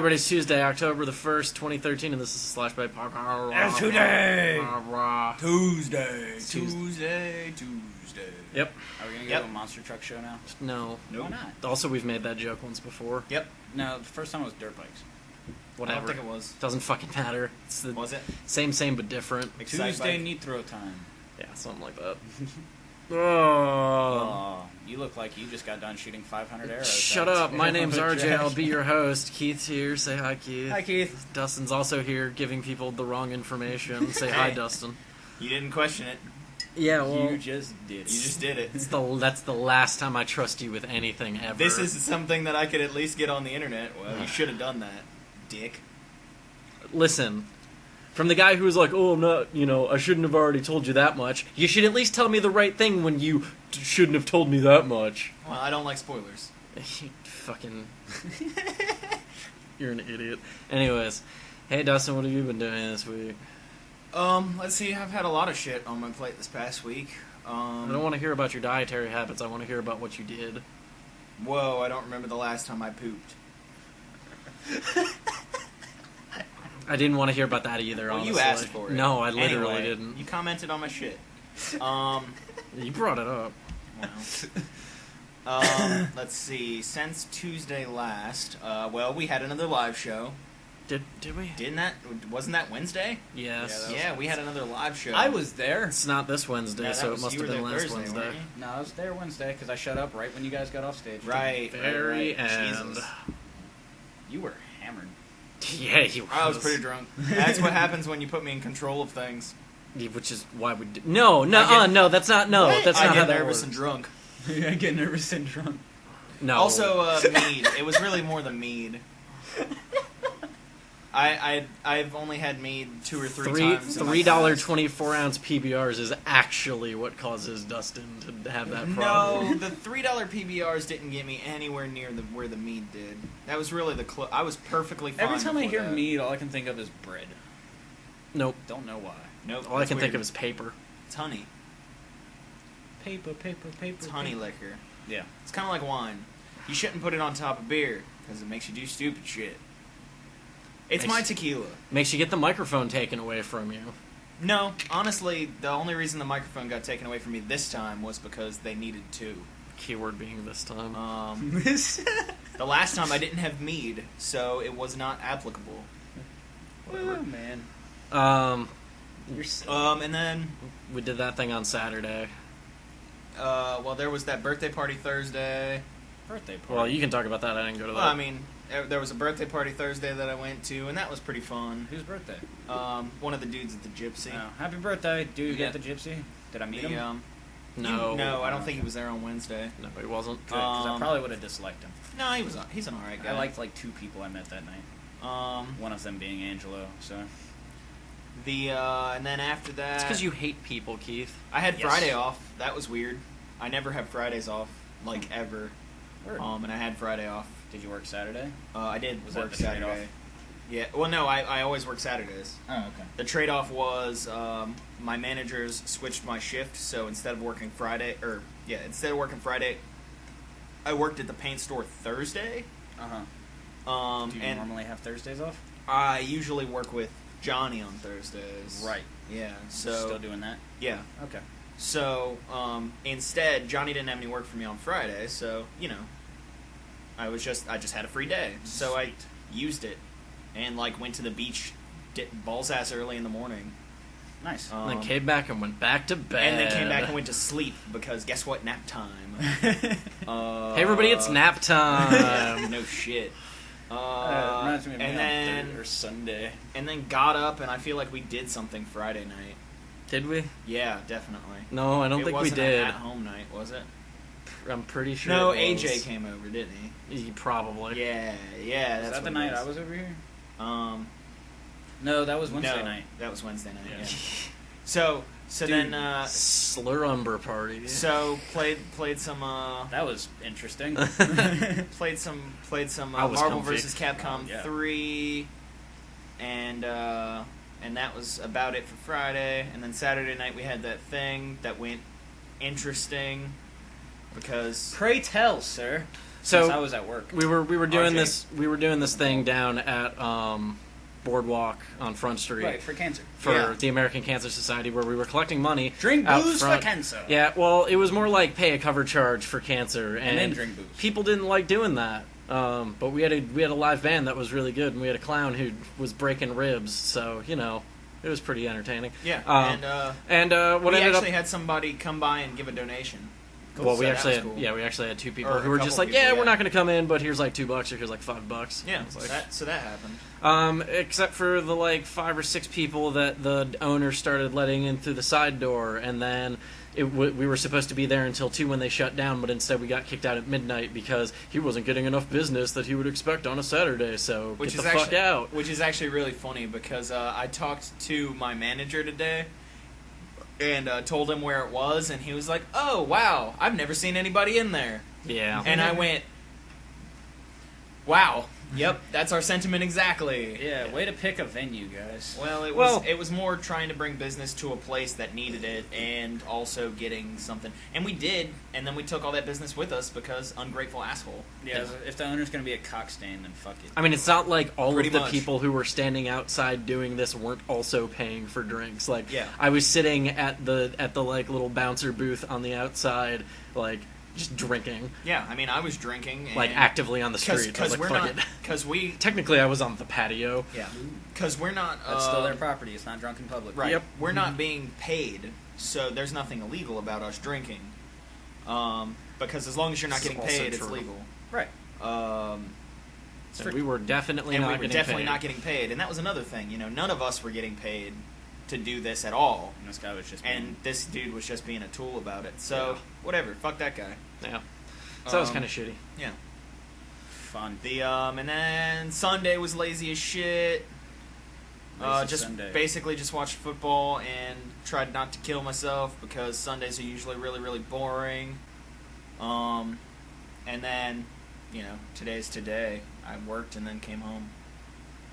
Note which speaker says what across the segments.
Speaker 1: everybody? It's Tuesday, October the 1st, 2013, and this is Slashplayed Podcast.
Speaker 2: It's today!
Speaker 3: Tuesday.
Speaker 1: Yep.
Speaker 2: Are we going to go to a monster truck show now?
Speaker 1: No.
Speaker 2: Why not?
Speaker 1: Also, we've made that joke once before.
Speaker 3: Yep.
Speaker 2: No, the first time it was dirt bikes.
Speaker 1: Whatever.
Speaker 3: I don't think it was.
Speaker 1: Doesn't fucking matter. It's the
Speaker 3: Was it?
Speaker 1: same but different.
Speaker 2: Tuesday neat throw time.
Speaker 1: Yeah, something like that.
Speaker 2: Oh, you look like you just got done shooting 500 arrows.
Speaker 1: Shut up. My name's RJ. I'll be your host. Keith's here. Say hi, Keith.
Speaker 2: Hi, Keith.
Speaker 1: Dustin's also here giving people the wrong information. Say hi,
Speaker 3: Hey.
Speaker 1: Dustin.
Speaker 3: You didn't question it.
Speaker 1: Yeah, well,
Speaker 2: You just did.
Speaker 3: You just did it.
Speaker 1: that's the last time I trust you with anything ever.
Speaker 3: This is something that I could at least get on the internet. Well, you should have done that, dick.
Speaker 1: Listen, from the guy who was like, oh, I'm not, I shouldn't have already told you that much. You should at least tell me the right thing when you shouldn't have told me that much.
Speaker 3: Well, I don't like spoilers.
Speaker 1: You fucking... You're an idiot. Anyways, hey Dustin, what have you been doing this week?
Speaker 3: Let's see. I've had a lot of shit on my plate this past week.
Speaker 1: I don't want to hear about your dietary habits. I want to hear about what you did.
Speaker 3: Whoa, I don't remember the last time I pooped.
Speaker 1: I didn't want to hear about that either,
Speaker 3: Well,
Speaker 1: honestly.
Speaker 3: you asked for it.
Speaker 1: No, I literally
Speaker 3: Anyway,
Speaker 1: didn't.
Speaker 3: You commented on my shit.
Speaker 1: You brought it up.
Speaker 3: Well. Let's see. Since Tuesday last, we had another live show.
Speaker 1: Did we?
Speaker 3: Wasn't that Wednesday?
Speaker 1: Yes.
Speaker 2: Yeah,
Speaker 3: Yeah, we had another live show.
Speaker 2: I was there.
Speaker 1: It's not this Wednesday,
Speaker 3: Yeah, that
Speaker 1: so it
Speaker 3: was-
Speaker 1: must
Speaker 3: you
Speaker 1: have
Speaker 3: were
Speaker 1: been
Speaker 3: there
Speaker 1: last
Speaker 3: Thursday,
Speaker 1: Wednesday.
Speaker 3: weren't you?
Speaker 2: No, I was there Wednesday because I shut up right when you guys got off stage.
Speaker 3: Right.
Speaker 1: Very
Speaker 3: right.
Speaker 1: end.
Speaker 3: Jesus.
Speaker 2: You were hammered.
Speaker 1: Yeah, he was.
Speaker 3: I was pretty drunk. That's what happens when you put me in control of things.
Speaker 1: Yeah, which is why we did. No,
Speaker 3: I
Speaker 1: that's not. No,
Speaker 3: What?
Speaker 1: that's
Speaker 3: I
Speaker 1: not
Speaker 3: get
Speaker 1: how that
Speaker 3: nervous
Speaker 1: works.
Speaker 3: and drunk.
Speaker 2: I get nervous and drunk.
Speaker 1: No.
Speaker 3: Also, mead. It was really more the mead. I've only had mead 2 or 3 times. in my
Speaker 1: $3
Speaker 3: past.
Speaker 1: 24-ounce PBRs is actually what causes Dustin to have that
Speaker 3: No,
Speaker 1: problem.
Speaker 3: the $3 PBRs didn't get me anywhere near where the mead did. That was really I was perfectly fine.
Speaker 2: Every time I
Speaker 3: before
Speaker 2: hear
Speaker 3: that.
Speaker 2: mead, all I can think of is bread.
Speaker 1: Nope.
Speaker 2: Don't know why.
Speaker 3: Nope.
Speaker 1: All I
Speaker 3: that's
Speaker 1: can think
Speaker 3: weird.
Speaker 1: of is paper.
Speaker 3: It's honey.
Speaker 2: Paper.
Speaker 3: It's honey liquor.
Speaker 2: Yeah.
Speaker 3: It's kind of like wine. You shouldn't put it on top of beer because it makes you do stupid shit. It's
Speaker 1: Makes-
Speaker 3: my tequila.
Speaker 1: Makes you get the microphone taken away from you.
Speaker 3: No, honestly, the only reason the microphone got taken away from me this time was because they needed to.
Speaker 1: Keyword being this time.
Speaker 3: The last time I didn't have mead, so it was not applicable.
Speaker 2: Oh, man.
Speaker 1: You're
Speaker 3: And then,
Speaker 1: we did that thing on Saturday.
Speaker 3: there was that birthday party Thursday.
Speaker 2: Birthday party.
Speaker 1: Well, you can talk about that. I didn't go to that.
Speaker 3: Well, I mean, there was a birthday party Thursday that I went to, and that was pretty fun.
Speaker 2: Whose birthday?
Speaker 3: One of the dudes at the Gypsy.
Speaker 2: Oh, happy birthday, dude
Speaker 3: Yeah.
Speaker 2: at the Gypsy. Did I meet
Speaker 3: The,
Speaker 2: him?
Speaker 1: no.
Speaker 3: I don't think he was there on Wednesday.
Speaker 1: No, he wasn't.
Speaker 2: Because I probably would have disliked him.
Speaker 3: No, he's an alright guy.
Speaker 2: I liked like 2 people I met that night. One of them being Angelo. So
Speaker 3: and then after that,
Speaker 1: It's because you hate people, Keith.
Speaker 3: I had
Speaker 2: Yes.
Speaker 3: Friday off. That was weird. I never have Fridays off, like ever.
Speaker 2: Word.
Speaker 3: And I had Friday off.
Speaker 2: Did you work Saturday?
Speaker 3: I did
Speaker 2: Was that
Speaker 3: work
Speaker 2: the trade-off?
Speaker 3: Saturday. Yeah. Well, no, I always work Saturdays.
Speaker 2: Oh, okay.
Speaker 3: The trade-off was my managers switched my shift, so instead of working Friday, I worked at the paint store Thursday.
Speaker 2: Do you
Speaker 3: And
Speaker 2: normally have Thursdays off?
Speaker 3: I usually work with Johnny on Thursdays.
Speaker 2: Right.
Speaker 3: Yeah. So
Speaker 2: Still doing that?
Speaker 3: yeah.
Speaker 2: Okay.
Speaker 3: So instead, Johnny didn't have any work for me on Friday, so I just had a free day, so I used it and went to the beach, balls ass early in the morning.
Speaker 2: Nice.
Speaker 1: And then came back and went back to bed.
Speaker 3: And then came back and went to sleep because guess what? Nap time.
Speaker 1: Hey everybody, it's nap time.
Speaker 3: No shit.
Speaker 2: reminds me of me
Speaker 3: and
Speaker 2: on
Speaker 3: then
Speaker 2: Thursday or Sunday.
Speaker 3: and then got up and I feel like we did something Friday night.
Speaker 1: Did we?
Speaker 3: Yeah, definitely.
Speaker 1: No, I don't think we
Speaker 3: wasn't
Speaker 1: did.
Speaker 3: an at-home night, was it?
Speaker 1: I'm pretty sure.
Speaker 3: No,
Speaker 1: it was.
Speaker 3: AJ came over, didn't he?
Speaker 1: Probably.
Speaker 3: Yeah.
Speaker 2: Was
Speaker 3: That's
Speaker 2: that
Speaker 3: what
Speaker 2: the
Speaker 3: it
Speaker 2: night
Speaker 3: is.
Speaker 2: I was over here?
Speaker 3: Um,
Speaker 2: No, that was Wednesday
Speaker 3: no,
Speaker 2: night.
Speaker 3: That was Wednesday night.
Speaker 2: Yeah.
Speaker 3: Yeah. So
Speaker 2: Dude,
Speaker 3: then
Speaker 1: Slurumber party.
Speaker 3: played some
Speaker 2: That was interesting.
Speaker 3: played some
Speaker 1: I was
Speaker 3: Marvel
Speaker 1: comfy.
Speaker 3: vs. Capcom
Speaker 2: Oh, yeah.
Speaker 3: 3, and that was about it for Friday. And then Saturday night we had that thing that went interesting because
Speaker 2: Pray tell, sir.
Speaker 1: So
Speaker 2: I was at work.
Speaker 1: we were doing
Speaker 3: RJ.
Speaker 1: this thing down at Boardwalk on Front Street.
Speaker 2: Right, for cancer.
Speaker 1: For the American Cancer Society, where we were collecting money.
Speaker 2: Drink
Speaker 1: out
Speaker 2: booze
Speaker 1: front.
Speaker 2: for cancer.
Speaker 1: Yeah, well, it was more like pay a cover charge for cancer,
Speaker 2: And then drink booze.
Speaker 1: people didn't like doing that. But we had a live band that was really good, and we had a clown who was breaking ribs, so it was pretty entertaining.
Speaker 3: Yeah,
Speaker 1: and what
Speaker 3: we
Speaker 1: ended
Speaker 3: actually
Speaker 1: up.
Speaker 3: had somebody come by and give a donation.
Speaker 1: Well, we
Speaker 3: So
Speaker 1: actually
Speaker 3: that
Speaker 1: had
Speaker 3: was cool.
Speaker 1: we actually had two people
Speaker 3: Or
Speaker 1: who
Speaker 3: a
Speaker 1: were
Speaker 3: couple
Speaker 1: just like,
Speaker 3: people,
Speaker 1: yeah,
Speaker 3: yeah.
Speaker 1: we're not going to come in, but here's like $2 or here's like $5.
Speaker 3: Yeah,
Speaker 1: I was like,
Speaker 3: so that happened.
Speaker 1: except for the like 5 or 6 people that the owner started letting in through the side door, and then we were supposed to be there until 2 when they shut down, but instead we got kicked out at midnight because he wasn't getting enough business that he would expect on a Saturday. So get the fuck out.
Speaker 3: Which is actually really funny because I talked to my manager today and told him where it was, and he was like, "Oh wow, I've never seen anybody in there."
Speaker 1: Yeah.
Speaker 3: And I went, "Wow, yep, that's our sentiment exactly."
Speaker 2: Yeah, way to pick a venue, guys.
Speaker 3: Well,
Speaker 1: Well-
Speaker 3: it was more trying to bring business to a place that needed it, and also getting something. And we did, and then we took all that business with us because ungrateful asshole.
Speaker 2: Yeah, if the owner's going to be a cockstain, then fuck it.
Speaker 1: I mean, it's not like all
Speaker 3: Pretty
Speaker 1: of the
Speaker 3: much.
Speaker 1: people who were standing outside doing this weren't also paying for drinks. Like,
Speaker 3: Yeah.
Speaker 1: I was sitting at the like little bouncer booth on the outside, like just drinking,
Speaker 3: Yeah, I mean, I was drinking, and
Speaker 1: like actively on the street. I was
Speaker 3: because
Speaker 1: like,
Speaker 3: we're
Speaker 1: fuck
Speaker 3: not
Speaker 1: it.
Speaker 3: because we
Speaker 1: Technically, I was on the patio.
Speaker 3: yeah because we're not
Speaker 2: That's still their property. It's not drunk in public.
Speaker 3: right.
Speaker 1: Yep.
Speaker 3: We're not being paid, so there's nothing illegal about us drinking. Because as long as you're not
Speaker 1: It's
Speaker 3: getting
Speaker 1: also
Speaker 3: paid, it's
Speaker 1: true.
Speaker 3: legal.
Speaker 2: Right.
Speaker 1: And we were definitely
Speaker 3: And
Speaker 1: not
Speaker 3: we were
Speaker 1: getting
Speaker 3: definitely
Speaker 1: paid.
Speaker 3: not getting paid, and that was another thing. None of us were getting paid to do this at all,
Speaker 2: And this guy was just
Speaker 3: and this dude was just being a tool about it. So whatever, fuck that guy.
Speaker 1: Yeah. So that was
Speaker 3: Um,
Speaker 1: kind of shitty.
Speaker 3: Yeah.
Speaker 2: fun.
Speaker 3: And then Sunday was lazy as shit.
Speaker 2: Lazy
Speaker 3: Just
Speaker 2: Sunday.
Speaker 3: basically just watched football and tried not to kill myself because Sundays are usually really, really boring. And then, today's today. I worked and then came home.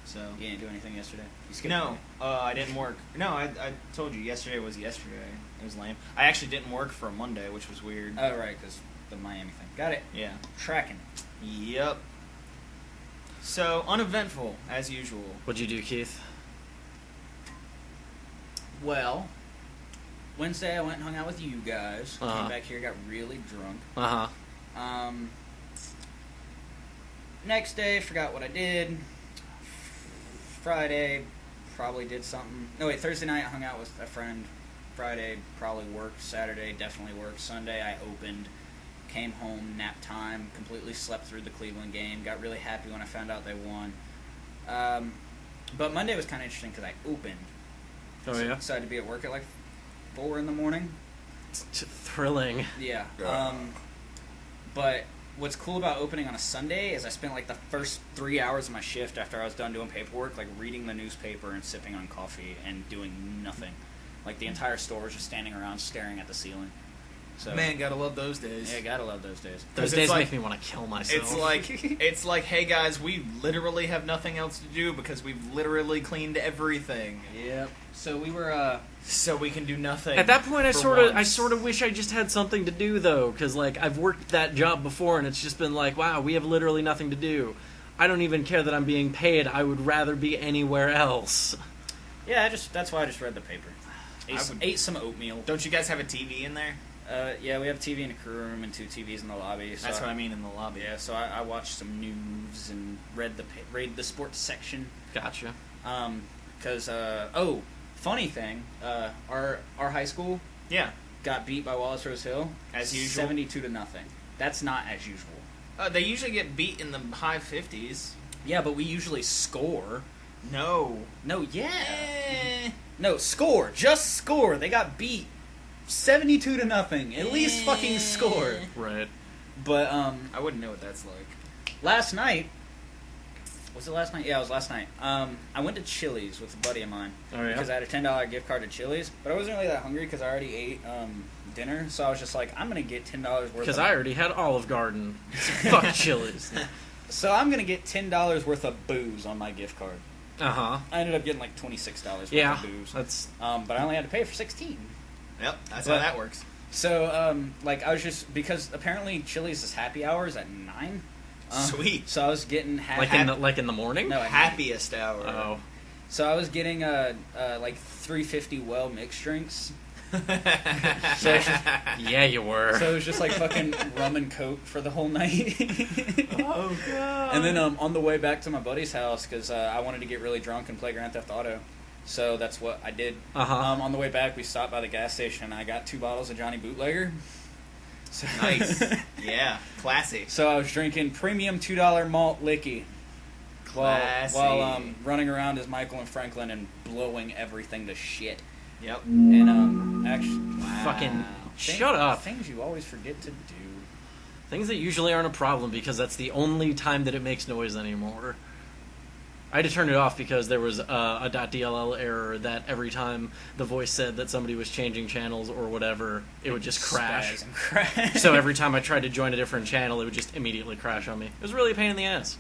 Speaker 3: So
Speaker 2: You didn't do anything yesterday? You skipped
Speaker 3: no,
Speaker 2: the
Speaker 3: I didn't work. No, I told you yesterday was yesterday. It was lame. I actually didn't work for a Monday, which was weird.
Speaker 2: day? Oh, right, because the Miami thing. Got it.
Speaker 3: Yeah.
Speaker 2: Tracking.
Speaker 3: Yep. So uneventful as usual.
Speaker 1: What'd you do, Keith?
Speaker 2: Well, Wednesday I went and hung out with you guys.
Speaker 1: Uh-huh.
Speaker 2: Came back here, got really drunk.
Speaker 1: Uh-huh.
Speaker 2: Next day, forgot what I did. Friday, probably did something. No, wait, Thursday night I hung out with a friend. Friday, probably worked. Saturday, definitely worked. Sunday, I opened. Came home, nap time, completely slept through the Cleveland game. Got really happy when I found out they won. But Monday was kind of interesting because I opened.
Speaker 1: Oh,
Speaker 2: So
Speaker 1: yeah?
Speaker 2: decided to be at work at like 4 in the morning.
Speaker 1: It's thrilling.
Speaker 2: Yeah. But what's cool about opening on a Sunday is I spent like the first 3 hours of my shift after I was done doing paperwork, like reading the newspaper and sipping on coffee and doing nothing. Like the entire store was just standing around staring at the ceiling. So
Speaker 3: Man, gotta love those days.
Speaker 2: yeah, gotta love those days.
Speaker 1: Those
Speaker 3: 'Cause
Speaker 1: days
Speaker 3: it's like-
Speaker 1: make me want to kill myself.
Speaker 3: It's like, hey guys, we literally have nothing else to do because we've literally cleaned everything,
Speaker 2: Yep. So we were
Speaker 3: so we can do nothing.
Speaker 1: At that point, I
Speaker 3: for
Speaker 1: sort of
Speaker 3: once.
Speaker 1: wish I just had something to do though, because like I've worked that job before, and it's just been like, wow, we have literally nothing to do. I don't even care that I'm being paid. I would rather be anywhere else.
Speaker 2: yeah, that's why I just read the paper.
Speaker 3: I would-
Speaker 2: Ate some oatmeal.
Speaker 3: Don't you guys have a TV in there?
Speaker 2: Yeah, we have a TV in the crew room and 2 TVs in the lobby. So
Speaker 3: That's what I mean in the lobby.
Speaker 2: Yeah, so I watched some news and read the sports section.
Speaker 1: Gotcha.
Speaker 2: Because funny thing, our high school
Speaker 3: Yeah,
Speaker 2: got beat by Wallace Rose Hill
Speaker 3: As usual.
Speaker 2: 72-0. That's not as usual.
Speaker 3: they usually get beat in the high 50s.
Speaker 2: Yeah, but we usually score.
Speaker 3: No.
Speaker 2: No, yeah,
Speaker 3: Eh.
Speaker 2: no, score, just score. They got beat 72-0. At least fucking score.
Speaker 1: Right.
Speaker 2: But
Speaker 3: I wouldn't know what that's like.
Speaker 2: last night. Was it last night? Yeah, it was last night. I went to Chili's with a buddy of mine.
Speaker 1: Oh, yeah?
Speaker 2: Because I had a $10 gift card to Chili's, but I wasn't really that hungry because I already ate dinner. So I was just like, I'm gonna get $10 worth.
Speaker 1: Because
Speaker 2: of
Speaker 1: I already had Olive Garden. Fuck Chili's.
Speaker 2: So I'm gonna get $10 worth of booze on my gift card.
Speaker 1: Uh-huh.
Speaker 2: I ended up getting like $26 worth
Speaker 1: Yeah.
Speaker 2: of booze.
Speaker 1: That's
Speaker 2: But I only had to pay for $16.
Speaker 3: Yep, that's
Speaker 2: But-
Speaker 3: how that works.
Speaker 2: So, like, I was just, because apparently Chili's is happy hours at 9.
Speaker 3: Sweet.
Speaker 2: So I was getting
Speaker 1: like in the morning.
Speaker 2: No, at
Speaker 3: Happiest hour.
Speaker 1: Oh.
Speaker 2: So I was getting like 350 well mixed drinks.
Speaker 1: Yeah, you were.
Speaker 2: So it was just like fucking rum and coke for the whole night.
Speaker 3: Oh god.
Speaker 2: And then on the way back to my buddy's house, because I wanted to get really drunk and play Grand Theft Auto, so that's what I did. On the way back, we stopped by the gas station, and I got 2 bottles of Johnny Bootlegger. So
Speaker 3: Nice. Yeah, classy.
Speaker 2: So I was drinking premium $2 malt licky while running around as Michael and Franklin and blowing everything to shit.
Speaker 3: Yep.
Speaker 2: And actually,
Speaker 1: Fucking shut up.
Speaker 2: Things you always forget to do.
Speaker 1: Things that usually aren't a problem because that's the only time that it makes noise anymore. I had to turn it off because there was a .dll error that every time the voice said that somebody was changing channels or whatever, it would just crash.
Speaker 2: And crash.
Speaker 1: So every time I tried to join a different channel, it would just immediately crash on me. It was really a pain in the ass.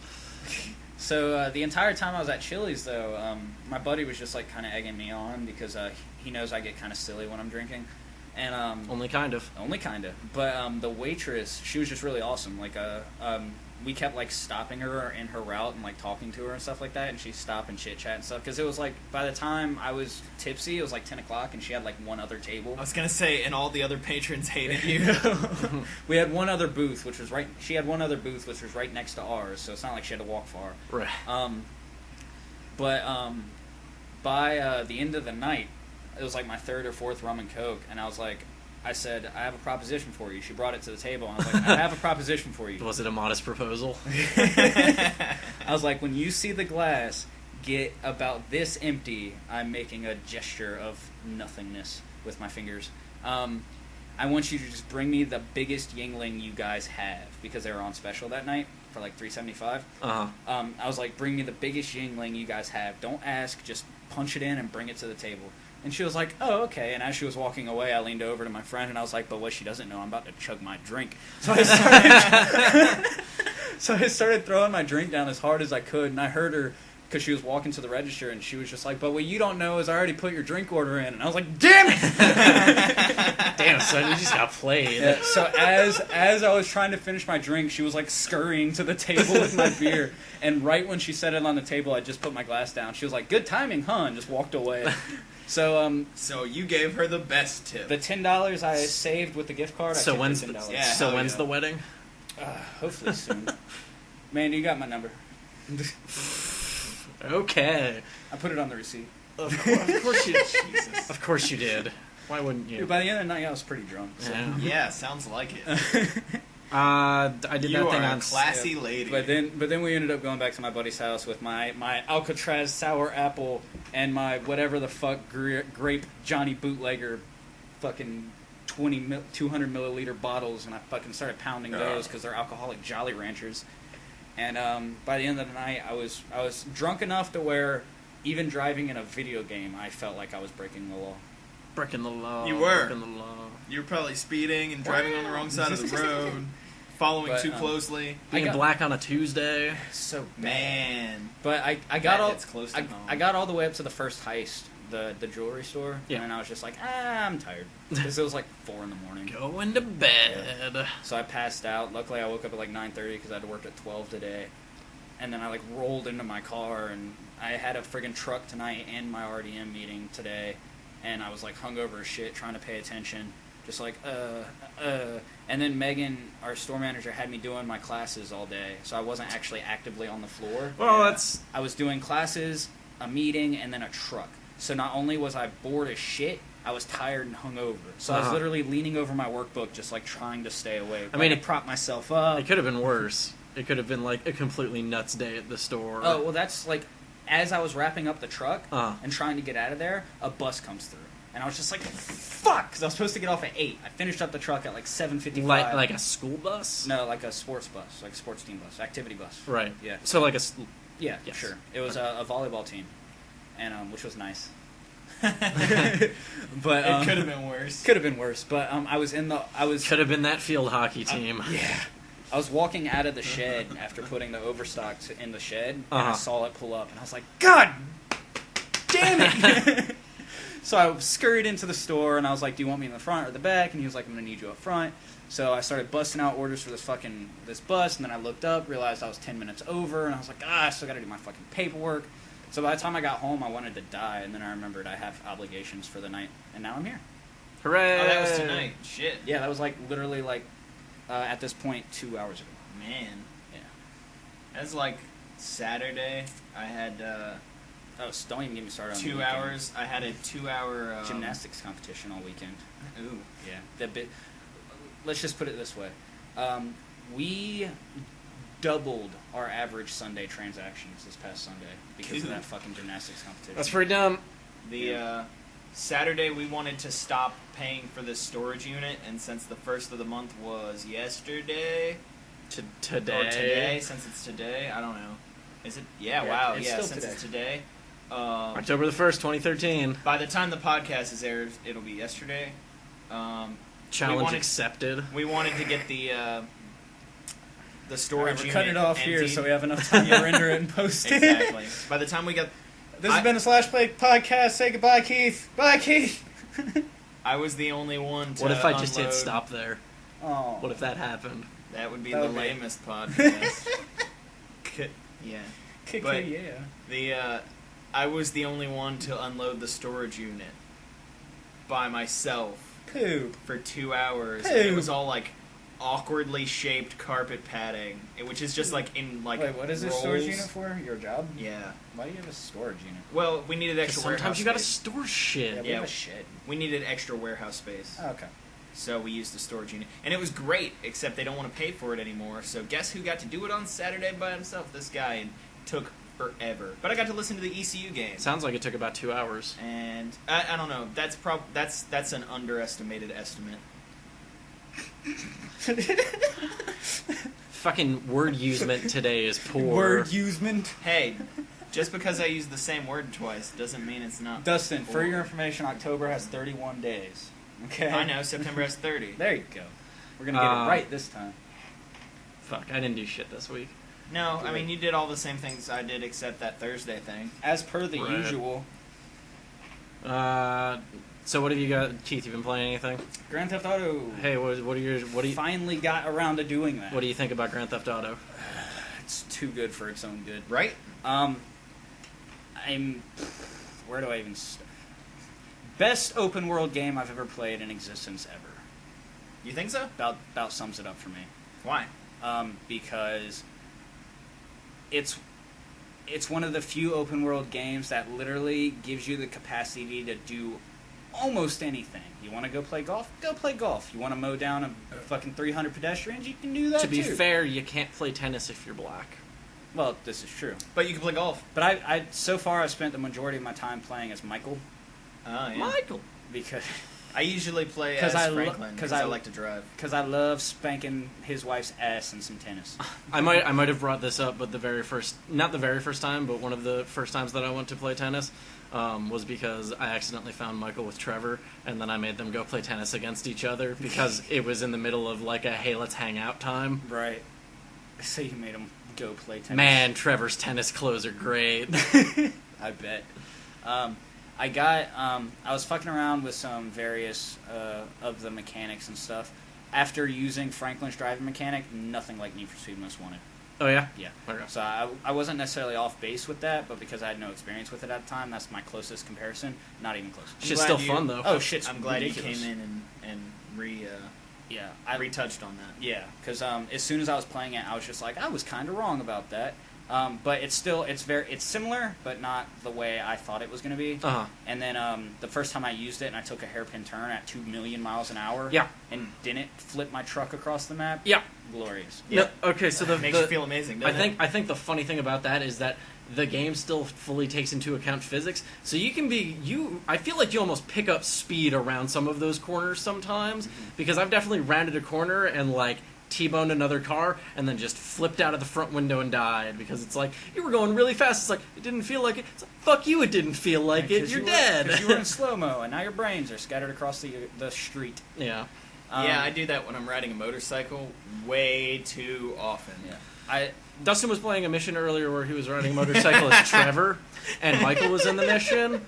Speaker 2: So the entire time I was at Chili's, though, my buddy was just like kind of egging me on because he knows I get kind of silly when I'm drinking, and
Speaker 1: only kind of.
Speaker 2: But the waitress, she was just really awesome. Like we kept like stopping her in her route and like talking to her and stuff like that, and she'd stop and chit chat and stuff because it was like by the time I was tipsy, it was like 10 o'clock, and she had like one other table.
Speaker 3: I was gonna say, and all the other patrons hated you.
Speaker 2: We had one other booth, which was right. She had one other booth, which was right next to ours, so it's not like she had to walk far.
Speaker 1: Right.
Speaker 2: By the end of the night, it was like my 3rd or 4th rum and coke, and I said, I have a proposition for you. She brought it to the table, and I was like, I have a proposition for you.
Speaker 1: Was it a modest proposal?
Speaker 2: I was like, when you see the glass get about this empty, I'm making a gesture of nothingness with my fingers. I want you to just bring me the biggest Yingling you guys have, because they were on special that night for like $3.75. I was like, bring me the biggest Yingling you guys have. Don't ask, just punch it in and bring it to the table. And she was like, oh, okay. And as she was walking away, I leaned over to my friend, and I was like, but what she doesn't know, I'm about to chug my drink. So I started throwing my drink down as hard as I could, and I heard her, because she was walking to the register, and she was just like, but what you don't know is I already put your drink order in. And I was like, damn it!
Speaker 1: Damn, son, you just got played.
Speaker 2: Yeah, so as I was trying to finish my drink, she was like scurrying to the table with my beer. And right when she set it on the table, I just put my glass down. She was like, good timing, huh? And just walked away. So
Speaker 3: so you gave her the best tip.
Speaker 2: The $10 I saved with the gift card.
Speaker 1: So when's
Speaker 2: the $10?
Speaker 1: when's the wedding?
Speaker 2: Hopefully soon. Man, you got my number.
Speaker 1: Okay.
Speaker 2: I put it on the receipt.
Speaker 3: Of course you did. Jesus.
Speaker 1: Of course you did. Why wouldn't you?
Speaker 2: Dude, by the end of the night, I was pretty drunk. So.
Speaker 3: Yeah, sounds like it.
Speaker 1: I did
Speaker 3: you
Speaker 1: that thing
Speaker 3: are
Speaker 1: on
Speaker 3: a classy lady.
Speaker 2: But then we ended up going back to my buddy's house with my Alcatraz sour apple and my whatever the fuck grape Johnny Bootlegger fucking 200 milliliter bottles, and I fucking started pounding those because they're alcoholic Jolly Ranchers. And by the end of the night, I was drunk enough to where even driving in a video game, I felt like I was breaking the law.
Speaker 1: Breaking the law.
Speaker 3: You were.
Speaker 1: Breaking the law.
Speaker 3: You were probably speeding and driving on the wrong side of the road, following too closely.
Speaker 1: Being black on a Tuesday.
Speaker 2: So bad.
Speaker 3: Man.
Speaker 2: But I got all
Speaker 3: close to home.
Speaker 2: I got all the way up to the first heist, the jewelry store, and then I was just like, I'm tired, because it was like 4 in the morning.
Speaker 1: Going to bed.
Speaker 2: Yeah. So I passed out. Luckily, I woke up at like 9:30 because I had to work at 12 today. And then I like rolled into my car, and I had a friggin' truck tonight and my RDM meeting today, and I was like hungover as shit, trying to pay attention, just like And then Megan, our store manager, had me doing my classes all day, so I wasn't actually actively on the floor.
Speaker 1: Well,
Speaker 2: I was doing classes, a meeting, and then a truck. So not only was I bored as shit, I was tired and hungover. So I was literally leaning over my workbook, just like trying to stay awake. I mean, to prop myself up.
Speaker 1: It could have been worse. It could have been like a completely nuts day at the store.
Speaker 2: Oh, well, that's like, as I was wrapping up the truck and trying to get out of there, a bus comes through. And I was just like, fuck! Because I was supposed to get off at 8. I finished up the truck at like 7:55.
Speaker 1: Like a school bus?
Speaker 2: No, like a sports bus. Like a sports team bus. Activity bus.
Speaker 1: Right.
Speaker 2: Yeah.
Speaker 1: So like a...
Speaker 2: Yeah, yes. Sure. It was a volleyball team, and which was nice. But
Speaker 3: it could have been worse.
Speaker 2: Could have been worse, but
Speaker 1: could have been that field hockey team.
Speaker 2: Yeah. I was walking out of the shed after putting the overstock in the shed, and I saw it pull up, and I was like, God damn it! So I scurried into the store, and I was like, do you want me in the front or the back? And he was like, I'm going to need you up front. So I started busting out orders for this bus, and then I looked up, realized I was 10 minutes over, and I was like, I still got to do my fucking paperwork. So by the time I got home, I wanted to die, and then I remembered I have obligations for the night, and now I'm here.
Speaker 1: Hooray!
Speaker 3: Oh, that was tonight. Shit.
Speaker 2: Yeah, that was like literally like at this point 2 hours ago.
Speaker 3: Man.
Speaker 2: Yeah.
Speaker 3: That's like Saturday. I had
Speaker 2: Oh, so don't even get me started on the
Speaker 3: 2
Speaker 2: weekend.
Speaker 3: hours. I had a 2-hour
Speaker 2: Gymnastics competition all weekend.
Speaker 3: Ooh.
Speaker 2: Yeah. Let's just put it this way. We doubled our average Sunday transactions this past Sunday because of that fucking gymnastics competition.
Speaker 1: That's pretty dumb.
Speaker 3: The Saturday we wanted to stop paying for this storage unit, and since the first of the month was yesterday,
Speaker 1: Today.
Speaker 3: since it's today, I don't know. Is it? Yeah,
Speaker 2: Yeah,
Speaker 3: wow,
Speaker 2: it's
Speaker 3: yeah,
Speaker 2: still
Speaker 3: since
Speaker 2: today.
Speaker 3: it's today.
Speaker 1: October the 1st, 2013.
Speaker 3: By the time the podcast is aired, it'll be yesterday.
Speaker 1: Challenge accepted.
Speaker 3: We wanted to get the storage
Speaker 2: We're
Speaker 3: unit
Speaker 2: cutting it off here
Speaker 3: emptied.
Speaker 2: so we have enough time to render it and post it.
Speaker 3: Exactly. By the time we got...
Speaker 2: This has been a Slashplayed Podcast. Say goodbye, Keith. Bye, Keith.
Speaker 3: I was the only one to
Speaker 1: What if I just hit
Speaker 3: unload.
Speaker 1: stop there?
Speaker 2: Oh.
Speaker 1: What if that happened?
Speaker 3: That would be
Speaker 2: That
Speaker 3: the
Speaker 2: would be-
Speaker 3: lamest podcast. Yeah. But-
Speaker 2: yeah.
Speaker 3: I was the only one to unload the storage unit by myself
Speaker 2: Poop.
Speaker 3: for 2 hours. And it
Speaker 2: Poop.
Speaker 3: was all like awkwardly shaped carpet padding, which is just like in like
Speaker 2: Wait, what is this
Speaker 3: rolls.
Speaker 2: storage unit for? Your job?
Speaker 3: Yeah.
Speaker 2: Why do you have a storage unit?
Speaker 3: Well, we needed extra
Speaker 1: Sometimes
Speaker 3: warehouse
Speaker 1: you gotta
Speaker 3: space.
Speaker 1: store shit.
Speaker 2: We have a shed.
Speaker 3: We needed extra warehouse space.
Speaker 2: Oh, okay.
Speaker 3: So we used the storage unit. And it was great, except they don't want to pay for it anymore. So guess who got to do it on Saturday by himself? This guy. And it took forever. But I got to listen to the ECU game.
Speaker 1: Sounds like it took about 2 hours.
Speaker 3: And I don't know. That's an underestimated estimate.
Speaker 1: Fucking word usement today is poor.
Speaker 2: Word usement.
Speaker 3: Hey, just because I use the same word twice doesn't mean it's not.
Speaker 2: Dustin, for
Speaker 3: poor.
Speaker 2: your information, October has 31 days. Okay?
Speaker 3: I know, September has 30.
Speaker 2: There you go. We're going to get it right this time.
Speaker 1: Fuck, I didn't do shit this week.
Speaker 3: No, I mean, you did all the same things I did except that Thursday thing.
Speaker 2: As per the
Speaker 1: Right.
Speaker 2: usual,
Speaker 1: So what have you got, Keith? You been playing anything?
Speaker 2: Grand Theft Auto
Speaker 1: Hey, what do you
Speaker 2: finally got around to doing that.
Speaker 1: what do you think about Grand Theft Auto?
Speaker 2: It's too good for its own good.
Speaker 3: Right?
Speaker 2: Where do I even start? Best open world game I've ever played in existence ever.
Speaker 3: You think so?
Speaker 2: About sums it up for me.
Speaker 3: Why?
Speaker 2: Because it's one of the few open world games that literally gives you the capacity to do almost anything. You want to go play golf? Go play golf. You want to mow down a fucking 300 pedestrians? You can do that
Speaker 1: To be
Speaker 2: too.
Speaker 1: fair, you can't play tennis if you're black.
Speaker 2: Well, this is true.
Speaker 3: But you can play golf.
Speaker 2: But I so far I've spent the majority of my time playing as Michael
Speaker 3: Oh, yeah.
Speaker 1: Michael.
Speaker 2: because
Speaker 3: I usually play as
Speaker 2: 'Cause I
Speaker 3: Franklin because I
Speaker 2: I-
Speaker 3: like to drive.
Speaker 2: I love spanking his wife's ass in some tennis.
Speaker 1: I might have brought this up, but not the very first time, but one of the first times that I went to play tennis was because I accidentally found Michael with Trevor, and then I made them go play tennis against each other because it was in the middle of like a hey, let's hang out time.
Speaker 2: Right. So you made him go play tennis.
Speaker 1: Man, Trevor's tennis clothes are great.
Speaker 2: I bet. I was fucking around with some various of the mechanics and stuff. After using Franklin's driving mechanic, nothing like Need for Speed Most Wanted.
Speaker 1: Oh yeah,
Speaker 2: Yeah.
Speaker 1: Okay.
Speaker 2: So I wasn't necessarily off base with that, but because I had no experience with it at the time, that's my closest comparison. Not even close.
Speaker 1: Shit's
Speaker 3: glad
Speaker 1: still
Speaker 3: you-
Speaker 1: fun though.
Speaker 2: Oh, shit's
Speaker 3: I'm glad
Speaker 2: ridiculous.
Speaker 3: you came in and
Speaker 2: Yeah,
Speaker 3: retouched on that.
Speaker 2: Yeah, because as soon as I was playing it, I was just like, I was kind of wrong about that. But it's similar, but not the way I thought it was going to be.
Speaker 1: Uh-huh.
Speaker 2: And then the first time I used it, and I took a hairpin turn at 2 million miles an hour.
Speaker 1: Yeah.
Speaker 2: And didn't flip my truck across the map.
Speaker 1: Yeah.
Speaker 2: Glorious.
Speaker 1: No, okay, so
Speaker 3: Makes you feel amazing, doesn't it?
Speaker 1: I think the funny thing about that is that the game still fully takes into account physics, so you can I feel like you almost pick up speed around some of those corners sometimes, because I've definitely rounded a corner and like T-boned another car and then just flipped out of the front window and died because it's like you were going really fast. It's like it didn't feel like it. It's like, fuck you, it didn't feel like it. You're dead.
Speaker 2: Because you were in slow-mo, and now your brains are scattered across the street.
Speaker 1: Yeah.
Speaker 3: Yeah, I do that when I'm riding a motorcycle way too often.
Speaker 2: Yeah.
Speaker 1: Dustin was playing a mission earlier where he was riding a motorcycle as Trevor, and Michael was in the mission,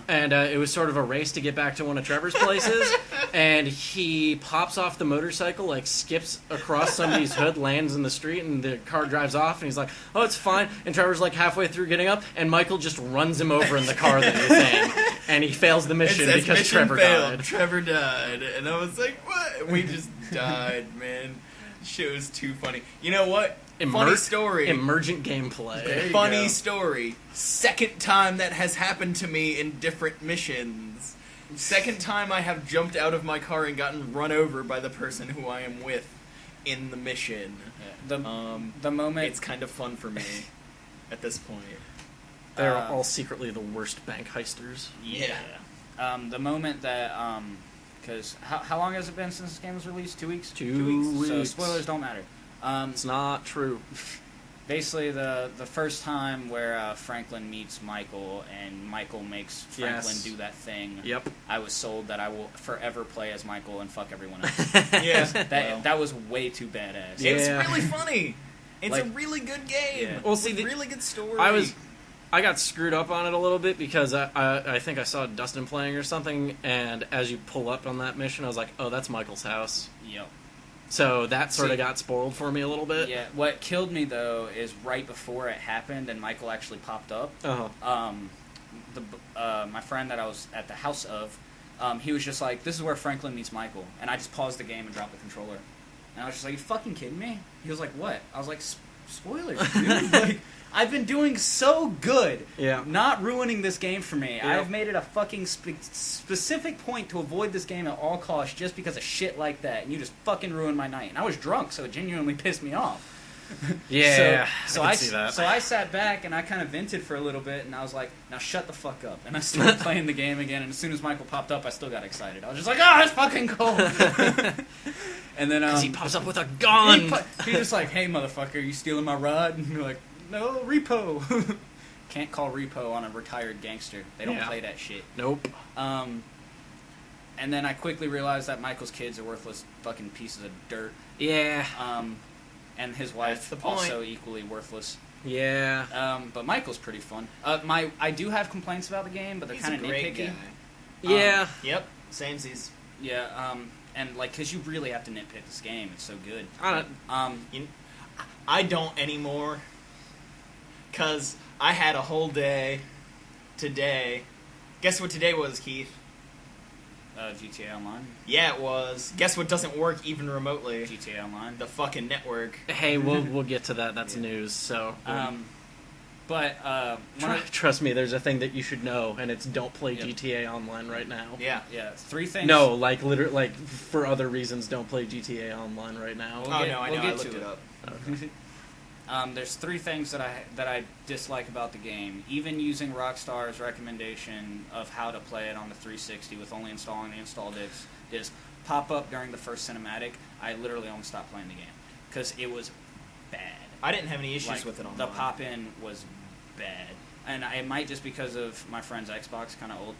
Speaker 1: and it was sort of a race to get back to one of Trevor's places, and he pops off the motorcycle, like skips across somebody's hood, lands in the street, and the car drives off, and he's like, oh, it's fine, and Trevor's like halfway through getting up, and Michael just runs him over in the car that he's in, and he fails the mission because
Speaker 3: mission
Speaker 1: Trevor
Speaker 3: failed.
Speaker 1: died.
Speaker 3: Trevor died, and I was like, what? We just died, man. Shit was too funny. You know what? Funny story.
Speaker 1: Emergent gameplay.
Speaker 3: Funny story. Second time that has happened to me in different missions. Second time I have jumped out of my car and gotten run over by the person who I am with in the mission.
Speaker 2: Yeah. The moment...
Speaker 3: It's kind of fun for me at this point.
Speaker 1: They're all secretly the worst bank heisters.
Speaker 3: Yeah.
Speaker 2: The moment that... Because how long has it been since this game was released? 2 weeks?
Speaker 1: 2 weeks.
Speaker 2: So spoilers don't matter.
Speaker 1: It's not true.
Speaker 2: Basically, the first time where Franklin meets Michael and Michael makes Franklin do that thing.
Speaker 1: Yep.
Speaker 2: I was sold that I will forever play as Michael and fuck everyone else.
Speaker 3: Yeah.
Speaker 2: That was way too badass.
Speaker 1: Yeah.
Speaker 3: It's really funny. It's
Speaker 2: Like,
Speaker 3: a really good game.
Speaker 2: Yeah.
Speaker 1: Well, see,
Speaker 3: with really good story.
Speaker 1: I got screwed up on it a little bit because I think I saw Dustin playing or something, and as you pull up on that mission, I was like, oh, that's Michael's house.
Speaker 2: Yep.
Speaker 1: So that sort of got spoiled for me a little bit.
Speaker 2: Yeah. What killed me though is right before it happened and Michael actually popped up. My friend that I was at the house of, he was just like, "This is where Franklin meets Michael," and I just paused the game and dropped the controller, and I was just like, "You fucking kidding me?" He was like, "What?" I was like, "Spoilers, dude." Like, I've been doing so good, not ruining this game for me.
Speaker 1: Yeah.
Speaker 2: I've made it a fucking specific point to avoid this game at all costs just because of shit like that, and you just fucking ruined my night. And I was drunk, so it genuinely pissed me off.
Speaker 1: Yeah,
Speaker 2: so
Speaker 1: I can see that.
Speaker 2: So I sat back and I kind of vented for a little bit, and I was like, "Now shut the fuck up." And I started playing the game again. And as soon as Michael popped up, I still got excited. I was just like, "Oh, it's fucking cool." And then
Speaker 1: Because he pops up with a gun.
Speaker 2: He's just like, "Hey, motherfucker, you stealing my rod?" And you're like, "No, repo." Can't call repo on a retired gangster. They don't play that shit.
Speaker 1: Nope.
Speaker 2: And then I quickly realized that Michael's kids are worthless fucking pieces of dirt.
Speaker 1: Yeah.
Speaker 2: And his wife also equally worthless.
Speaker 1: Yeah.
Speaker 2: But Michael's pretty fun. I do have complaints about the game, but they're kind of nitpicky.
Speaker 3: Guy.
Speaker 1: Yeah.
Speaker 3: Yep. Samesies.
Speaker 2: Yeah. And like, cause you really have to nitpick this game. It's so good.
Speaker 3: I don't anymore. Cause I had a whole day today. Guess what today was, Keith?
Speaker 2: GTA Online.
Speaker 3: Yeah, it was. Guess what doesn't work even remotely?
Speaker 2: GTA Online.
Speaker 3: The fucking network.
Speaker 1: Hey, we'll get to that. That's news. So. Trust me, there's a thing that you should know, and it's don't play GTA Online right now.
Speaker 3: Yeah.
Speaker 2: Yeah. 3 things.
Speaker 1: No, like literally, like for other reasons, don't play GTA Online right now.
Speaker 3: No, I know. I looked it up.
Speaker 1: Okay.
Speaker 2: There's 3 things that I dislike about the game. Even using Rockstar's recommendation of how to play it on the 360 with only installing the install disc pop up during the first cinematic, I literally almost stopped playing the game because it was bad.
Speaker 3: I didn't have any issues with it online.
Speaker 2: The pop-in was bad, and it might just because of my friend's Xbox, kind of old,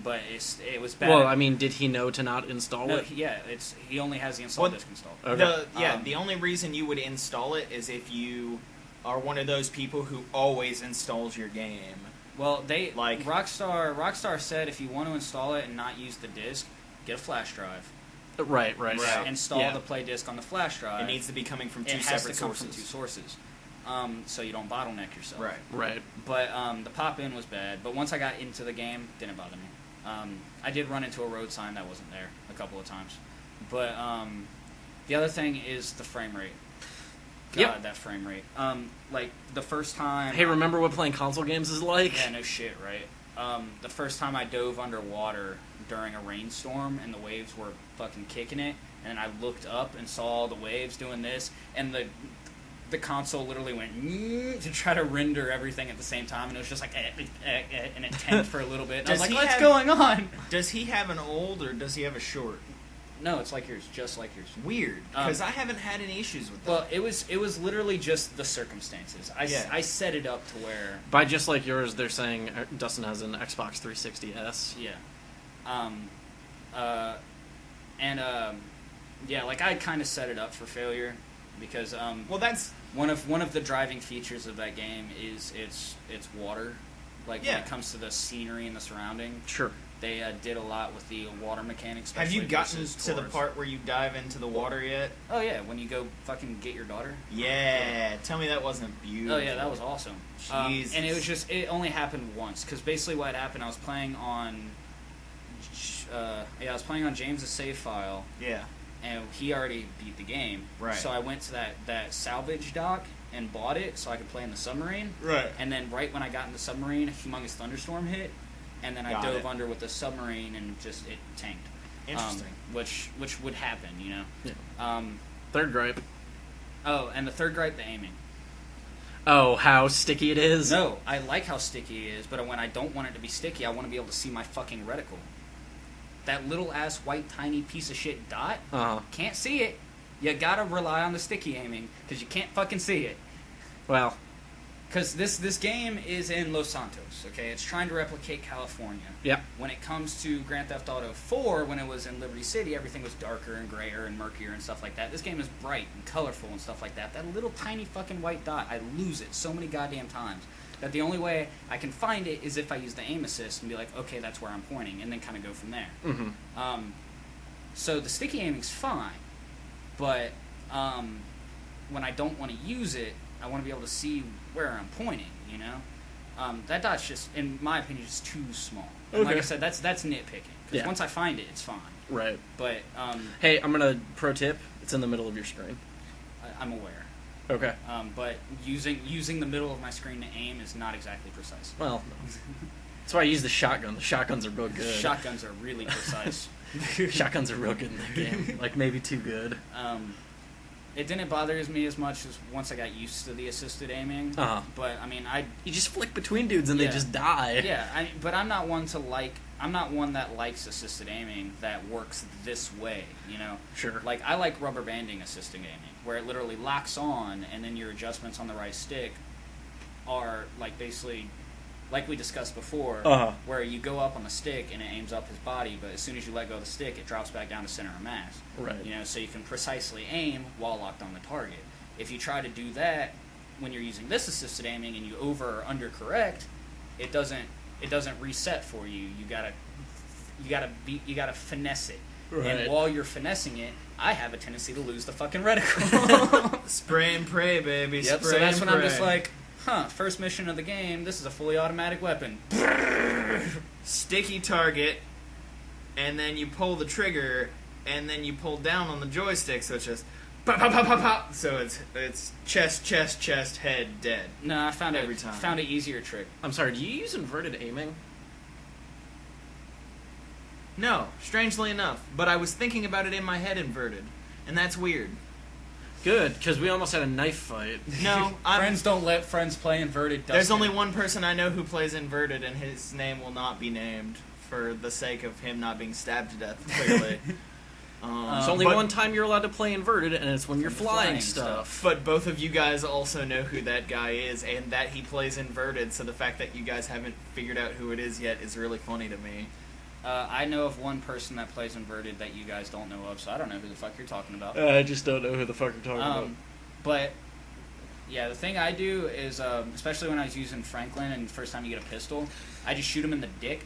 Speaker 2: but it was bad.
Speaker 1: Well, I mean, did he know to not install it?
Speaker 2: Yeah, he only has the install disc installed.
Speaker 1: Okay.
Speaker 3: The only reason you would install it is if you are one of those people who always installs your game.
Speaker 2: Well, Rockstar said if you want to install it and not use the disc, get a flash drive.
Speaker 1: Right.
Speaker 2: Install the play disc on the flash drive.
Speaker 3: It needs to be coming from two
Speaker 2: it has
Speaker 3: separate
Speaker 2: to come
Speaker 3: sources.
Speaker 2: From 2 sources. So you don't bottleneck yourself.
Speaker 3: Right.
Speaker 2: But the pop-in was bad. But once I got into the game, didn't bother me. I did run into a road sign that wasn't there a couple of times. But the other thing is the frame rate. God, that frame rate. Like, the first time...
Speaker 1: Hey, remember what playing console games is like?
Speaker 2: Yeah, no shit, right? The first time I dove underwater during a rainstorm and the waves were fucking kicking it, and I looked up and saw all the waves doing this, and the console literally went to try to render everything at the same time, and it was just like and it tanked for a little bit. And I was like, what's going on?
Speaker 3: Does he have an old or does he have a short?
Speaker 2: No, it's like yours, just like yours.
Speaker 3: Weird, because I haven't had any issues with that.
Speaker 2: Well, it was literally just the circumstances. I set it up to where...
Speaker 1: By just like yours, they're saying Dustin has an Xbox 360S.
Speaker 2: Yeah. Like I kind of set it up for failure. because
Speaker 3: Well, that's
Speaker 2: one of the driving features of that game is its water. Like when it comes to the scenery and the surrounding.
Speaker 1: Sure.
Speaker 2: They did a lot with the water mechanics.
Speaker 3: Have you gotten
Speaker 2: versus
Speaker 3: to the
Speaker 2: tours.
Speaker 3: part where you dive into the water yet?
Speaker 2: Oh yeah, when you go fucking get your daughter.
Speaker 3: Yeah. Tell me that wasn't beautiful.
Speaker 2: Oh yeah, that was awesome.
Speaker 3: Jesus.
Speaker 2: And it only happened once, because basically what happened, I was playing on James's save file,
Speaker 3: Yeah.
Speaker 2: and he already beat the game.
Speaker 3: Right.
Speaker 2: So I went to that salvage dock and bought it so I could play in the submarine.
Speaker 3: Right.
Speaker 2: And then right when I got in the submarine, a humongous thunderstorm hit, and then I dove under with the submarine and just it tanked.
Speaker 3: Interesting.
Speaker 2: Which would happen, you know.
Speaker 1: Yeah. Third gripe.
Speaker 2: Oh, and the third gripe, the aiming.
Speaker 1: Oh, how sticky it is?
Speaker 2: No, I like how sticky it is, but when I don't want it to be sticky, I want to be able to see my fucking reticle. That little ass white tiny piece of shit dot, can't see it. You gotta rely on the sticky aiming, because you can't fucking see it.
Speaker 1: Well,
Speaker 2: because this game is in Los Santos, okay? It's trying to replicate California.
Speaker 1: Yep.
Speaker 2: When it comes to Grand Theft Auto 4, when it was in Liberty City, everything was darker and grayer and murkier and stuff like that. This game is bright and colorful and stuff like that. That little tiny fucking white dot, I lose it so many goddamn times that the only way I can find it is if I use the aim assist and be like, okay, that's where I'm pointing, and then kind of go from there.
Speaker 1: Mm-hmm.
Speaker 2: So the sticky aiming's fine, but when I don't want to use it, I want to be able to see where I'm pointing, you know? That dot's just, in my opinion, just too small. And like I said, that's nitpicking. Because once I find it, it's fine.
Speaker 1: Right.
Speaker 2: But,
Speaker 1: hey, I'm going to pro tip. It's in the middle of your screen.
Speaker 2: I'm aware.
Speaker 1: Okay.
Speaker 2: But using the middle of my screen to aim is not exactly precise.
Speaker 1: Well, no. That's why I use the shotgun. The shotguns are real good.
Speaker 2: Shotguns are really precise.
Speaker 1: Shotguns are real good in the game. Like, maybe too good.
Speaker 2: It didn't bother me as much as once I got used to the assisted aiming. But I mean,
Speaker 1: you just flick between dudes and they just die.
Speaker 2: Yeah, but I'm not one that likes assisted aiming that works this way. You know.
Speaker 1: Sure.
Speaker 2: Like I like rubber banding assisted aiming, where it literally locks on, and then your adjustments on the right stick are like basically. Like we discussed before, where you go up on the stick and it aims up his body, but as soon as you let go of the stick, it drops back down to center of mass.
Speaker 1: Right.
Speaker 2: You know, so you can precisely aim while locked on the target. If you try to do that when you're using this assisted aiming and you over or under correct, it doesn't reset for you. You gotta finesse it. Right. And while you're finessing it, I have a tendency to lose the fucking reticle.
Speaker 3: Spray and pray, baby.
Speaker 2: Yep.
Speaker 3: Spray
Speaker 2: So that's
Speaker 3: and
Speaker 2: when
Speaker 3: pray.
Speaker 2: I'm just like. First mission of the game, this is a fully automatic weapon.
Speaker 3: Sticky target, and then you pull the trigger, and then you pull down on the joystick, so it's just pop, pop, pop, pop, pop. So it's chest, chest, chest, head, dead.
Speaker 2: No, I found
Speaker 3: every time.
Speaker 2: Found an easier trick.
Speaker 1: I'm sorry, do you use inverted aiming?
Speaker 3: No, strangely enough. But I was thinking about it in my head inverted, and that's weird.
Speaker 1: Good, because we almost had a knife fight.
Speaker 3: No,
Speaker 2: friends don't let friends play inverted.
Speaker 3: There's only one person I know who plays inverted, and his name will not be named for the sake of him not being stabbed to death, clearly.
Speaker 1: There's only one time you're allowed to play inverted, and it's when you're flying stuff.
Speaker 3: But both of you guys also know who that guy is, and that he plays inverted, so the fact that you guys haven't figured out who it is yet is really funny to me.
Speaker 2: I know of one person that plays inverted that you guys don't know of, so I don't know who the fuck you're talking about.
Speaker 1: I just don't know who the fuck you're talking about.
Speaker 2: But, yeah, the thing I do is, especially when I was using Franklin and the first time you get a pistol, I just shoot them in the dick,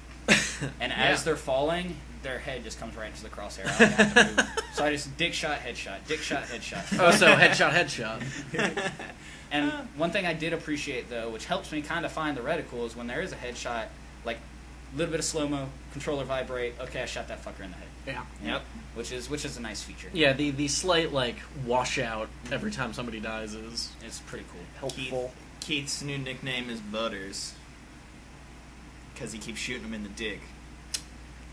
Speaker 2: and as they're falling, their head just comes right into the crosshair. I don't have to move. So I just dick shot, headshot, dick shot, headshot.
Speaker 1: Oh, so headshot, headshot.
Speaker 2: And one thing I did appreciate, though, which helps me kind of find the reticle, is when there is a headshot, like, a little bit of slow-mo, controller vibrate, okay, I shot that fucker in the head.
Speaker 1: Yeah.
Speaker 2: Yep. Which is a nice feature.
Speaker 1: Yeah, the slight, like, washout every time somebody dies
Speaker 2: it's pretty cool.
Speaker 1: Helpful.
Speaker 3: Keith's new nickname is Butters. Because he keeps shooting him in the dick.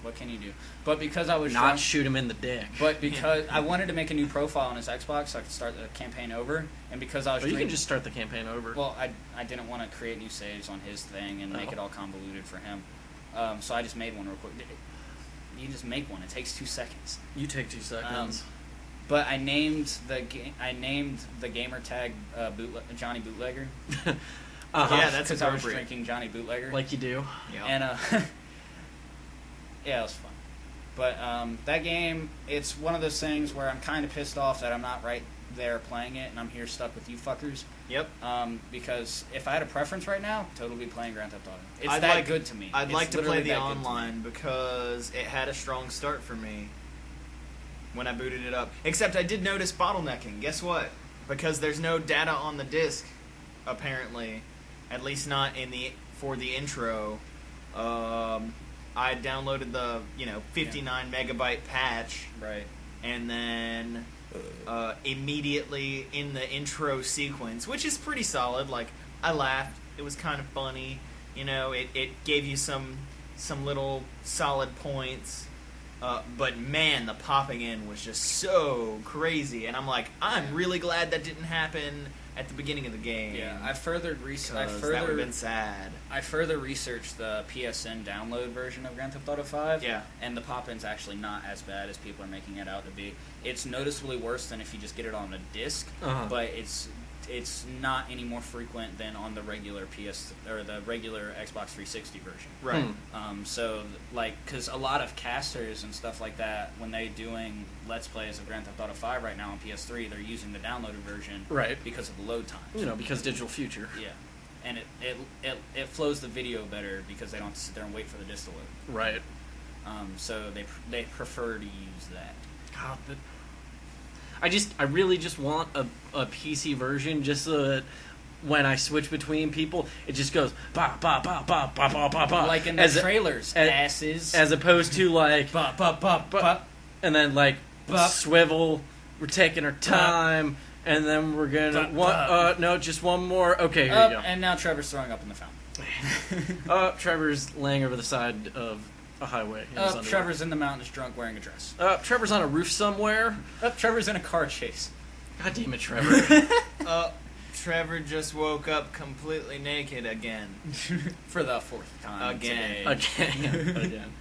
Speaker 2: What can you do? But because I was
Speaker 1: not shoot him in the dick.
Speaker 2: But because I wanted to make a new profile on his Xbox so I could start the campaign over, and because I was
Speaker 1: you can just start the campaign over.
Speaker 2: Well, I didn't want to create new saves on his thing and make it all convoluted for him. So I just made one real quick. You just make one. It takes 2 seconds.
Speaker 1: You take 2 seconds.
Speaker 2: But I named the gamer tag Johnny Bootlegger.
Speaker 3: Yeah, that's
Speaker 2: because I was drinking Johnny Bootlegger.
Speaker 1: Like you do.
Speaker 2: Yeah. And yeah, it was fun. But that game, it's one of those things where I'm kind of pissed off that I'm not there playing it, and I'm here stuck with you fuckers.
Speaker 3: Yep.
Speaker 2: Because if I had a preference right now, totally be playing Grand Theft Auto. It's
Speaker 3: I'd
Speaker 2: that
Speaker 3: like-
Speaker 2: good to me.
Speaker 3: I'd
Speaker 2: It's
Speaker 3: like to play
Speaker 2: literally
Speaker 3: the
Speaker 2: that good to me.
Speaker 3: online because it had a strong start for me when I booted it up. Except I did notice bottlenecking. Guess what? Because there's no data on the disc, apparently, at least not for the intro. I downloaded the 59 megabyte patch,
Speaker 2: Right.
Speaker 3: and then immediately in the intro sequence, which is pretty solid. Like, I laughed. It was kind of funny. It gave you some little solid points. But man, the popping in was just so crazy, and I'm like, I'm really glad that didn't happen at the beginning of the game.
Speaker 2: Yeah, I further
Speaker 3: that would have been sad.
Speaker 2: I further researched the PSN download version of Grand Theft Auto 5.
Speaker 3: Yeah.
Speaker 2: And the pop-in's actually not as bad as people are making it out to be. It's noticeably worse than if you just get it on a disc, but it's not any more frequent than on the regular the regular Xbox 360 version.
Speaker 3: Right.
Speaker 2: So, because a lot of casters and stuff like that, when they're doing Let's Plays of Grand Theft Auto 5 right now on PS3, they're using the downloaded version
Speaker 1: Right.
Speaker 2: because of the load times.
Speaker 1: Because Digital Future.
Speaker 2: Yeah. And it flows the video better because they don't have to sit there and wait for the disc to load.
Speaker 1: Right.
Speaker 2: So they prefer to use that.
Speaker 1: God, I really just want a PC version just so that when I switch between people, it just goes ba ba ba ba ba ba ba ba.
Speaker 2: Like in the trailers, asses.
Speaker 1: As opposed to like
Speaker 2: ba ba ba ba.
Speaker 1: And then like
Speaker 2: Bop.
Speaker 1: swivel. We're taking our time, and then we're gonna no, just one more. Okay, here you go.
Speaker 2: And now Trevor's throwing up in the fountain.
Speaker 1: Trevor's laying over the side of a highway. in his underwear.
Speaker 2: Trevor's in the mountains drunk wearing a dress.
Speaker 1: Trevor's on a roof somewhere.
Speaker 2: Trevor's in a car chase.
Speaker 1: God damn it, Trevor.
Speaker 3: Trevor just woke up completely naked again.
Speaker 2: For the fourth time today.
Speaker 1: Again.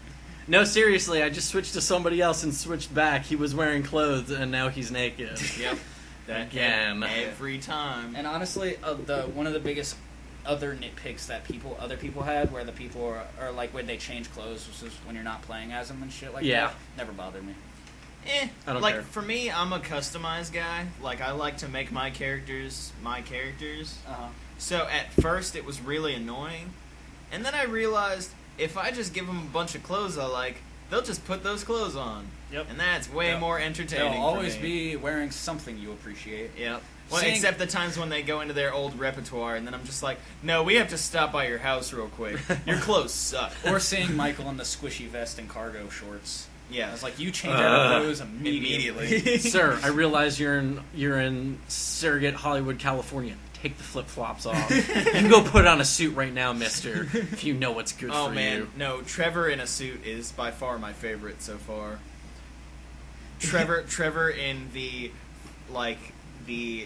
Speaker 1: No, seriously, I just switched to somebody else and switched back. He was wearing clothes, and now he's naked.
Speaker 3: Yep.
Speaker 1: Again.
Speaker 3: Every time.
Speaker 2: And honestly, one of the biggest other nitpicks that other people had, where the people are like when they change clothes, which is when you're not playing as them and shit like that, never bothered me.
Speaker 1: I don't care.
Speaker 3: For me, I'm a customized guy. Like, I like to make my characters. So at first, it was really annoying, and then I realized if I just give them a bunch of clothes I like, they'll just put those clothes on.
Speaker 2: Yep.
Speaker 3: And that's way more entertaining.
Speaker 2: They'll always
Speaker 3: for me.
Speaker 2: be wearing something you appreciate.
Speaker 3: Yep. Well,
Speaker 2: Seeing-
Speaker 3: except the times when they go into their old repertoire, and then I'm just like, no, we have to stop by your house real quick. Your clothes suck.
Speaker 2: Or seeing Michael in the squishy vest and cargo shorts.
Speaker 3: Yeah.
Speaker 2: I was like, you change out of those immediately.
Speaker 1: Sir, I realize you're in surrogate Hollywood, California. Take the flip-flops off. You can go put on a suit right now, mister, if you know what's good for you.
Speaker 3: No, Trevor in a suit is by far my favorite so far. Trevor in the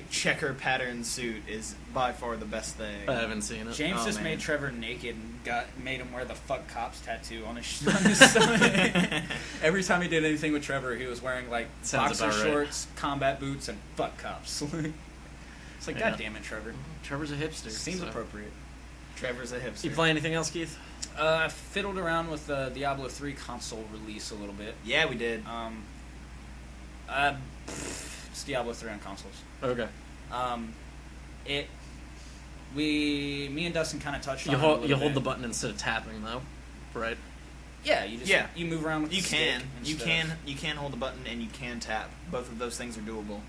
Speaker 3: checker pattern suit is by far the best thing.
Speaker 1: I haven't seen it.
Speaker 2: James just
Speaker 3: man.
Speaker 2: made Trevor naked and made him wear the "fuck cops" tattoo on his stomach. Every time he did anything with Trevor, he was wearing like
Speaker 1: Sounds
Speaker 2: boxer
Speaker 1: about right.
Speaker 2: shorts, combat boots, and "fuck cops." It's like,
Speaker 1: Yeah.
Speaker 2: God damn it, Trevor.
Speaker 1: Trevor's a hipster.
Speaker 2: Seems
Speaker 1: so.
Speaker 2: appropriate.
Speaker 3: Trevor's a hipster.
Speaker 1: You play anything else, Keith?
Speaker 2: I fiddled around with the Diablo 3 console release a little bit.
Speaker 3: Yeah, we did.
Speaker 2: It's Diablo 3 on consoles.
Speaker 1: Okay.
Speaker 2: Me and Dustin kind of touched on it a
Speaker 1: You
Speaker 2: little
Speaker 1: hold the
Speaker 2: bit.
Speaker 1: button instead of tapping, though, right?
Speaker 2: Yeah, you move around with
Speaker 3: You
Speaker 2: the
Speaker 3: can.
Speaker 2: stick
Speaker 3: You can hold the button and you can tap. Both of those things are doable.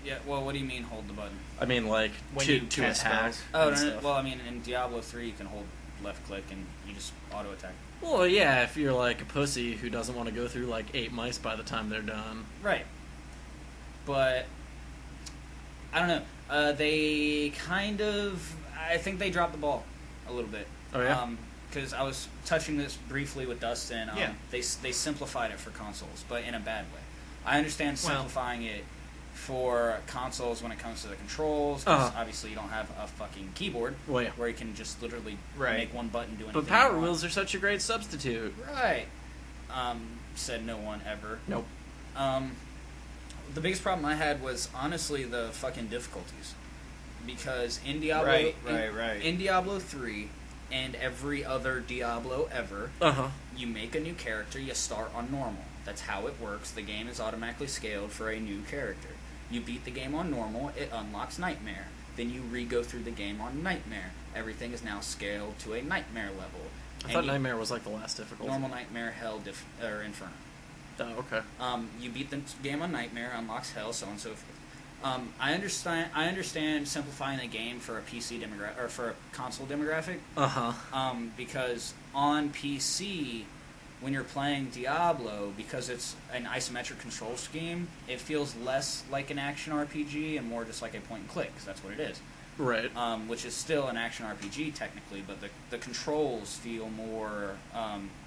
Speaker 2: Yeah, well, what do you mean hold the button?
Speaker 1: I mean, like,
Speaker 3: When
Speaker 1: to
Speaker 3: you cast
Speaker 1: attack.
Speaker 3: spells.
Speaker 2: Oh,
Speaker 1: and
Speaker 2: no,
Speaker 1: stuff.
Speaker 2: well, I mean, in Diablo 3, you can hold left click and you just auto attack.
Speaker 1: Well, yeah, if you're like a pussy who doesn't want to go through like 8 mice by the time they're done.
Speaker 2: Right. But I don't know. They kind of, I think they dropped the ball a little bit.
Speaker 1: Oh yeah.
Speaker 2: Because I was touching this briefly with Dustin.
Speaker 3: Yeah.
Speaker 2: They simplified it for consoles, but in a bad way. I understand simplifying it for consoles when it comes to the controls, because obviously you don't have a fucking keyboard
Speaker 1: Well, yeah.
Speaker 2: where you can just literally
Speaker 3: Right.
Speaker 2: make one button do anything.
Speaker 1: But Power
Speaker 2: you want.
Speaker 1: Wheels are such a great substitute.
Speaker 2: Right. Said no one ever.
Speaker 1: Nope.
Speaker 2: The biggest problem I had was honestly the fucking difficulties, because in Diablo,
Speaker 3: Right.
Speaker 2: in Diablo 3 and every other Diablo ever, you make a new character, you start on normal. That's how it works. The game is automatically scaled for a new character. You beat the game on normal, it unlocks Nightmare. Then you re-go through the game on Nightmare. Everything is now scaled to a Nightmare level.
Speaker 1: I thought Nightmare was like the last difficulty.
Speaker 2: Normal, Nightmare, Hell, or Inferno.
Speaker 1: Oh, okay.
Speaker 2: You beat the game on Nightmare, unlocks Hell, so on and so forth. I understand simplifying the game for a PC demographic or for a console demographic. Because on PC, when you're playing Diablo, because it's an isometric control scheme, it feels less like an action RPG and more just like a point and click, because that's what it is.
Speaker 1: Right.
Speaker 2: Which is still an action RPG technically, but the controls feel more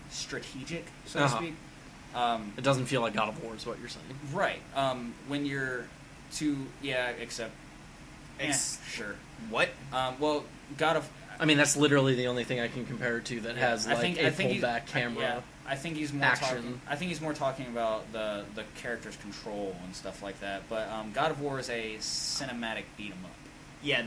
Speaker 2: strategic, so to speak.
Speaker 1: It doesn't feel like God of War is what you're saying.
Speaker 2: Right. When you're except sure.
Speaker 3: What?
Speaker 2: Well, God of...
Speaker 1: I mean, that's literally the only thing I can compare it to that has a pulled back camera.
Speaker 2: I think he's more
Speaker 1: action.
Speaker 2: I think he's more talking about the character's control and stuff like that. But God of War is a cinematic beat 'em up.
Speaker 3: Yeah,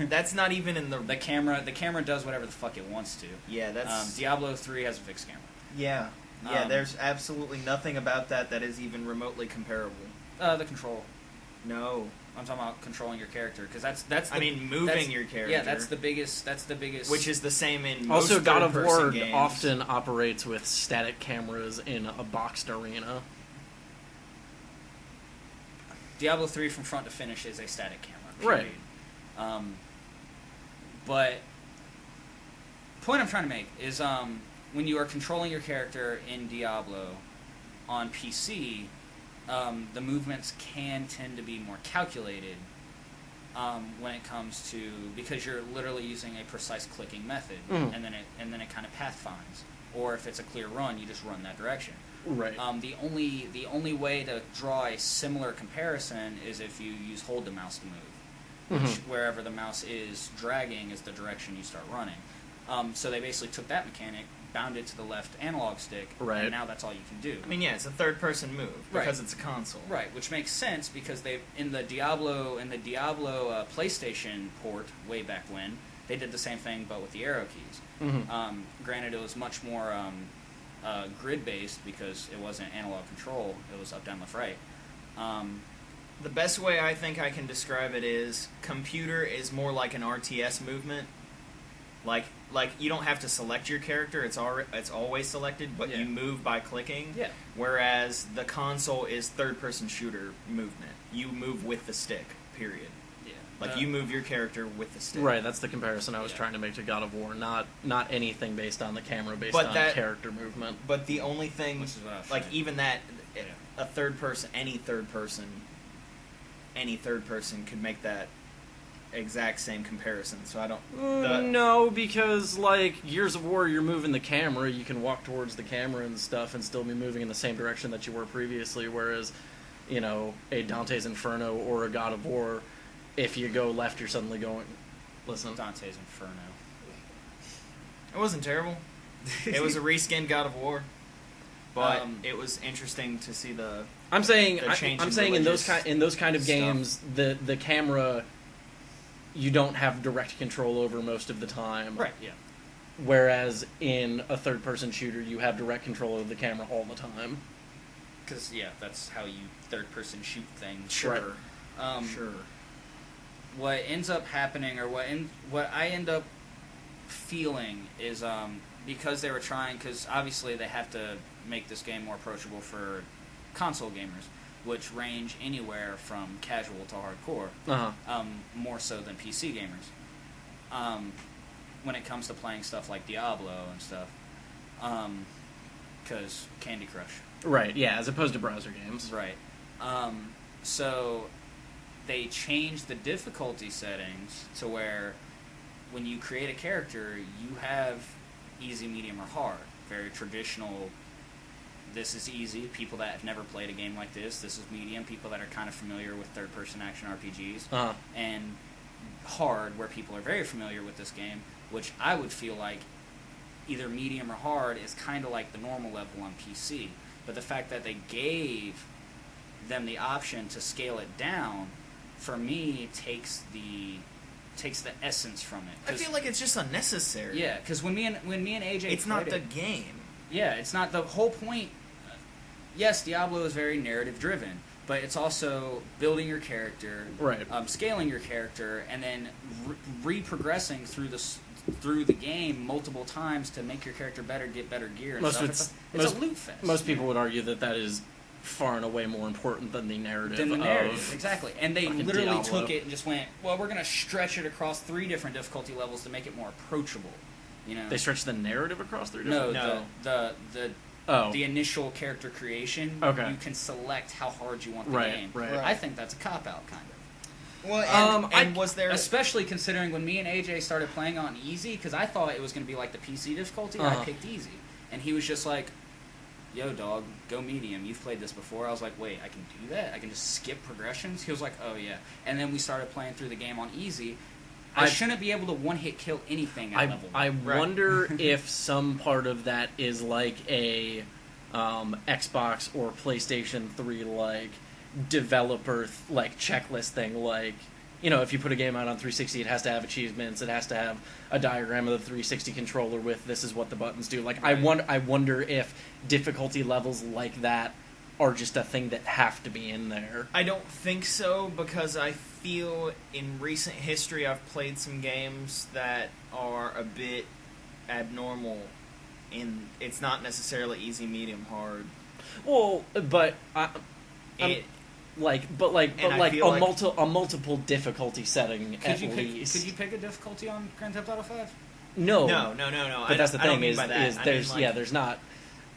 Speaker 3: that's not even in
Speaker 2: the camera. The camera does whatever the fuck it wants to.
Speaker 3: Yeah, that's
Speaker 2: Diablo 3 has a fixed camera.
Speaker 3: Yeah. Yeah, there's absolutely nothing about that is even remotely comparable.
Speaker 2: The control.
Speaker 3: No,
Speaker 2: I'm talking about controlling your character, because that's.
Speaker 3: Moving your character.
Speaker 2: Yeah, that's the biggest.
Speaker 3: Which is the same in
Speaker 1: also
Speaker 3: most
Speaker 1: God of War
Speaker 3: games.
Speaker 1: often operates with static cameras in a boxed arena.
Speaker 2: Diablo 3 from front to finish is a static camera.
Speaker 1: Right.
Speaker 2: But the point I'm trying to make is when you are controlling your character in Diablo on PC, the movements can tend to be more calculated when it comes to, because you're literally using a precise clicking method, and then it kind of path finds. Or if it's a clear run, you just run that direction.
Speaker 1: Right.
Speaker 2: The only way to draw a similar comparison is if you use hold the mouse to move, which wherever the mouse is dragging is the direction you start running. So they basically took that mechanic, bound it to the left analog stick, and now that's all you can do.
Speaker 3: I mean, yeah, it's a third-person move because it's a console,
Speaker 2: right? Which makes sense because they in the Diablo PlayStation port way back when they did the same thing but with the arrow keys. Granted, it was much more grid-based because it wasn't analog control; it was up, down, left, right.
Speaker 3: The best way I think I can describe it is computer is more like an RTS movement. Like you don't have to select your character; it's always selected, but you move by clicking.
Speaker 2: Yeah.
Speaker 3: Whereas the console is third-person shooter movement. You move with the stick. Period.
Speaker 2: Yeah.
Speaker 3: Like you move your character with the stick.
Speaker 1: Right. That's the comparison I was trying to make to God of War. Not anything based on the camera, based on character movement.
Speaker 3: But the only thing,
Speaker 2: which is what I was
Speaker 3: like
Speaker 2: saying.
Speaker 3: even that, a third person, any third person could make that exact same comparison. So I don't.
Speaker 1: No, because like Gears of War, you're moving the camera. You can walk towards the camera and stuff, and still be moving in the same direction that you were previously. Whereas, a Dante's Inferno or a God of War, if you go left, you're suddenly going. Listen,
Speaker 2: Dante's Inferno.
Speaker 3: It wasn't terrible. It was a reskinned God of War, but it was interesting to see the.
Speaker 1: I'm saying in those
Speaker 3: stuff.
Speaker 1: kind of games, the camera, you don't have direct control over most of the time.
Speaker 2: Right. Yeah.
Speaker 1: Whereas in a third-person shooter, you have direct control over the camera all the time.
Speaker 2: Because that's how you third-person shoot things.
Speaker 3: Sure.
Speaker 2: Sure. What ends up happening, or what I end up feeling is because they were trying, because obviously they have to make this game more approachable for console gamers, which range anywhere from casual to hardcore, more so than PC gamers. When it comes to playing stuff like Diablo and stuff, because Candy Crush.
Speaker 1: Right, yeah, as opposed to browser games.
Speaker 2: Right. So they changed the difficulty settings to where when you create a character, you have easy, medium, or hard. Very traditional. This is easy, people that have never played a game like this. This is medium, people that are kind of familiar with third-person action RPGs. And hard, where people are very familiar with this game, which I would feel like either medium or hard is kind of like the normal level on PC. But the fact that they gave them the option to scale it down, for me, takes the essence from it.
Speaker 3: I feel like it's just unnecessary.
Speaker 2: Yeah, because when me and AJ
Speaker 3: it's not the game.
Speaker 2: Yeah, it's not the whole point. Yes, Diablo is very narrative driven, but it's also building your character,
Speaker 1: Right.
Speaker 2: Scaling your character, and then re-progressing through the game multiple times to make your character better, get better gear and stuff. It's a loot fest.
Speaker 1: Most people would argue that is far and away more important than the narrative.
Speaker 2: Exactly. And they literally
Speaker 1: Diablo.
Speaker 2: took it and just went, well, we're going to stretch it across 3 different difficulty levels to make it more approachable. You know?
Speaker 1: They stretched the narrative across 3
Speaker 2: No,
Speaker 1: different...
Speaker 2: the initial character creation.
Speaker 1: Okay.
Speaker 2: You can select how hard you want the game.
Speaker 1: Right.
Speaker 2: I think that's a cop out, kind of.
Speaker 3: Well, and was there...
Speaker 2: Especially considering when me and AJ started playing on easy, because I thought it was going to be like the PC difficulty, I picked easy. And he was just like, yo, dog, go medium. You've played this before. I was like, wait, I can do that? I can just skip progressions? He was like, oh, yeah. And then we started playing through the game on easy. I shouldn't be able to one-hit kill anything at level 1.
Speaker 1: I wonder if some part of that is like a Xbox or PlayStation 3 like developer like checklist thing. Like, you know, if you put a game out on 360, it has to have achievements. It has to have a diagram of the 360 controller with this is what the buttons do. Like, right. I wonder if difficulty levels like that are just a thing that have to be in there.
Speaker 3: I don't think so, because I feel in recent history I've played some games that are a bit abnormal. It's not necessarily easy, medium, hard.
Speaker 1: Well, but a multiple difficulty setting at least.
Speaker 2: Could you pick a difficulty on Grand Theft Auto 5?
Speaker 1: No.
Speaker 3: No.
Speaker 1: But that's the thing
Speaker 3: is
Speaker 1: there's not.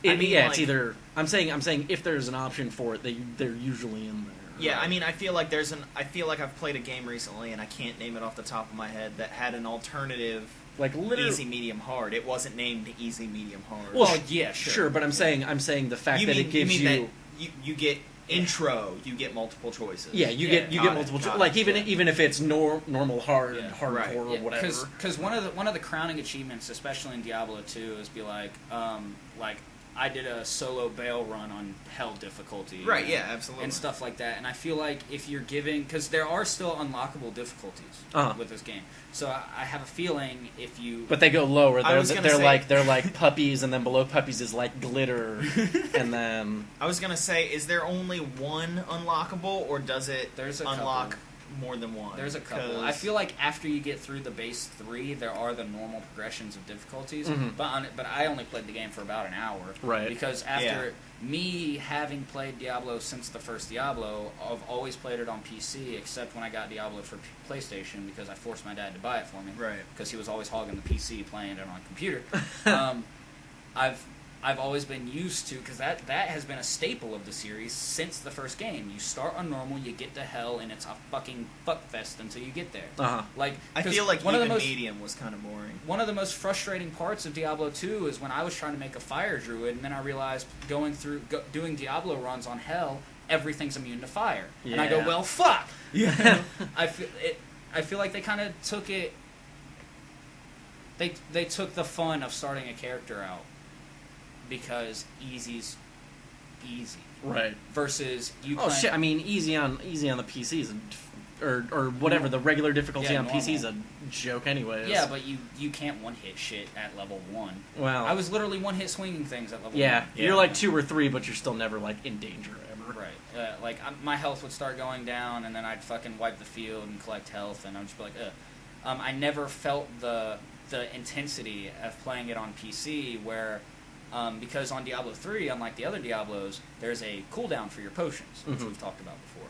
Speaker 1: It's either. I'm saying if there's an option for it, they're usually in there.
Speaker 3: Yeah, right? I mean, I feel like I've played a game recently, and I can't name it off the top of my head, that had an alternative.
Speaker 1: Like literally
Speaker 3: easy, medium, hard. It wasn't named easy, medium, hard.
Speaker 1: Well, yeah, sure. But I'm saying the fact that it gives you
Speaker 3: get intro, you get multiple choices.
Speaker 1: Yeah, you get multiple choices. Like even if it's normal, hard, hardcore, or whatever.
Speaker 2: Because one of the crowning achievements, especially in Diablo 2, is be like I did a solo bail run on hell difficulty.
Speaker 3: Right, yeah, absolutely.
Speaker 2: And stuff like that. And I feel like if you're giving... Because there are still unlockable difficulties with this game. So I have a feeling if you...
Speaker 1: But they go lower. They're like puppies, and then below puppies is like glitter, and then...
Speaker 3: I was going to say, is there only one unlockable, or does it unlock...
Speaker 2: couple.
Speaker 3: More than one.
Speaker 2: There's a couple. I feel like after you get through the base 3, there are the normal progressions of difficulties.
Speaker 1: Mm-hmm.
Speaker 2: But I only played the game for about an hour.
Speaker 1: Right.
Speaker 2: Because after me having played Diablo since the first Diablo, I've always played it on PC, except when I got Diablo for PlayStation, because I forced my dad to buy it for me.
Speaker 3: Right.
Speaker 2: Because he was always hogging the PC, playing it on a computer. I've always been used to, because that has been a staple of the series since the first game. You start on normal, you get to hell, and it's a fucking fuckfest until you get there.
Speaker 1: Uh-huh.
Speaker 3: I feel like even medium was kind of boring.
Speaker 2: One of the most frustrating parts of Diablo 2 is when I was trying to make a fire druid, and then I realized doing Diablo runs on hell, everything's immune to fire.
Speaker 1: Yeah.
Speaker 2: And I go, well, fuck!
Speaker 1: Yeah.
Speaker 2: I feel like they kind of took it... They took the fun of starting a character out. Because easy's easy,
Speaker 1: right?
Speaker 2: Versus you.
Speaker 1: Oh shit! I mean, easy on the PCs, or whatever. The regular difficulty on PC is a joke, anyways.
Speaker 2: Yeah, but you can't one hit shit at level 1.
Speaker 1: Well,
Speaker 2: I was literally one hit swinging things at level 1.
Speaker 1: Yeah, you're like 2 or 3, but you're still never like in danger ever.
Speaker 2: Right. My health would start going down, and then I'd fucking wipe the field and collect health, and I'd just be like, ugh. I never felt the intensity of playing it on PC where. Because on Diablo 3, unlike the other Diablos, there's a cooldown for your potions, which we've talked about before.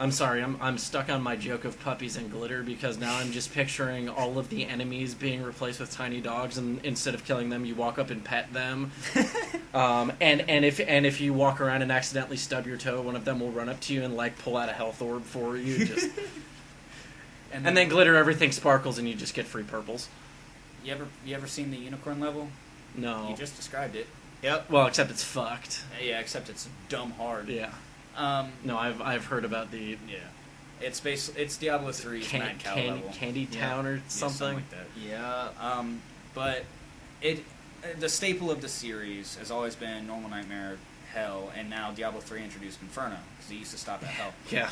Speaker 1: I'm sorry, I'm stuck on my joke of puppies and glitter, because now I'm just picturing all of the enemies being replaced with tiny dogs, and instead of killing them, you walk up and pet them. And if you walk around and accidentally stub your toe, one of them will run up to you and like pull out a health orb for you. Just and then glitter, everything sparkles, and you just get free purples.
Speaker 2: You ever seen the unicorn level?
Speaker 1: No.
Speaker 2: You just described it.
Speaker 3: Yep.
Speaker 1: Well, except it's fucked.
Speaker 2: Yeah, except it's dumb hard.
Speaker 1: Yeah. No, I've heard about the
Speaker 2: It's Diablo 3's Mad Cow level.
Speaker 1: Candy Town or something
Speaker 2: like that.
Speaker 3: Yeah.
Speaker 2: But the staple of the series has always been Normal Nightmare, Hell, and now Diablo 3 introduced Inferno, because it used to stop at Hell.
Speaker 1: Yeah.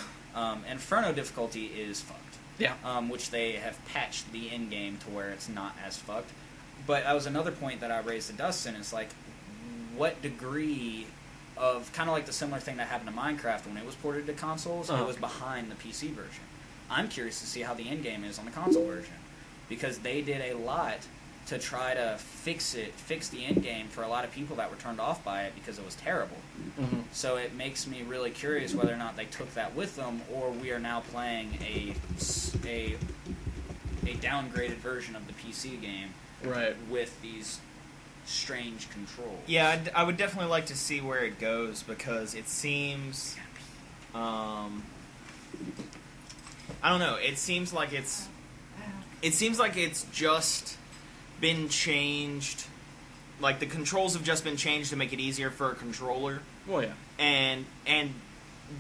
Speaker 2: Inferno difficulty is fucked.
Speaker 1: Yeah.
Speaker 2: Which they have patched the end game to where it's not as fucked. But that was another point that I raised to Dustin. It's like, what degree of kind of like the similar thing that happened to Minecraft when it was ported to consoles.
Speaker 1: Uh-huh.
Speaker 2: It was behind the PC version. I'm curious to see how the end game is on the console version, because they did a lot to try to fix the end game for a lot of people that were turned off by it because it was terrible.
Speaker 1: Mm-hmm.
Speaker 2: So it makes me really curious whether or not they took that with them, or we are now playing a downgraded version of the PC game,
Speaker 1: Right.
Speaker 2: with these strange controls.
Speaker 3: Yeah, I would definitely like to see where it goes, because it seems, I don't know. It seems like it's just been changed. Like, the controls have just been changed to make it easier for a controller,
Speaker 1: Well, yeah.
Speaker 3: and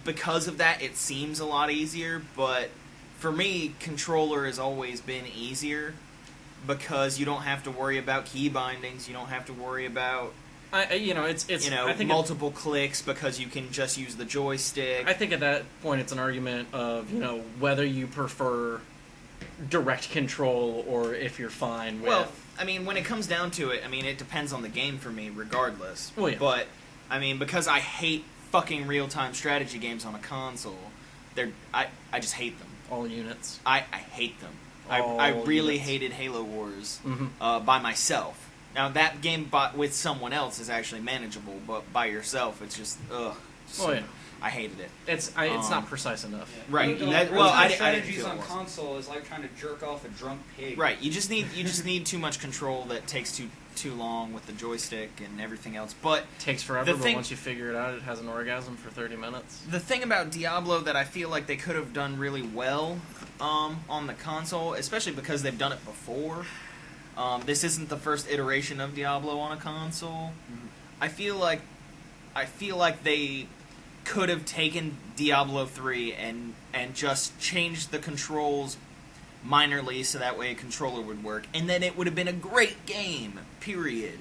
Speaker 3: because of that, it seems a lot easier. But for me, controller has always been easier, because you don't have to worry about key bindings. You don't have to worry about
Speaker 1: It's I think
Speaker 3: multiple clicks, because you can just use the joystick.
Speaker 1: I think at that point it's an argument of whether you prefer direct control or if you're fine with.
Speaker 3: Well, I mean, when it comes down to it, I mean, it depends on the game for me, regardless.
Speaker 1: Well, yeah.
Speaker 3: But I mean, because I hate fucking real-time strategy games on a console, I just hate them.
Speaker 1: All units.
Speaker 3: I hate them. I
Speaker 1: All
Speaker 3: really
Speaker 1: units.
Speaker 3: hated Halo Wars
Speaker 1: Mm-hmm.
Speaker 3: by myself. Now, that game with someone else is actually manageable, but by yourself, it's just, ugh.
Speaker 1: Oh, yeah.
Speaker 3: I hated it.
Speaker 1: It's not precise enough.
Speaker 3: Right.
Speaker 2: I
Speaker 3: I didn't
Speaker 2: strategies
Speaker 3: feel it
Speaker 2: on
Speaker 3: was.
Speaker 2: console is like trying to jerk off a drunk pig.
Speaker 3: Right. You just need too much control that takes too long with the joystick and everything else. But
Speaker 1: Takes forever,
Speaker 3: The
Speaker 1: but
Speaker 3: thing-
Speaker 1: once you figure it out, it has an orgasm for 30 minutes.
Speaker 3: the thing about Diablo that I feel like they could have done really well on the console, especially because they've done it before. This isn't the first iteration of Diablo on a console.
Speaker 1: Mm-hmm.
Speaker 3: I feel like they could have taken Diablo 3 and just changed the controls minorly so that way a controller would work, and then it would have been a great game. Period.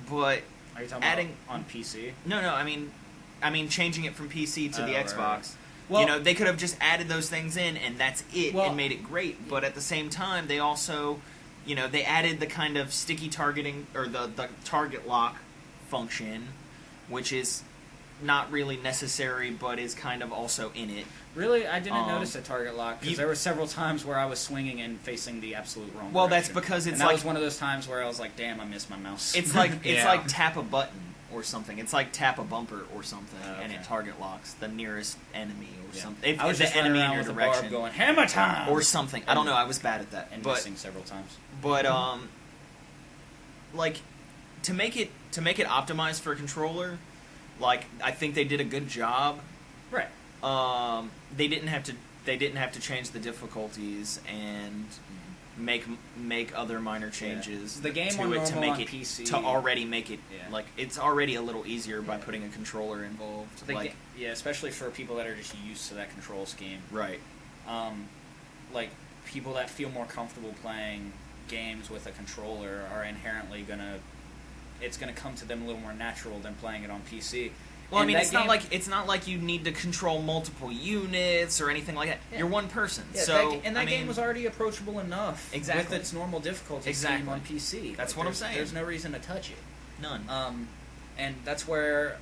Speaker 3: But
Speaker 2: Are you talking
Speaker 3: adding
Speaker 2: about on PC?
Speaker 3: no, I mean changing it from PC to the
Speaker 2: Oh, right,
Speaker 3: Xbox.
Speaker 2: right. Well-
Speaker 3: They could have just added those things in, and that's it,
Speaker 2: Well-
Speaker 3: and made it great. But at the same time, they also, they added the kind of sticky targeting, or the target lock function, which is not really necessary, but is kind of also in it.
Speaker 2: Really, I didn't notice a target lock, because
Speaker 3: you-
Speaker 2: there were several times where I was swinging and facing the absolute wrong
Speaker 3: Well,
Speaker 2: direction.
Speaker 3: that's because it's
Speaker 2: and that
Speaker 3: like-
Speaker 2: was one of those times where I was like, damn, I missed my mouse.
Speaker 3: It's like
Speaker 1: Yeah.
Speaker 3: like tap a button or something. It's like tap a bumper or something,
Speaker 2: Oh,
Speaker 3: and it
Speaker 2: okay.
Speaker 3: target locks the nearest enemy or
Speaker 2: Yeah.
Speaker 3: something.
Speaker 2: I was
Speaker 3: If
Speaker 2: just
Speaker 3: the
Speaker 2: running
Speaker 3: enemy in
Speaker 2: around
Speaker 3: your
Speaker 2: with a
Speaker 3: direction
Speaker 2: barb going, hammer time!
Speaker 3: or something. I don't know. I was bad at that,
Speaker 2: and
Speaker 3: but
Speaker 2: missing several times.
Speaker 3: But like to make it optimized for a controller, like I think they did a good job.
Speaker 2: Right.
Speaker 3: They didn't have to change the difficulties and make other minor changes
Speaker 2: The game
Speaker 3: to
Speaker 2: on
Speaker 3: it to
Speaker 2: normal
Speaker 3: make
Speaker 2: on
Speaker 3: it
Speaker 2: PC
Speaker 3: to already make it
Speaker 2: Yeah.
Speaker 3: like it's already a little easier by putting a controller involved. Like
Speaker 2: Yeah, especially for people that are just used to that control scheme.
Speaker 3: right.
Speaker 2: Like, people that feel more comfortable playing games with a controller are inherently it's gonna come to them a little more natural than playing it on PC.
Speaker 3: Well,
Speaker 2: And
Speaker 3: I mean,
Speaker 2: that
Speaker 3: it's not like you need to control multiple units or anything like that.
Speaker 2: Yeah.
Speaker 3: You're one person,
Speaker 2: Yeah,
Speaker 3: so
Speaker 2: that game was already approachable enough
Speaker 3: Exactly.
Speaker 2: with its normal difficulty
Speaker 3: Exactly.
Speaker 2: scheme on PC.
Speaker 3: That's
Speaker 2: Like,
Speaker 3: what I'm
Speaker 2: there's-
Speaker 3: saying.
Speaker 2: There's no reason to touch it.
Speaker 3: none.
Speaker 2: And that's where,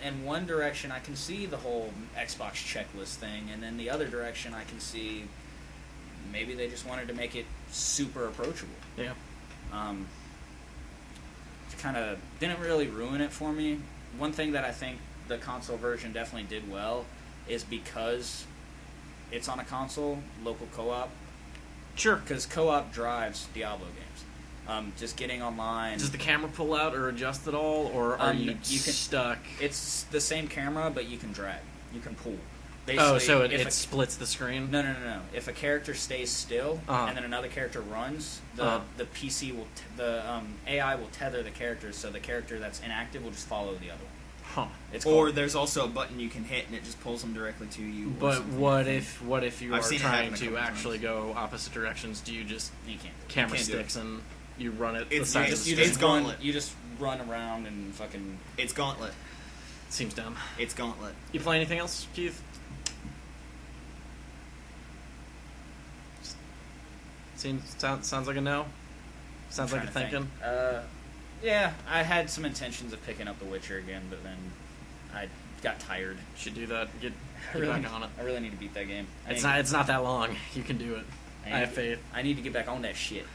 Speaker 2: in one direction, I can see the whole Xbox checklist thing, and in the other direction, I can see maybe they just wanted to make it super approachable.
Speaker 1: Yeah.
Speaker 2: It kind of didn't really ruin it for me. One thing that I think the console version definitely did well is because it's on a console, local co-op.
Speaker 1: Sure.
Speaker 2: Because co-op drives Diablo games. Just getting online.
Speaker 1: Does the camera pull out or adjust at all, or are you
Speaker 2: you can-
Speaker 1: stuck?
Speaker 2: It's the same camera, but you can drag. You can pull.
Speaker 1: Oh, so
Speaker 2: if
Speaker 1: it splits the screen?
Speaker 2: No. If a character stays still and then another character runs, the PC will the AI will tether the character, so the character that's inactive will just follow the other one.
Speaker 1: Huh.
Speaker 2: It's
Speaker 3: Or
Speaker 2: called,
Speaker 3: there's also a button you can hit and it just pulls them directly to you. or
Speaker 1: But
Speaker 3: something.
Speaker 1: what if you
Speaker 3: I've
Speaker 1: are
Speaker 3: seen it
Speaker 1: trying
Speaker 3: happen a
Speaker 1: to
Speaker 3: couple
Speaker 1: actually go opposite directions? Do you just
Speaker 2: you can't.
Speaker 1: camera
Speaker 3: Can't do
Speaker 1: sticks and you run it the
Speaker 3: It's-
Speaker 1: size
Speaker 3: you
Speaker 1: of
Speaker 3: just-
Speaker 1: the
Speaker 3: you
Speaker 1: screen?
Speaker 3: It's Gauntlet.
Speaker 2: You just run around and fucking.
Speaker 3: It's Gauntlet.
Speaker 1: Seems dumb.
Speaker 3: It's Gauntlet.
Speaker 1: You play anything else, Keith? Sounds like a no. Sounds like
Speaker 2: I'm
Speaker 1: you're
Speaker 2: trying to
Speaker 1: thinking.
Speaker 2: think. Yeah, I had some intentions of picking up The Witcher again, but then I got tired.
Speaker 1: Should do that. Get
Speaker 2: Really,
Speaker 1: back on it.
Speaker 2: I really need to beat that game.
Speaker 1: It's not that long. You can do it. I have faith.
Speaker 2: I need to get back on that shit.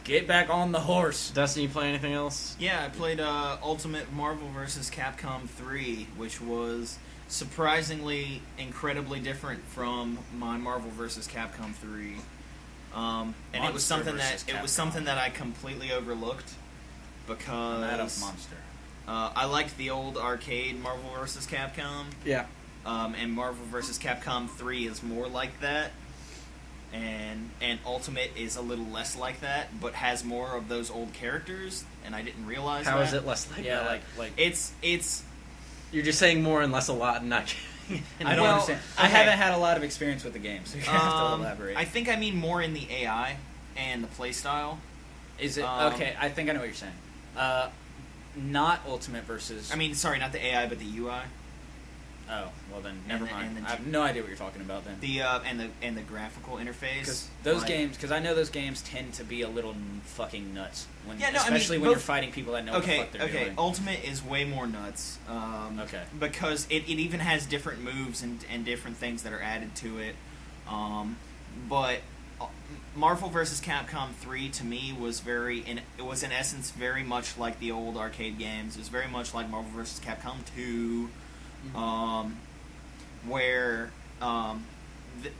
Speaker 2: Get back on the horse.
Speaker 1: Dustin, you play anything else?
Speaker 3: Yeah, I played Ultimate Marvel vs. Capcom 3, which was surprisingly incredibly different from my Marvel vs. Capcom 3. And it was something that I completely overlooked because
Speaker 2: I'm out of Monster.
Speaker 3: I liked the old arcade Marvel vs. Capcom.
Speaker 1: Yeah.
Speaker 3: And Marvel vs. Capcom 3 is more like that. And Ultimate is a little less like that, but has more of those old characters, and I didn't realize
Speaker 1: How
Speaker 3: that.
Speaker 1: is it less like
Speaker 2: Yeah,
Speaker 1: that?
Speaker 2: like
Speaker 3: It's
Speaker 1: You're just saying more and less a lot, and not...
Speaker 2: I don't understand.
Speaker 3: okay.
Speaker 2: I haven't had a lot of experience with the game, so you have to elaborate.
Speaker 3: I think I mean more in the AI and the playstyle.
Speaker 2: Is it okay? I think I know what you're saying. Not Ultimate versus.
Speaker 3: I mean, sorry, not the AI, but the UI.
Speaker 2: Oh, well then, never mind.
Speaker 3: and the
Speaker 2: I have no idea what you're talking about then.
Speaker 3: The and the graphical interface.
Speaker 2: Because those
Speaker 3: like,
Speaker 2: games, because I know those games tend to be a little fucking nuts. When,
Speaker 3: Yeah, no, I mean,
Speaker 2: especially when
Speaker 3: both-
Speaker 2: you're fighting people that know what the fuck they're doing.
Speaker 3: Ultimate is way more nuts.
Speaker 2: Okay.
Speaker 3: Because it even has different moves and different things that are added to it. But Marvel vs. Capcom 3 to me was it was in essence very much like the old arcade games. It was very much like Marvel vs. Capcom 2, where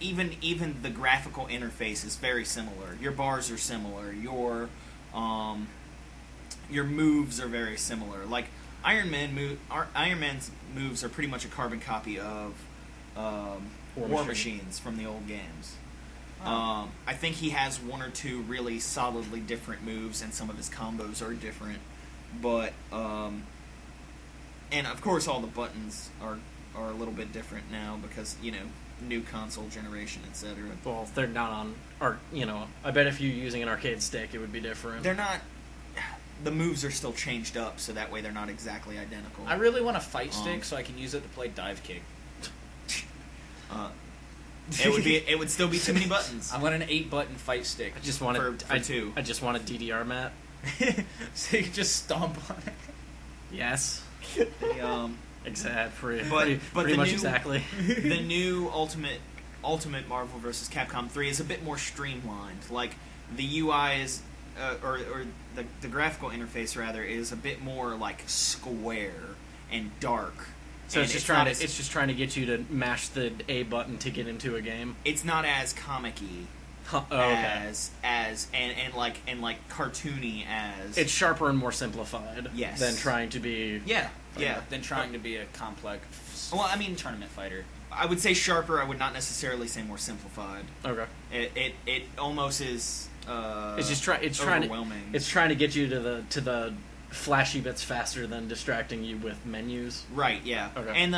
Speaker 3: even the graphical interface is very similar. Your bars are similar. Your moves are very similar. Like Iron Man's moves are pretty much a carbon copy of War Machines from the old games. I think he has one or two really solidly different moves, and some of his combos are different. But and of course, all the buttons are a little bit different now because new console generation, etc.
Speaker 1: Well, they're not on... I bet if you're using an arcade stick, it would be different.
Speaker 3: They're not. The moves are still changed up, so that way they're not exactly identical.
Speaker 2: I really want a fight stick so I can use it to play dive kick.
Speaker 3: It would still be too many buttons.
Speaker 2: I want an 8-button fight stick.
Speaker 1: I just want
Speaker 3: for two.
Speaker 1: I just want a DDR mat.
Speaker 2: So you can just stomp on it.
Speaker 1: Yes. Exactly. Pretty much exactly.
Speaker 3: The new Ultimate Marvel vs. Capcom 3 is a bit more streamlined. Like the UI is, or the graphical interface rather, is a bit more like square and dark.
Speaker 1: So it's just trying to get you to mash the A button to get into a game.
Speaker 3: It's not as comic-y as like cartoony as.
Speaker 1: It's sharper and more simplified.
Speaker 3: Yes.
Speaker 1: Than trying to be.
Speaker 3: Yeah.
Speaker 2: Than trying to be a complex.
Speaker 3: Well, I mean,
Speaker 2: tournament fighter.
Speaker 3: I would say sharper. I would not necessarily say more simplified.
Speaker 1: Okay.
Speaker 3: It almost is.
Speaker 1: It's
Speaker 3: overwhelming.
Speaker 1: It's trying to get you to the flashy bits faster than distracting you with menus.
Speaker 3: Right. Yeah.
Speaker 1: Okay.
Speaker 3: And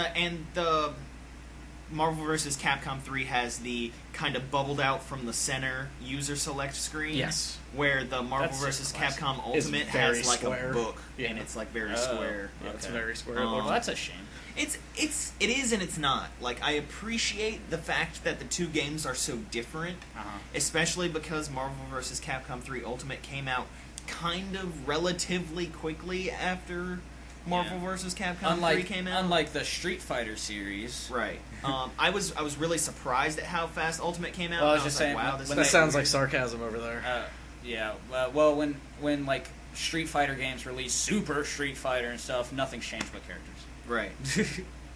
Speaker 3: the Marvel vs. Capcom 3 has the kind of bubbled out from the center user select screen.
Speaker 1: Yes.
Speaker 3: Where the Marvel
Speaker 2: That's
Speaker 3: vs.
Speaker 2: classic.
Speaker 3: Capcom Ultimate has like
Speaker 1: square.
Speaker 3: a book,
Speaker 1: Yeah.
Speaker 3: and it's like very square.
Speaker 1: Yeah, it's
Speaker 2: Okay.
Speaker 1: very square.
Speaker 2: Well, that's a shame.
Speaker 3: It is and it's not. Like, I appreciate the fact that the two games are so different, especially because Marvel vs. Capcom 3 Ultimate came out kind of relatively quickly after Marvel vs. Capcom 3 came out.
Speaker 2: Unlike the Street Fighter series.
Speaker 3: Right. I was really surprised at how fast Ultimate came out.
Speaker 2: Well, I
Speaker 3: and
Speaker 2: was just
Speaker 3: like,
Speaker 2: saying,
Speaker 3: wow,
Speaker 2: when
Speaker 3: this
Speaker 1: That
Speaker 3: is
Speaker 1: sounds
Speaker 3: weird.
Speaker 1: like sarcasm over there.
Speaker 2: Yeah. Well, when like Street Fighter games release Super Street Fighter and stuff, nothing's changed but characters.
Speaker 3: Right.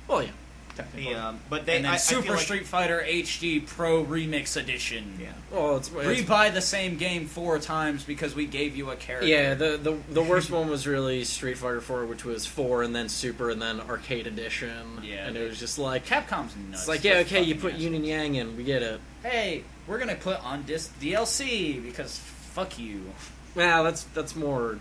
Speaker 1: Well, yeah. Technically.
Speaker 3: But they
Speaker 2: And then
Speaker 3: I
Speaker 2: Super
Speaker 3: feel like,
Speaker 2: Street Fighter HD Pro Remix Edition.
Speaker 3: Yeah.
Speaker 1: Well, it's
Speaker 2: Rebuy the same game 4 times because we gave you a character.
Speaker 1: yeah. The worst one was really Street Fighter 4, which was 4 and then Super and then Arcade Edition.
Speaker 2: Yeah,
Speaker 1: and it was just like
Speaker 2: Capcom's nuts.
Speaker 1: it's like
Speaker 2: They're
Speaker 1: okay, you
Speaker 2: fucking
Speaker 1: put
Speaker 2: assholes.
Speaker 1: Yin and Yang in, we get it.
Speaker 2: Hey, we're gonna put on disc DLC because fuck you.
Speaker 1: Well, that's more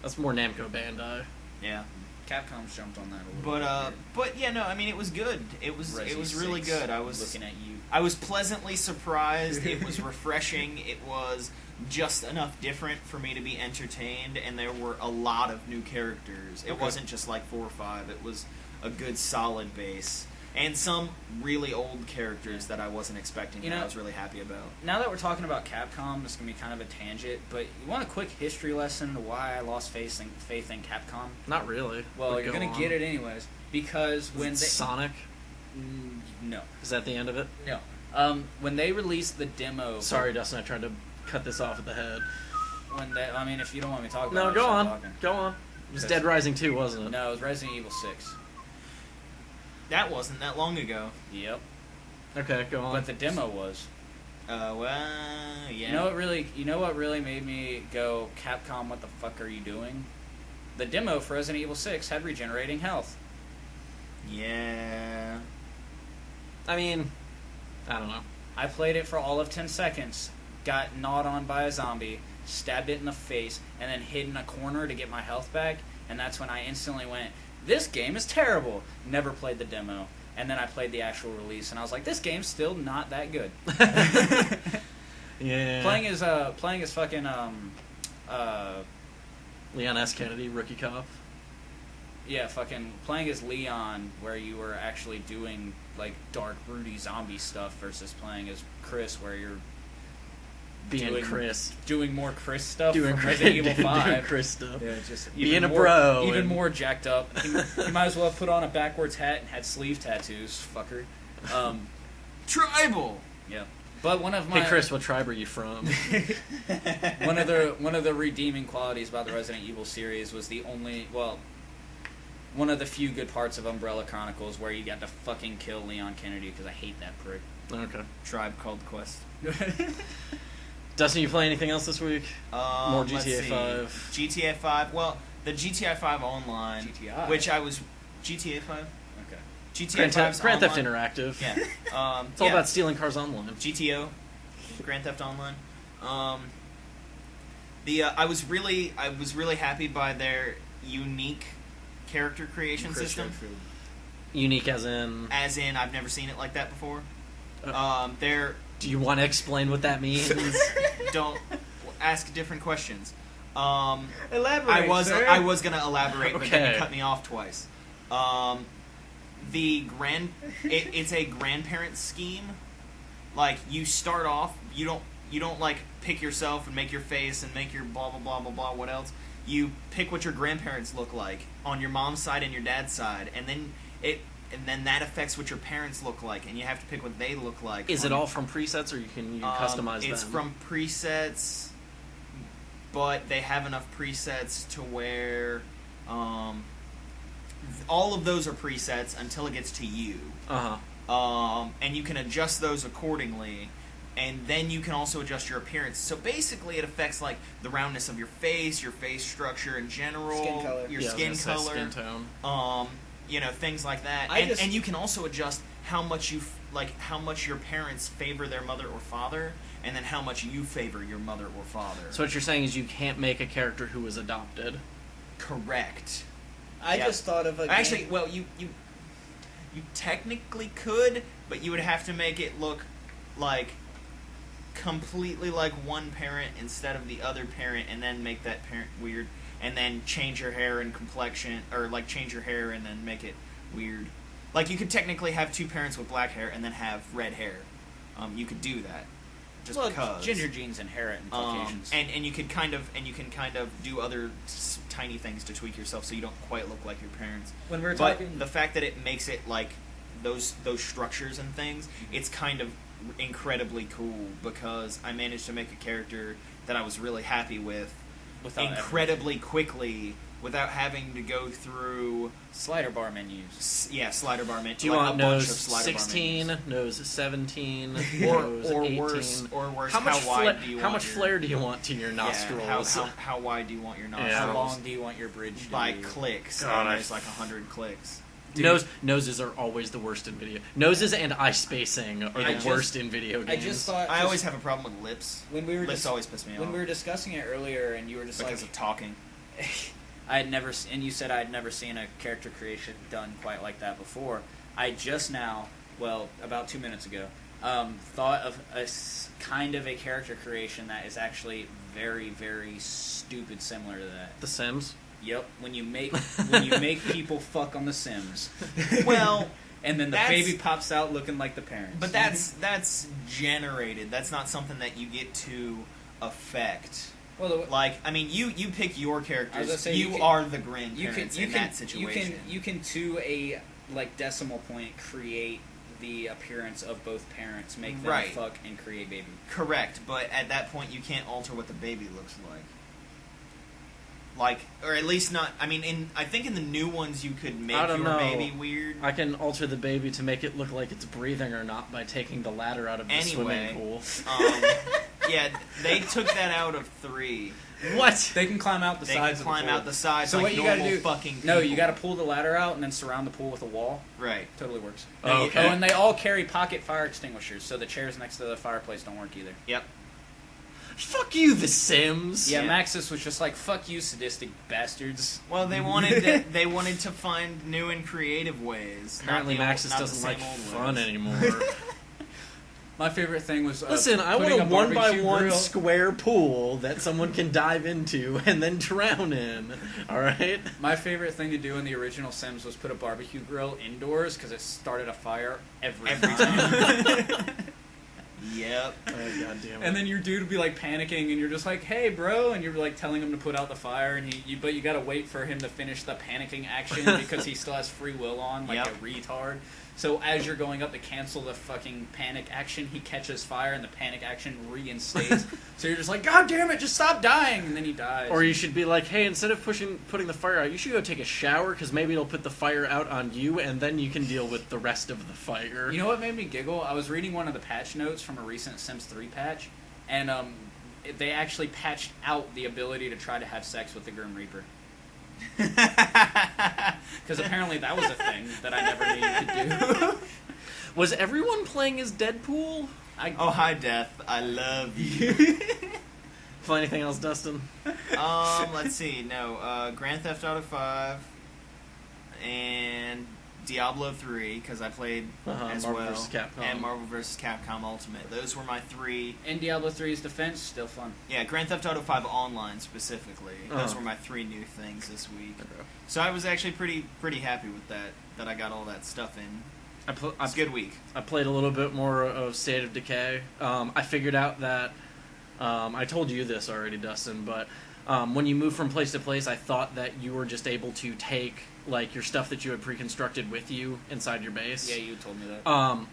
Speaker 1: Namco Bandai.
Speaker 3: Yeah.
Speaker 2: Capcom's jumped on that a little bit.
Speaker 3: But yeah, no, I mean it was good. It was really good. I was
Speaker 2: looking at you.
Speaker 3: I was pleasantly surprised. It was refreshing. It was just enough different for me to be entertained, and there were a lot of new characters. It wasn't just like 4 or 5. It was a good solid base. And some really old characters that I wasn't expecting, I was really happy about.
Speaker 2: Now that we're talking about Capcom, it's going to be kind of a tangent, but you want a quick history lesson to why I lost faith in Capcom?
Speaker 1: Not really.
Speaker 2: Well, you're going to get it anyways, because when
Speaker 1: Sonic?
Speaker 2: No.
Speaker 1: Is that the end of it?
Speaker 2: No. When they released the demo...
Speaker 1: Sorry, Dustin, I tried to cut this off at the head.
Speaker 2: If you don't want me to talk about it...
Speaker 1: No, go on. Go on. It was Dead Rising 2, wasn't it?
Speaker 2: No, it was Resident Evil 6.
Speaker 3: That wasn't that long ago.
Speaker 2: Yep.
Speaker 1: Okay, go on.
Speaker 2: But the demo was.
Speaker 3: Well, yeah.
Speaker 2: You know what really made me go, Capcom, what the fuck are you doing? The demo for Resident Evil 6 had regenerating health.
Speaker 3: Yeah.
Speaker 1: I mean, I don't know.
Speaker 2: I played it for all of 10 seconds, got gnawed on by a zombie, stabbed it in the face, and then hid in a corner to get my health back, and that's when I instantly went, this game is terrible. Never played the demo. And then I played the actual release, and I was like, this game's still not that good.
Speaker 1: Yeah.
Speaker 2: Playing as fucking,
Speaker 1: Leon S. Kennedy, rookie cop.
Speaker 2: Yeah, fucking playing as Leon, where you were actually doing, like, dark, broody zombie stuff, versus playing as Chris, where you're doing more Chris stuff from Resident Evil 5.
Speaker 1: Doing Chris stuff.
Speaker 2: Yeah, just
Speaker 1: being a bro.
Speaker 2: Even more jacked up. You might as well have put on a backwards hat and had sleeve tattoos, fucker.
Speaker 3: Tribal!
Speaker 2: Yeah. But one of my...
Speaker 1: Hey, Chris, what tribe are you from?
Speaker 2: one of the redeeming qualities about the Resident Evil series was one of the few good parts of Umbrella Chronicles where you got to fucking kill Leon Kennedy, because I hate that prick.
Speaker 1: Okay.
Speaker 3: Tribe Called Quest.
Speaker 1: Dustin, you play anything else this week? More GTA 5.
Speaker 3: GTA 5. Well, the GTA 5 Online.
Speaker 2: GTI.
Speaker 3: Which I was... GTA 5?
Speaker 2: Okay.
Speaker 3: GTA 5's
Speaker 1: Grand Theft
Speaker 3: online.
Speaker 1: Interactive.
Speaker 3: Yeah.
Speaker 1: It's all about stealing cars online.
Speaker 3: GTO. Grand Theft Online. I was really happy by their unique character creation system.
Speaker 1: Unique as in?
Speaker 3: As in, I've never seen it like that before.
Speaker 1: Do you want to explain what that means?
Speaker 3: Don't ask different questions.
Speaker 2: Elaborate, sir.
Speaker 3: I was gonna elaborate, but then
Speaker 1: Okay.
Speaker 3: you cut me off twice. It's a grandparent scheme. Like, you start off, you don't like pick yourself and make your face and make your blah blah blah blah blah. What else? You pick what your grandparents look like on your mom's side and your dad's side, and then that affects what your parents look like, and you have to pick what they look like.
Speaker 1: Is it all from presets, or can you customize them?
Speaker 3: It's from presets, but they have enough presets to where all of those are presets until it gets to you. And you can adjust those accordingly, and then you can also adjust your appearance. So basically, it affects like the roundness of your face structure in general,
Speaker 2: skin color.
Speaker 3: your
Speaker 1: Yeah,
Speaker 3: skin color,
Speaker 1: skin tone.
Speaker 3: Things like that. And you can also adjust how much your parents favor their mother or father, and then how much you favor your mother or father.
Speaker 1: So what you're saying is you can't make a character who was adopted.
Speaker 3: Correct.
Speaker 2: I just thought of a
Speaker 3: Actually,
Speaker 2: game.
Speaker 3: well, you technically could, but you would have to make it look like completely like one parent instead of the other parent, and then make that parent weird, and then change your hair and complexion, or like change your hair and then make it weird. Like, you could technically have two parents with black hair and then have red hair. You could do that. Just because
Speaker 2: ginger genes inherit in Caucasians.
Speaker 3: And you can kind of do other tiny things to tweak yourself so you don't quite look like your parents.
Speaker 2: When we're
Speaker 3: But
Speaker 2: talking,
Speaker 3: the fact that it makes it like those structures and things, it's kind of incredibly cool, because I managed to make a character that I was really happy with
Speaker 2: without
Speaker 3: incredibly quickly, without having to go through
Speaker 2: slider bar menus.
Speaker 3: Slider bar menus.
Speaker 1: Do you
Speaker 3: like
Speaker 1: want
Speaker 3: a bunch
Speaker 1: nose
Speaker 3: of slider
Speaker 1: 16,
Speaker 3: bar menus.
Speaker 1: nose 17,
Speaker 3: or
Speaker 1: nose 18?
Speaker 3: worse,
Speaker 1: How much
Speaker 3: wide do you
Speaker 1: how
Speaker 3: want
Speaker 1: much
Speaker 3: your,
Speaker 1: flare do you want to your nostrils?
Speaker 3: how wide do you want your nostrils?
Speaker 1: Yeah.
Speaker 2: How long do you want your bridge to
Speaker 3: By
Speaker 2: be?
Speaker 3: clicks.
Speaker 1: God,
Speaker 3: There's like 100 clicks.
Speaker 1: Noses are always the worst in video. Noses and eye spacing are the worst in video games.
Speaker 2: I just thought...
Speaker 3: I always have a problem with lips.
Speaker 2: When we were
Speaker 3: Lips always piss me off.
Speaker 2: When we were discussing it earlier, and you were just
Speaker 3: because
Speaker 2: like...
Speaker 3: of talking.
Speaker 2: you said I had never seen a character creation done quite like that before. I just now, about 2 minutes ago, thought of kind of a character creation that is actually very, very stupid similar to that.
Speaker 1: The Sims?
Speaker 2: Yep, when you make people fuck on The Sims.
Speaker 3: Well,
Speaker 2: and then the baby pops out looking like the parents.
Speaker 3: But that's generated. That's not something that you get to affect.
Speaker 2: Well,
Speaker 3: you pick your characters.
Speaker 2: Say,
Speaker 3: you are the grandparents in that situation.
Speaker 2: You can to a decimal point create the appearance of both parents, make them fuck and create baby.
Speaker 3: Correct, but at that point you can't alter what the baby looks like. Or at least not. I mean, I think in the new ones you could make your baby weird.
Speaker 1: I can alter the baby to make it look like it's breathing or not by taking the ladder out of the swimming pool.
Speaker 3: Yeah, they took that out of 3.
Speaker 1: What?
Speaker 2: They can climb out the sides.
Speaker 3: They can climb out the sides. So
Speaker 2: what you gotta do?
Speaker 3: Fucking people.
Speaker 2: No, you gotta pull the ladder out and then surround the pool with a wall.
Speaker 3: Right.
Speaker 2: Totally works.
Speaker 1: Oh, okay.
Speaker 2: And they all carry pocket fire extinguishers, so the chairs next to the fireplace don't work either.
Speaker 3: Yep.
Speaker 1: Fuck you, The Sims.
Speaker 2: Yeah, Maxis was just like, "Fuck you, sadistic bastards."
Speaker 3: Well, they wanted to find new and creative ways.
Speaker 1: Apparently, Maxis doesn't like fun anymore.
Speaker 2: My favorite thing was
Speaker 1: listen. I want a 1x1 square pool that someone can dive into and then drown in. All right.
Speaker 2: My favorite thing to do in the original Sims was put a barbecue grill indoors because it started a fire every time.
Speaker 3: Yep.
Speaker 1: Oh, God damn it.
Speaker 2: And then your dude would be like panicking, and you're just like, "Hey, bro," and you're like telling him to put out the fire, and but you gotta wait for him to finish the panicking action because he still has free will on, like a retard. So as you're going up to cancel the fucking panic action, he catches fire, and the panic action reinstates. So you're just like, "God damn it, just stop dying," and then he dies.
Speaker 1: Or you should be like, "Hey, instead of putting the fire out, you should go take a shower because maybe it'll put the fire out on you, and then you can deal with the rest of the fire."
Speaker 2: You know what made me giggle? I was reading one of the patch notes from a recent Sims 3 patch, and they actually patched out the ability to try to have sex with the Grim Reaper. Because apparently that was a thing that I never needed to do.
Speaker 1: Was everyone playing as Deadpool?
Speaker 3: Oh, hi, Death. I love you.
Speaker 1: Play anything else, Dustin?
Speaker 3: Let's see. No, Grand Theft Auto 5 and Diablo 3, because I played as
Speaker 1: Marvel
Speaker 3: well,
Speaker 1: vs. Capcom.
Speaker 3: and Marvel vs. Capcom Ultimate. Those were my 3.
Speaker 2: In Diablo 3's defense, still fun.
Speaker 3: Yeah, Grand Theft Auto 5 Online specifically. Those were my 3 new things this week.
Speaker 1: Okay.
Speaker 3: So I was actually pretty happy with that I got all that stuff in. It's a good week.
Speaker 1: I played a little bit more of State of Decay. I figured out that I told you this already, Dustin, but when you move from place to place, I thought that you were just able to take like your stuff that you had pre-constructed with you inside your base.
Speaker 2: Yeah, you told me that.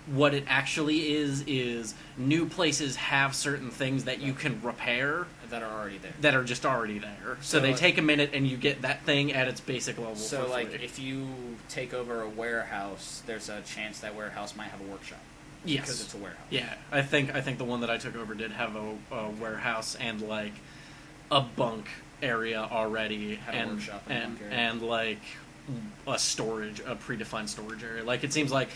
Speaker 1: What it actually is new places have certain things that you can repair
Speaker 2: that are already there.
Speaker 1: That are just already there. So they take a minute and you get that thing at its basic level.
Speaker 2: So
Speaker 1: for
Speaker 2: like
Speaker 1: free.
Speaker 2: if you take over a warehouse, there's a chance that warehouse might have a workshop.
Speaker 1: Yes.
Speaker 2: Because it's a warehouse.
Speaker 1: Yeah, I think the one that I took over did have a warehouse and like a bunk area already,
Speaker 2: Had a workshop and a bunk area.
Speaker 1: And like a predefined storage area. Like it seems like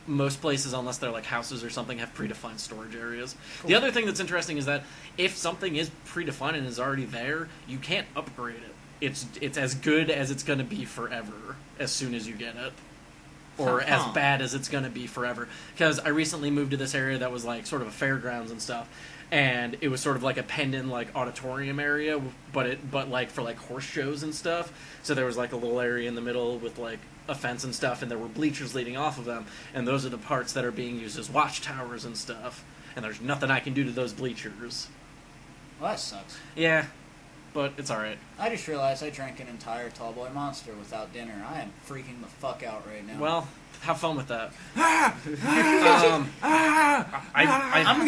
Speaker 1: most places, unless they're like houses or something, have predefined storage areas. Cool. The other thing that's interesting is that if something is predefined and is already there, you can't upgrade it. It's as good as it's going to be forever as soon as you get it. Or as bad as it's going to be forever. Because I recently moved to this area that was like sort of a fairgrounds and stuff. And it was sort of like a pendant like auditorium area, but like for like horse shows and stuff. So there was like a little area in the middle with like a fence and stuff, and there were bleachers leading off of them. And those are the parts that are being used as watchtowers and stuff. And there's nothing I can do to those bleachers.
Speaker 2: Well, that sucks.
Speaker 1: Yeah, but it's alright.
Speaker 2: I just realized I drank an entire Tallboy Monster without dinner. I am freaking the fuck out right now.
Speaker 1: Well, have fun with that.
Speaker 2: I'm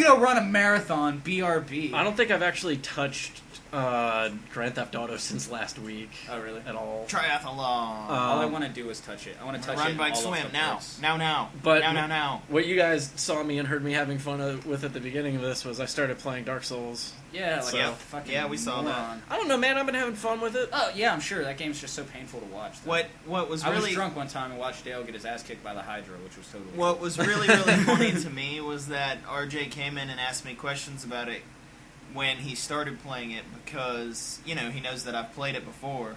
Speaker 2: gonna run a marathon, BRB.
Speaker 1: I don't think I've actually touched Grand Theft Auto since last week.
Speaker 2: Oh, really?
Speaker 1: At all.
Speaker 3: Triathlon.
Speaker 2: All I want to do is touch it. I want to touch
Speaker 3: Run,
Speaker 2: it.
Speaker 3: bike, swim now. Now.
Speaker 1: But
Speaker 3: now.
Speaker 1: What you guys saw me and heard me having fun with at the beginning of this was I started playing Dark Souls.
Speaker 2: Yeah, like
Speaker 3: so,
Speaker 2: fucking
Speaker 3: we saw
Speaker 2: moron.
Speaker 3: that.
Speaker 1: I don't know, man. I've been having fun with it.
Speaker 2: Oh yeah, I'm sure that game's just so painful to watch. Though.
Speaker 3: What was
Speaker 2: I
Speaker 3: really
Speaker 2: was drunk one time and watched Dale get his ass kicked by the Hydra, which was totally.
Speaker 3: What was really funny to me was that RJ came in and asked me questions about it when he started playing it because he knows that I've played it before,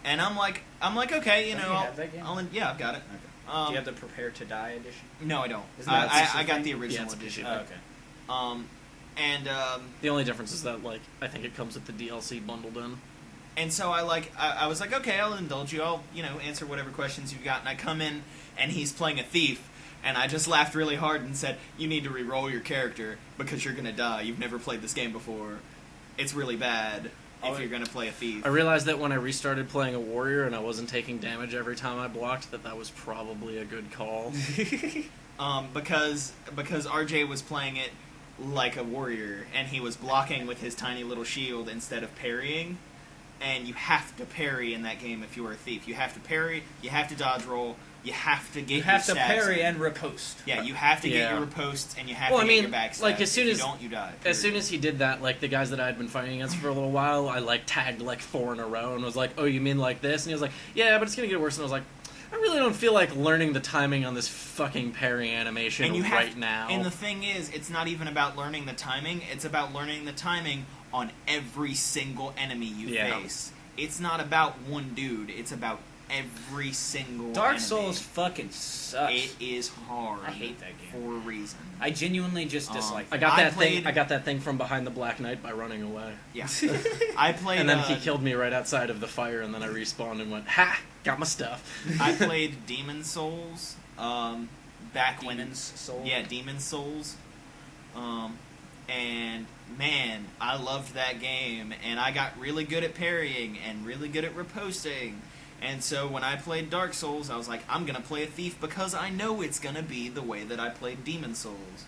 Speaker 3: and I'm like okay,
Speaker 2: Don't you have that game?
Speaker 3: Yeah, I've got it.
Speaker 2: Okay. Do you have the Prepare to Die edition?
Speaker 3: No, I don't.
Speaker 2: Isn't that
Speaker 3: I got
Speaker 2: thing?
Speaker 3: the original
Speaker 1: it's a
Speaker 3: edition.
Speaker 1: PC.
Speaker 2: Oh, okay.
Speaker 3: And
Speaker 1: the only difference is that like I think it comes with the DLC bundled in.
Speaker 3: And so I was like, okay, I'll indulge you. I'll, answer whatever questions you've got. And I come in, and he's playing a thief, and I just laughed really hard and said, you need to re-roll your character because you're going to die. You've never played this game before. It's really bad if you're going to play a thief.
Speaker 1: I realized that when I restarted playing a warrior and I wasn't taking damage every time I blocked, that was probably a good call.
Speaker 3: Because RJ was playing it like a warrior, and he was blocking with his tiny little shield instead of parrying. And you have to parry in that game if you are a thief. You have to parry, you have to dodge roll, you have to get your stats.
Speaker 2: You have to parry and riposte.
Speaker 3: Yeah, you have to get your riposts, and you have to get your back stats.
Speaker 1: Like, as soon
Speaker 3: if
Speaker 1: as
Speaker 3: you don't, you die.
Speaker 1: As soon as he did that, like, the guys that I had been fighting against for a little while, I, like, tagged, like, 4 in a row and was like, oh, you mean like this? And he was like, yeah, but it's gonna get worse. And I was like, I really don't feel like learning the timing on this fucking parry animation now.
Speaker 3: And the thing is, it's not even about learning the timing, it's about learning the timing on every single enemy you face. It's not about one dude, it's about every single
Speaker 2: Dark
Speaker 3: enemy.
Speaker 2: Souls fucking sucks.
Speaker 3: It is hard.
Speaker 2: I hate that game.
Speaker 3: For a reason.
Speaker 2: I genuinely just dislike
Speaker 1: it. I got that thing from behind the Black Knight by running away.
Speaker 3: Yeah. I played...
Speaker 1: And then he killed me right outside of the fire, and then I respawned and went, ha! Got my stuff.
Speaker 3: I played Demon's Souls, back when...
Speaker 2: Demon's Souls?
Speaker 3: Yeah, Demon's Souls. And, man, I loved that game, and I got really good at parrying and really good at riposting. And so when I played Dark Souls, I was like, I'm going to play a thief because I know it's going to be the way that I played Demon's Souls.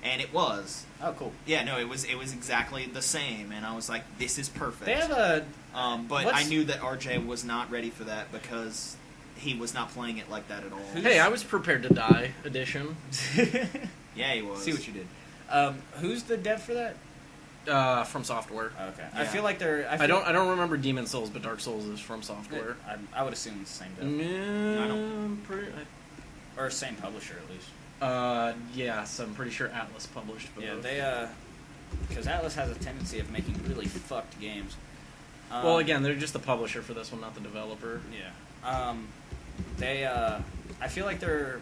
Speaker 3: And it was.
Speaker 2: Oh, cool.
Speaker 3: Yeah, no, it was exactly the same, and I was like, this is perfect.
Speaker 2: They have a...
Speaker 3: but I knew that RJ was not ready for that because he was not playing it like that at all.
Speaker 1: Hey, I was prepared to die edition.
Speaker 3: Yeah, he was.
Speaker 2: See what you did. Who's the dev for that?
Speaker 1: From Software.
Speaker 2: Okay.
Speaker 3: Yeah.
Speaker 2: I feel like they're...
Speaker 1: I don't remember Demon's Souls, but Dark Souls is from Software.
Speaker 2: I would assume it's the same dev.
Speaker 1: No,
Speaker 3: I don't...
Speaker 2: Or same publisher, at least.
Speaker 1: Yes, I'm pretty sure Atlas published both.
Speaker 2: Yeah, they, because Atlas has a tendency of making really fucked games.
Speaker 1: Well, again, they're just the publisher for this one, not the developer.
Speaker 2: Yeah. They, I feel like they're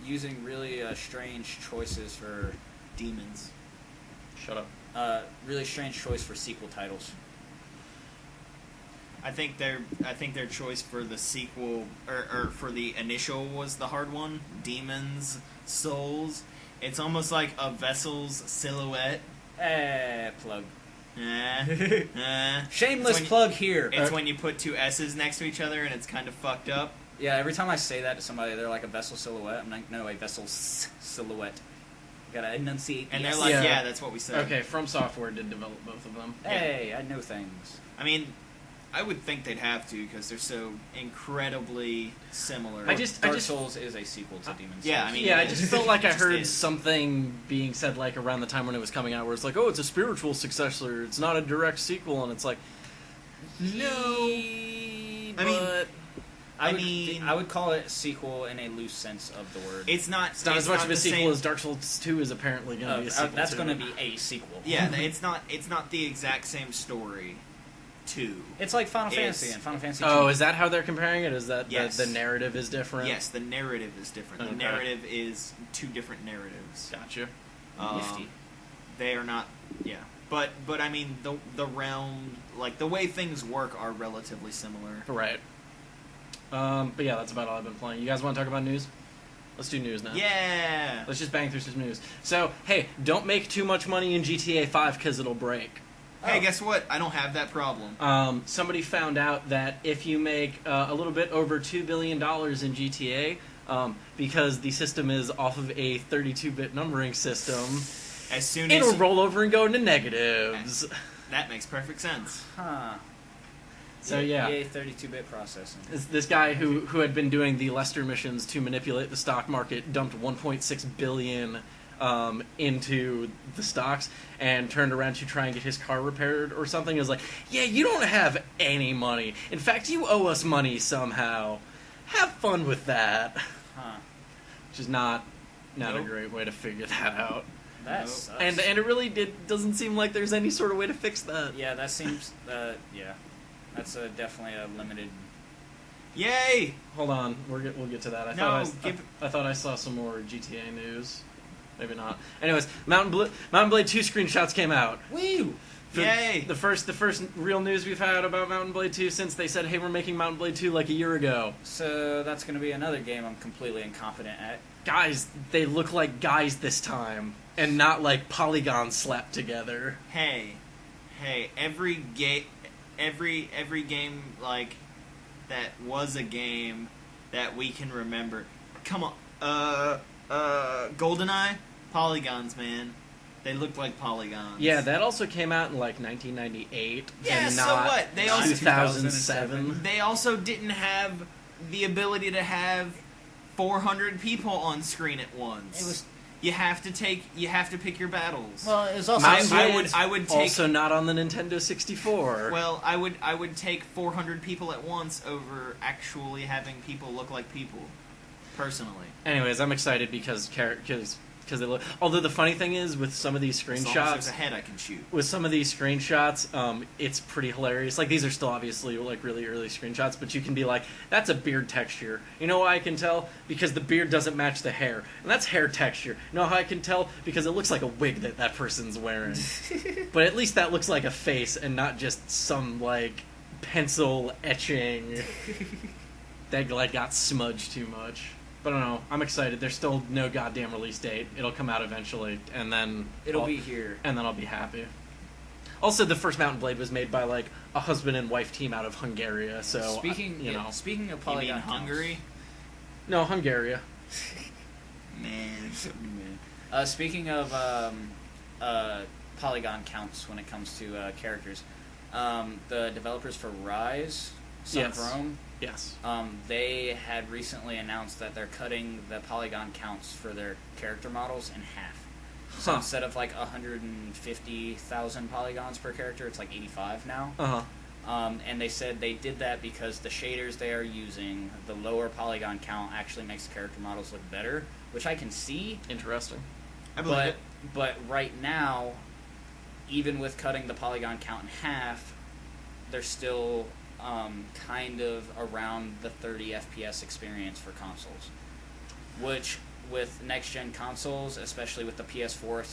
Speaker 2: using really strange choices for...
Speaker 3: Demons.
Speaker 1: Shut up.
Speaker 2: Really strange choice for sequel titles.
Speaker 3: I think their choice for the sequel or for the initial was the hard one. Demon's Souls. It's almost like a vessel's silhouette.
Speaker 2: Plug.
Speaker 3: Shameless
Speaker 2: plug here.
Speaker 3: It's when you put 2 S's next to each other and it's kind of fucked up.
Speaker 2: Yeah, every time I say that to somebody, they're like, a vessel silhouette. I'm like, no, a vessel silhouette. Gotta enunciate.
Speaker 3: And they're like, yeah, that's what we said.
Speaker 1: Okay, From Software did develop both of them.
Speaker 2: Hey, I know things.
Speaker 3: I mean, I would think they'd have to because they're so incredibly similar.
Speaker 2: Dark Souls is a sequel to Demon's Souls.
Speaker 3: Yeah, I mean,
Speaker 1: yeah, I just felt like I heard
Speaker 3: is.
Speaker 1: something being said like around the time when it was coming out, where it's like, oh, it's a spiritual successor. It's not a direct sequel, and it's like, no.
Speaker 2: I would call it a sequel in a loose sense of the word.
Speaker 3: It's not
Speaker 1: as much of a sequel as Dark Souls 2 is apparently going to be a sequel.
Speaker 2: That's going to be a sequel.
Speaker 3: Yeah, it's not the exact same story. 2.
Speaker 2: It's like Final Fantasy and Final Fantasy 2.
Speaker 1: Oh, is that how they're comparing it? Is that
Speaker 3: yes.
Speaker 1: the narrative is different?
Speaker 3: Yes, the narrative is different.
Speaker 1: Okay.
Speaker 3: The narrative is 2 different narratives.
Speaker 1: Gotcha.
Speaker 2: Nifty.
Speaker 3: They are not. Yeah, but I mean the realm, like the way things work, are relatively similar.
Speaker 1: Right. But yeah, that's about all I've been playing. You guys want to talk about news? Let's do news now.
Speaker 3: Yeah.
Speaker 1: Let's just bang through some news. So, hey, don't make too much money in GTA 5 because it'll break.
Speaker 3: Hey, guess what? I don't have that problem.
Speaker 1: Somebody found out that if you make a little bit over $2 billion in GTA, because the system is off of a 32-bit numbering system, it'll roll over and go into negatives.
Speaker 3: That makes perfect sense.
Speaker 2: Huh.
Speaker 1: So yeah,
Speaker 2: 32-bit processing.
Speaker 1: This guy who had been doing the Lester missions to manipulate the stock market dumped $1.6 billion into the stocks and turned around to try and get his car repaired or something. It was like, yeah, you don't have any money. In fact, you owe us money somehow. Have fun with that.
Speaker 2: Huh.
Speaker 1: Which is not a great way to figure that out.
Speaker 2: That sucks.
Speaker 1: And it really doesn't seem like there's any sort of way to fix that.
Speaker 2: Yeah, that seems, yeah. That's definitely a limited...
Speaker 3: Yay!
Speaker 1: Hold on, we'll get to that. I thought I saw some more GTA news. Maybe not. Anyways, Mountain Blade 2 screenshots came out.
Speaker 2: Woo!
Speaker 3: Yay!
Speaker 1: The first real news we've had about Mountain Blade 2 since they said, hey, we're making Mountain Blade 2 like a year ago.
Speaker 2: So that's going to be another game I'm completely incompetent at.
Speaker 1: Guys, they look like guys this time, and not like polygons slapped together.
Speaker 3: Hey, every game like that was a game that we can remember. Come on, GoldenEye, polygons, man. They looked like polygons.
Speaker 1: Yeah, that also came out in like 1998.
Speaker 3: Yeah,
Speaker 1: and
Speaker 3: so
Speaker 1: not
Speaker 3: what? They also
Speaker 1: 2007.
Speaker 3: They also didn't have the ability to have 400 people on screen at once.
Speaker 2: It was.
Speaker 3: You have to pick your battles.
Speaker 2: Well, it was also.
Speaker 1: Mountain
Speaker 3: I would take
Speaker 1: also not on the Nintendo 64.
Speaker 3: Well, I would take 400 people at once over actually having people look like people. Personally.
Speaker 1: Anyways, I'm excited because they look. Although the funny thing is, with some of these
Speaker 3: As long as
Speaker 1: screenshots,
Speaker 3: there's a head I can shoot.
Speaker 1: with some of these screenshots, it's pretty hilarious. Like, these are still obviously like really early screenshots, but you can be like, that's a beard texture. You know why I can tell? Because the beard doesn't match the hair, and that's hair texture. You know how I can tell? Because it looks like a wig that person's wearing. But at least that looks like a face and not just some like pencil etching that like got smudged too much. But I don't know. I'm excited. There's still no goddamn release date. It'll come out eventually, and then
Speaker 2: It'll be here.
Speaker 1: and then I'll be happy. Also, the first Mountain Blade was made by like a husband and wife team out of Hungary. So
Speaker 2: Speaking of
Speaker 3: You mean
Speaker 2: polygon
Speaker 3: Hungary?
Speaker 1: no, Hungary.
Speaker 3: Man.
Speaker 2: Speaking of polygon counts when it comes to characters, the developers for Rise, Son
Speaker 1: Yes.
Speaker 2: of Rome,
Speaker 1: Yes.
Speaker 2: they had recently announced that they're cutting the polygon counts for their character models in half. So
Speaker 1: Huh.
Speaker 2: instead of like 150,000 polygons per character, it's like 85 now.
Speaker 1: Uh-huh.
Speaker 2: And they said they did that because the shaders they are using, the lower polygon count, actually makes the character models look better, which I can see.
Speaker 1: Interesting.
Speaker 3: I believe it.
Speaker 2: But right now, even with cutting the polygon count in half, they're still kind of around the 30 FPS experience for consoles. Which, with next-gen consoles, especially with the PS4,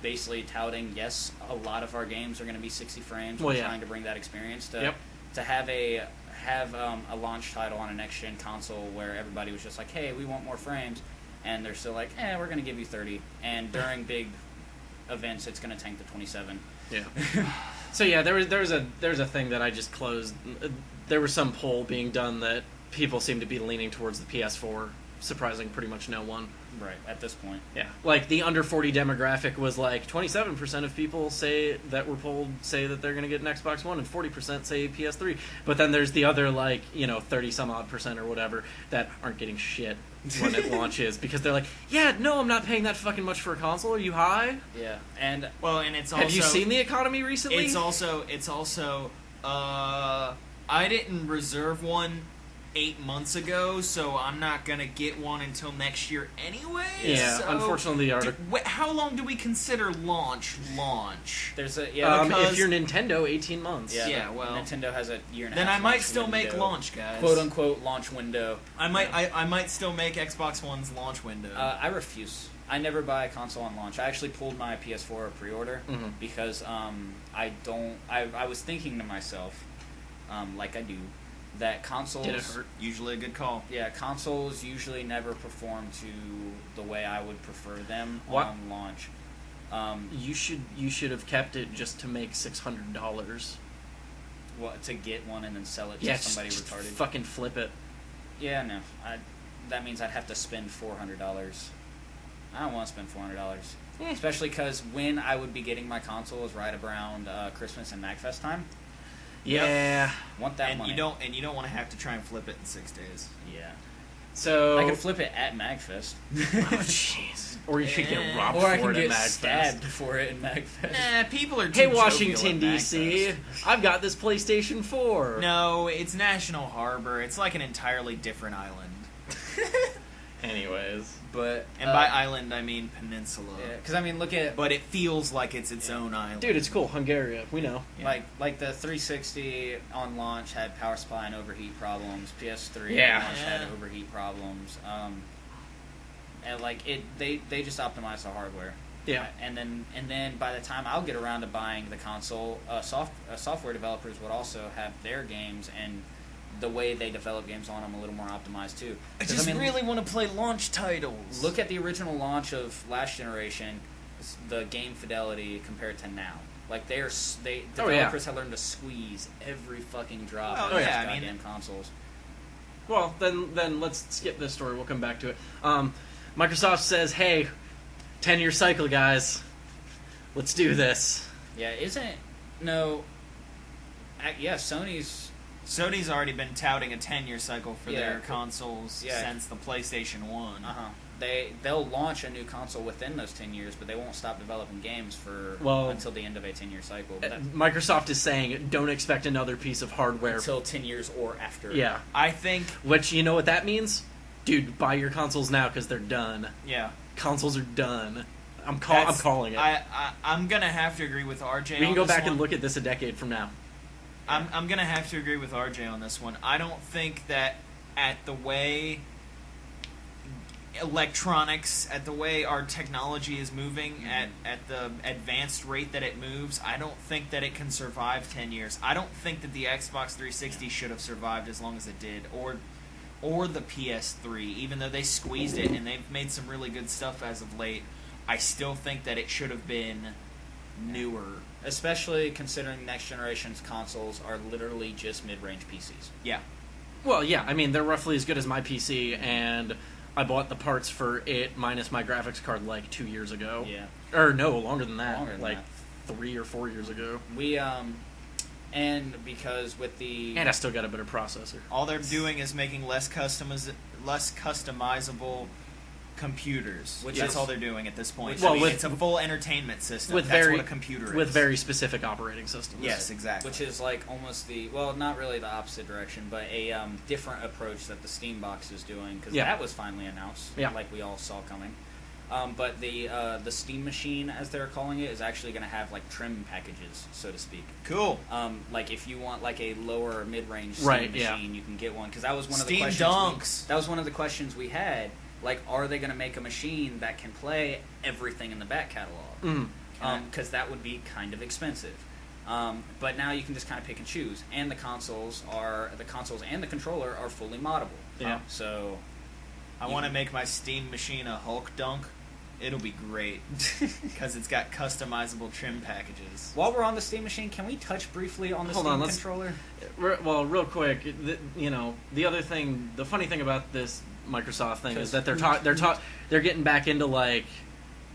Speaker 2: basically touting, yes, a lot of our games are going to be 60 frames.
Speaker 1: Well,
Speaker 2: We're
Speaker 1: yeah.
Speaker 2: trying to bring that experience to
Speaker 1: Yep.
Speaker 2: to have a launch title on a next-gen console where everybody was just like, hey, we want more frames, and they're still like, we're going to give you 30. And during big events, it's going to tank to 27.
Speaker 1: Yeah. So yeah, there's a thing that I just closed. There was some poll being done that people seem to be leaning towards the PS4, surprising pretty much no one.
Speaker 2: Right, at this point.
Speaker 1: Yeah. Like, the under 40 demographic was like 27% of people say that they're going to get an Xbox One, and 40% say PS3. But then there's the other, 30 some odd percent or whatever that aren't getting shit when it launches, because they're like, yeah, no, I'm not paying that fucking much for a console. Are you high?
Speaker 2: Yeah, and
Speaker 3: it's also...
Speaker 1: Have you seen the economy recently?
Speaker 3: It's also... I didn't reserve one 8 months ago, so I'm not gonna get one until next year anyway.
Speaker 1: Yeah,
Speaker 3: so
Speaker 1: unfortunately, the article...
Speaker 3: how long do we consider launch?
Speaker 2: there's a
Speaker 1: if you're Nintendo, 18 months.
Speaker 3: Yeah, well,
Speaker 2: Nintendo has a year and a
Speaker 3: then
Speaker 2: half.
Speaker 3: I might
Speaker 2: launch
Speaker 3: still make
Speaker 2: window.
Speaker 3: launch, guys.
Speaker 2: Quote unquote launch window.
Speaker 3: I might still make Xbox One's launch window.
Speaker 2: I refuse. I never buy a console on launch. I actually pulled my PS4 pre-order because I was thinking to myself, like I do, that consoles...
Speaker 1: Did it hurt?
Speaker 3: Usually a good call.
Speaker 2: Yeah, consoles usually never perform to the way I would prefer them
Speaker 1: What?
Speaker 2: on launch.
Speaker 1: You should have kept it just to make $600.
Speaker 2: What, to get one and then sell it to
Speaker 1: Yeah,
Speaker 2: somebody
Speaker 1: just
Speaker 2: retarded?
Speaker 1: fucking flip it.
Speaker 2: Yeah, no. That means I'd have to spend $400. I don't want to spend $400. Especially because when I would be getting my console is right around Christmas and MagFest time.
Speaker 1: Yeah.
Speaker 2: Want that
Speaker 3: And
Speaker 2: money.
Speaker 3: you don't want to have to try and flip it in 6 days.
Speaker 2: Yeah.
Speaker 1: So
Speaker 2: I can flip it at MagFest.
Speaker 1: Oh jeez. Or you should get robbed
Speaker 2: Or I
Speaker 1: for
Speaker 2: can
Speaker 1: it at
Speaker 2: get
Speaker 1: MagFest.
Speaker 2: stabbed for it in MagFest.
Speaker 3: Nah, people are too
Speaker 1: Hey,
Speaker 3: jovial
Speaker 1: Washington
Speaker 3: at
Speaker 1: D.C.
Speaker 3: MagFest.
Speaker 1: I've got this PlayStation 4.
Speaker 3: No, it's National Harbor. It's like an entirely different island.
Speaker 1: Anyways.
Speaker 2: But
Speaker 3: And by island, I mean peninsula.
Speaker 2: because I mean, look at
Speaker 3: But it feels like it's its own island.
Speaker 1: Dude, it's cool. Hungary. We know.
Speaker 3: Yeah.
Speaker 2: like the 360 on launch had power supply and overheat problems. PS3
Speaker 1: Yeah.
Speaker 2: on launch had
Speaker 3: Yeah.
Speaker 2: overheat problems. And like they just optimized the hardware.
Speaker 1: Yeah.
Speaker 2: And then by the time I'll get around to buying the console, software developers would also have their games and the way they develop games on them a little more optimized too.
Speaker 3: I just really want to play launch titles.
Speaker 2: Look at the original launch of last generation, the game fidelity compared to now. Like developers have learned to squeeze every fucking drop of these goddamn consoles.
Speaker 1: Well, then let's skip this story. We'll come back to it. Microsoft says, "Hey, 10-year cycle, guys. Let's do this."
Speaker 2: Yeah, Sony's
Speaker 3: already been touting a 10-year cycle for their consoles since the PlayStation 1.
Speaker 2: They'll launch a new console within those 10 years, but they won't stop developing games until the end of a 10-year cycle.
Speaker 1: Microsoft is saying, don't expect another piece of hardware
Speaker 2: until 10 years or after.
Speaker 1: Yeah.
Speaker 3: I think...
Speaker 1: Which, you know what that means? Dude, buy your consoles now because they're done.
Speaker 3: Yeah.
Speaker 1: Consoles are done. I'm calling it.
Speaker 3: I'm going to have to agree with RJ.
Speaker 1: We can go back and look at this a decade from now.
Speaker 3: I'm going to have to agree with RJ on this one. I don't think that at the way electronics, at the way our technology is moving, at the advanced rate that it moves, I don't think that it can survive 10 years. I don't think that the Xbox 360 should have survived as long as it did, or the PS3, even though they squeezed it and they've made some really good stuff as of late. I still think that it should have been newer.
Speaker 2: Especially considering next generation's consoles are literally just mid-range PCs.
Speaker 3: Yeah.
Speaker 1: Well, yeah, I mean, they're roughly as good as my PC, and I bought the parts for it minus my graphics card like 2 years ago.
Speaker 2: Yeah.
Speaker 1: Or no, longer than that. 3 or 4 years ago.
Speaker 2: And because with the...
Speaker 1: And I still got a better processor.
Speaker 3: All they're doing is making less customizable computers. That's all they're doing at this point. It's a full entertainment system. That's what a computer is.
Speaker 1: With very specific operating systems.
Speaker 3: Yes, exactly.
Speaker 2: Which is like almost not really the opposite direction, but a different approach that the Steam box is doing, because that was finally announced, like we all saw coming. But the Steam machine, as they're calling it, is actually going to have like trim packages, so to speak.
Speaker 3: Cool.
Speaker 2: Like if you want like a lower mid-range Steam machine, you can get one, because that was one of the questions. That was one of the questions we had. Like, are they going to make a machine that can play everything in the back catalog? Because that would be kind of expensive. But now you can just kind of pick and choose, and the consoles and the controller are fully moddable.
Speaker 1: Yeah.
Speaker 2: So
Speaker 3: I want to make my Steam machine a Hulk dunk. It'll be great because it's got customizable trim packages.
Speaker 2: While we're on the Steam machine, can we touch briefly on the Steam controller?
Speaker 1: Well, real quick, the other thing, the funny thing about this Microsoft thing is that they're getting back into like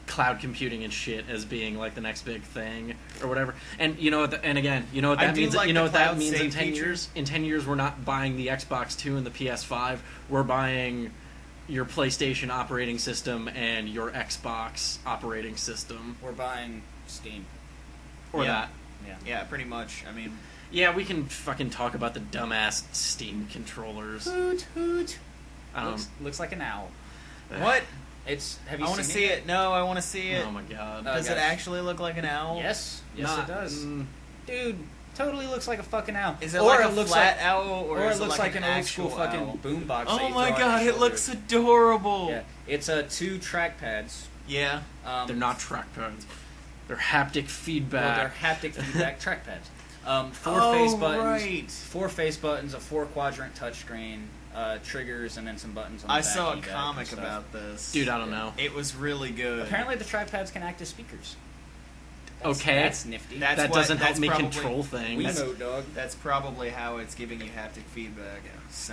Speaker 1: cloud computing and shit as being like the next big thing or whatever. And you know what that means?
Speaker 3: Like
Speaker 1: what that means in 10
Speaker 3: feature.
Speaker 1: years? In 10 years, we're not buying the Xbox 2 and the PS5. We're buying your PlayStation operating system and your Xbox operating system.
Speaker 2: We're buying Steam.
Speaker 1: Or that.
Speaker 3: Yeah, pretty much. I mean...
Speaker 1: Yeah, we can fucking talk about the dumbass Steam controllers.
Speaker 2: Hoot, hoot. Looks like an owl.
Speaker 3: What?
Speaker 2: Have you
Speaker 3: I want to see it. No, I want to see it.
Speaker 1: Oh my god.
Speaker 3: Does it actually look like an owl?
Speaker 2: Yes. Yes, it does. Dude, totally looks like a fucking owl.
Speaker 3: Is it like a flat owl, or
Speaker 2: it looks like an old school fucking boombox?
Speaker 3: Oh my god, it looks adorable.
Speaker 2: Yeah, it's 2 trackpads.
Speaker 3: Yeah.
Speaker 1: They're not trackpads. They're haptic feedback.
Speaker 2: Well, they're haptic feedback trackpads. 4 face buttons. Right. 4 face buttons, a 4-quadrant touchscreen, triggers, and then some buttons on the back.
Speaker 3: I saw a comic about this.
Speaker 1: Dude, I don't know.
Speaker 3: It was really good.
Speaker 2: Apparently the trackpads can act as speakers. That's nifty.
Speaker 1: That doesn't help me control things.
Speaker 2: Wiimote, dog.
Speaker 3: That's probably how it's giving you haptic feedback.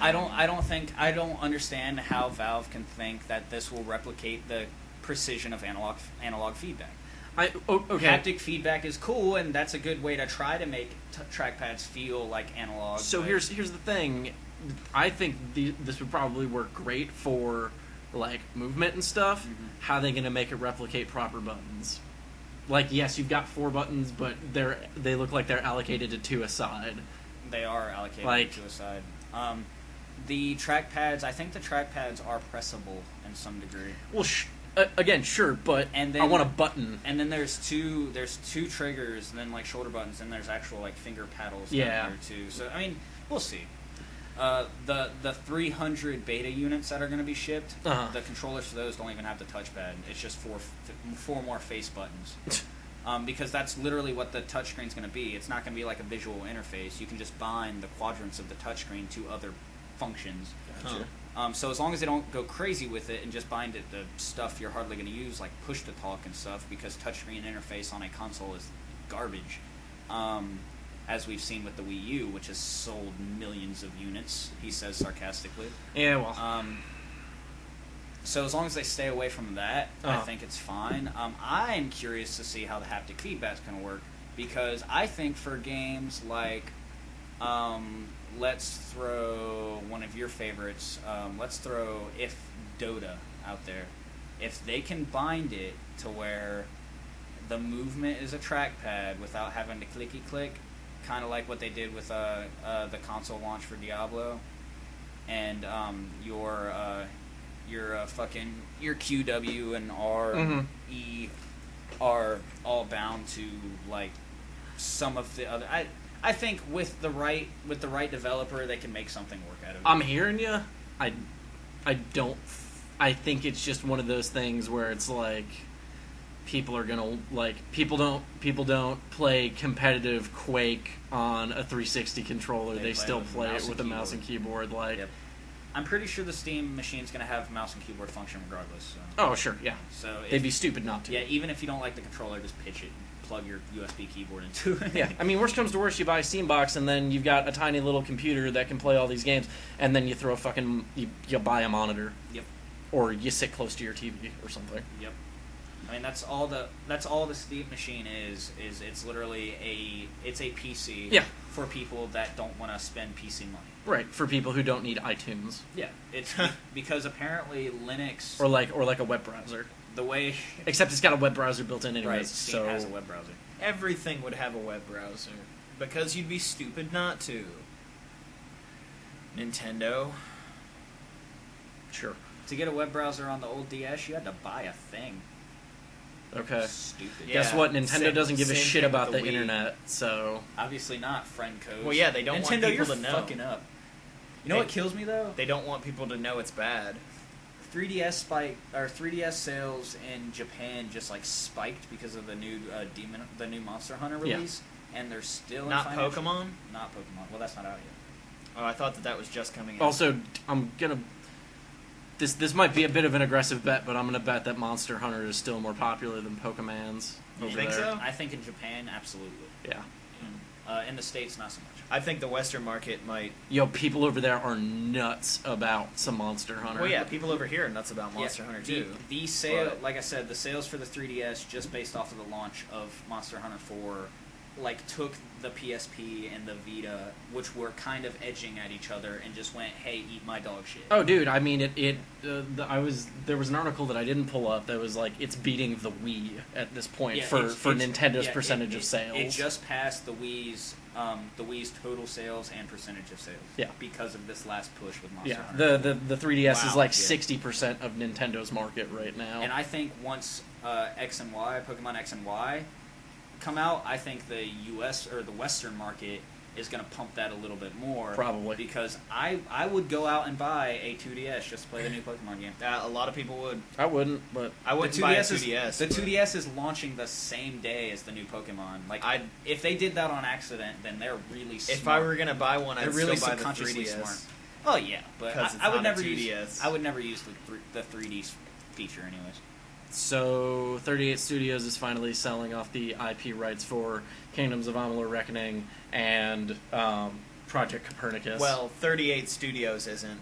Speaker 2: I don't understand how Valve can think that this will replicate the precision of analog feedback.
Speaker 1: Okay.
Speaker 2: Haptic feedback is cool, and that's a good way to try to make trackpads feel like analog.
Speaker 1: So here's the thing. I think this would probably work great for like movement and stuff. Mm-hmm. How are they going to make it replicate proper buttons? Like, yes, you've got 4 buttons, but they look like they're allocated to 2 aside.
Speaker 2: They are allocated to 2 aside. The trackpads, I think the trackpads are pressable in some degree.
Speaker 1: Well, again, sure, but I want a button.
Speaker 2: And then there's two triggers, and then like shoulder buttons, and there's actual like finger paddles down there too. So I mean, we'll see. The 300 beta units that are going to be shipped,
Speaker 1: Uh-huh.
Speaker 2: the controllers for those don't even have the touchpad. It's just four more face buttons. Because that's literally what the touchscreen's going to be. It's not going to be like a visual interface. You can just bind the quadrants of the touchscreen to other functions.
Speaker 1: Gotcha.
Speaker 2: So as long as they don't go crazy with it and just bind it to stuff you're hardly going to use, like push-to-talk and stuff, because touchscreen interface on a console is garbage. As we've seen with the Wii U, which has sold millions of units, he says sarcastically.
Speaker 1: Yeah, well.
Speaker 2: So as long as they stay away from that, I think it's fine. I'm curious to see how the haptic feedback's going to work, because I think for games like, let's throw one of your favorites, let's throw If Dota out there. If they can bind it to where the movement is a trackpad without having to clicky-click, kind of like what they did with the console launch for Diablo, and your QW and R, E are all bound to like some of the other. I think with the right developer, they can make something work out of it.
Speaker 1: I'm hearing you. I think it's just one of those things where it's like people are gonna like people don't play competitive Quake on a 360 controller. They still play it with a mouse and keyboard. Like,
Speaker 2: yep. I'm pretty sure the Steam machine's gonna have mouse and keyboard function regardless. So.
Speaker 1: Oh sure, yeah.
Speaker 2: So
Speaker 1: they'd be stupid not to.
Speaker 2: Yeah, even if you don't like the controller, just pitch it. Plug your USB keyboard into it.
Speaker 1: Yeah, I mean, worst comes to worst, you buy a Steam box, and then you've got a tiny little computer that can play all these games, and then you throw you buy a monitor.
Speaker 2: Yep.
Speaker 1: Or you sit close to your TV or something.
Speaker 2: Yep. I mean, that's all the Steam machine is it's literally a PC.
Speaker 1: Yeah.
Speaker 2: For people that don't want to spend PC money.
Speaker 1: Right, for people who don't need iTunes.
Speaker 2: Yeah, it's because apparently Linux
Speaker 1: or like a web browser.
Speaker 2: The way,
Speaker 1: except it's got a web browser built in anyways.
Speaker 2: Right, Steam has a web browser.
Speaker 3: Everything would have a web browser because you'd be stupid not to. Nintendo.
Speaker 1: Sure.
Speaker 2: To get a web browser on the old DS, you had to buy a thing.
Speaker 1: Okay.
Speaker 2: Stupid.
Speaker 1: Guess what? Nintendo doesn't give a shit about the internet, so
Speaker 2: obviously not, friend code.
Speaker 3: Well, yeah, they don't want people to know.
Speaker 2: Fucking up. You know what kills me though?
Speaker 3: They don't want people to know it's bad.
Speaker 2: 3DS sales in Japan just like spiked because of the new Monster Hunter release, and they're still
Speaker 3: not
Speaker 2: in
Speaker 3: Pokemon.
Speaker 2: Not Pokemon. Well, that's not out yet.
Speaker 3: Oh, I thought that was just coming out.
Speaker 1: Also, I'm gonna. This might be a bit of an aggressive bet, but I'm gonna bet that Monster Hunter is still more popular than Pokemon's.
Speaker 3: You think so?
Speaker 2: I think in Japan, absolutely.
Speaker 1: Yeah.
Speaker 2: In the States, not so much.
Speaker 3: I think the Western market might.
Speaker 1: Yo, people over there are nuts about some Monster Hunter.
Speaker 3: Well, yeah, people over here are nuts about Monster Hunter too.
Speaker 2: The sale, like I said, the sales for the 3DS just based off of the launch of Monster Hunter 4, like took the PSP and the Vita, which were kind of edging at each other, and just went, "Hey, eat my dog shit."
Speaker 1: Oh, dude, I mean, there was an article that I didn't pull up that was like it's beating the Wii at this point for Nintendo's percentage of sales.
Speaker 2: It just passed the Wii's total sales and percentage of sales.
Speaker 1: Yeah.
Speaker 2: Because of this last push with Monster Hunter.
Speaker 1: The 3DS is like 60% of Nintendo's market right now.
Speaker 2: And I think once Pokemon X and Y come out, I think the U.S. or the Western market is going to pump that a little bit more.
Speaker 1: Probably.
Speaker 2: Because I would go out and buy a 2DS just to play the new Pokemon game.
Speaker 3: A lot of people would.
Speaker 1: I wouldn't, but...
Speaker 3: I wouldn't buy a 2DS.
Speaker 2: The 2DS is launching the same day as the new Pokemon. Like, if they did that on accident, then they're really smart.
Speaker 3: If I were going to buy one, I'd
Speaker 2: really
Speaker 3: still buy the
Speaker 2: subconsciously
Speaker 3: 3DS.
Speaker 2: Smart. Oh, yeah. But I would never use... I would never use the 3D feature anyways.
Speaker 1: So, 38 Studios is finally selling off the IP rights for Kingdoms of Amalur Reckoning and Project Copernicus.
Speaker 3: Well, 38 Studios isn't,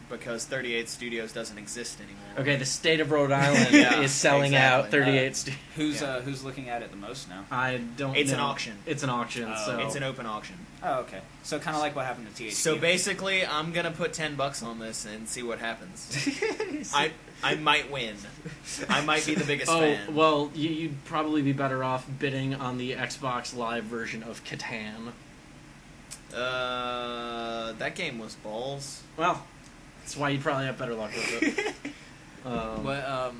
Speaker 3: because 38 Studios doesn't exist anymore.
Speaker 1: Okay, the state of Rhode Island is selling out 38 Studios.
Speaker 2: Who's looking at it the most now?
Speaker 1: I don't know.
Speaker 3: It's an auction.
Speaker 1: It's an auction, so...
Speaker 3: It's an open auction.
Speaker 2: Oh, okay. So kind of like what happened to THQ.
Speaker 3: So basically, I'm going to put $10 on this and see what happens. I might win. I might be the biggest fan.
Speaker 1: Oh, well, you'd probably be better off bidding on the Xbox Live version of Catan.
Speaker 3: That game was balls.
Speaker 1: Well, that's why you'd probably have better luck with it.
Speaker 2: Well,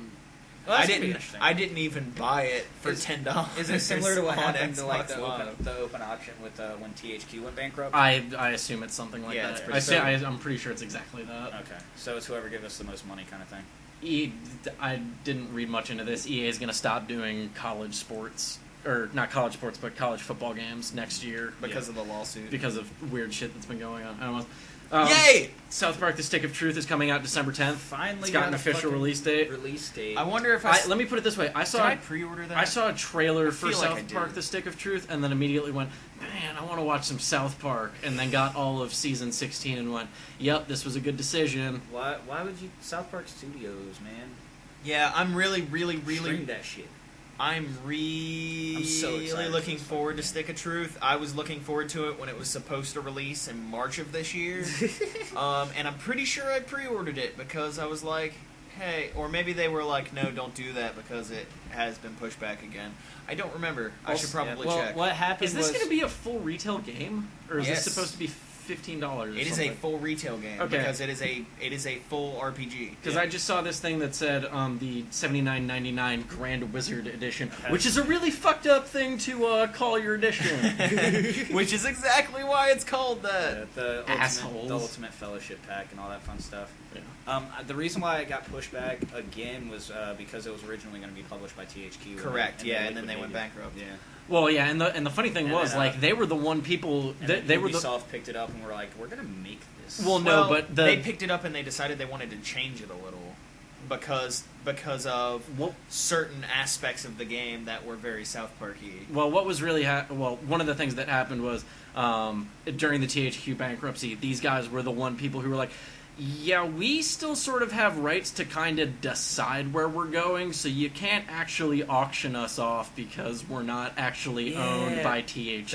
Speaker 2: Well, that's gonna be interesting.
Speaker 3: I didn't even buy it for $10.
Speaker 2: Is it similar to what
Speaker 3: on
Speaker 2: happened to like
Speaker 3: Xbox Live.
Speaker 2: the open auction with when THQ went bankrupt?
Speaker 1: I assume it's something like
Speaker 3: Yeah,
Speaker 1: that.
Speaker 3: it's pretty
Speaker 1: I'm pretty sure it's exactly that.
Speaker 2: Okay, so it's whoever gives us the most money kind of thing.
Speaker 1: I didn't read much into this. EA is going to stop doing college sports, or not college sports, but college football games next year
Speaker 3: Because of the lawsuit.
Speaker 1: because of weird shit that's been going on. I don't know.
Speaker 3: Yay!
Speaker 1: South Park: The Stick of Truth is coming out December 10th.
Speaker 2: Finally,
Speaker 1: It's got an
Speaker 2: a
Speaker 1: official
Speaker 2: fucking
Speaker 1: release date.
Speaker 3: I wonder if
Speaker 1: Let me put it this way:
Speaker 3: Did I pre-order that?
Speaker 1: I saw a trailer for
Speaker 3: feel like I
Speaker 1: South
Speaker 3: did.
Speaker 1: Park: The Stick of Truth, and then immediately went, "Man, I want to watch some South Park." And then got all of season 16 and went, "Yep, this was a good decision."
Speaker 2: Why would you South Park Studios, man?
Speaker 3: Yeah, I'm really
Speaker 2: Stream that shit.
Speaker 3: I'm
Speaker 2: so excited
Speaker 3: looking
Speaker 2: for this
Speaker 3: forward to
Speaker 2: fucking
Speaker 3: Stick of Truth. I was looking forward to it when it was supposed to release in March of this year. And I'm pretty sure I pre-ordered it because I was like, hey, or maybe they were like, no, don't do that because it has been pushed back again. I don't remember. I should probably check.
Speaker 2: What happened
Speaker 1: Is this
Speaker 2: was
Speaker 1: going to be a full retail game, or is
Speaker 3: Yes.
Speaker 1: this supposed to be $15?
Speaker 3: It is a full retail game
Speaker 1: Okay.
Speaker 3: because it is a full RPG.
Speaker 1: Because I just saw this thing that said the $79.99 Grand Wizard Edition, which is a really fucked up thing to call your edition.
Speaker 3: Which is exactly why it's called that.
Speaker 2: the
Speaker 1: Assholes.
Speaker 2: ultimate fellowship pack and all that fun stuff.
Speaker 1: Yeah.
Speaker 2: The reason why it got pushed back again was because it was originally going to be published by THQ.
Speaker 3: Correct. And then they
Speaker 2: liquidated
Speaker 3: went
Speaker 2: it.
Speaker 3: bankrupt.
Speaker 2: Yeah.
Speaker 1: Well, yeah, and the funny thing
Speaker 2: And
Speaker 1: was,
Speaker 2: then,
Speaker 1: like, they were the one people
Speaker 2: And
Speaker 1: they
Speaker 2: then
Speaker 1: were the
Speaker 2: Ubisoft picked it up and were like, we're going to make this.
Speaker 1: well, no, but
Speaker 3: they picked it up and they decided they wanted to change it a little because of certain aspects of the game that were very South Park-y.
Speaker 1: Well, what was really one of the things that happened was during the THQ bankruptcy, these guys were the one people who were like, yeah, we still sort of have rights to kind of decide where we're going, so you can't actually auction us off because we're not actually owned by THQ.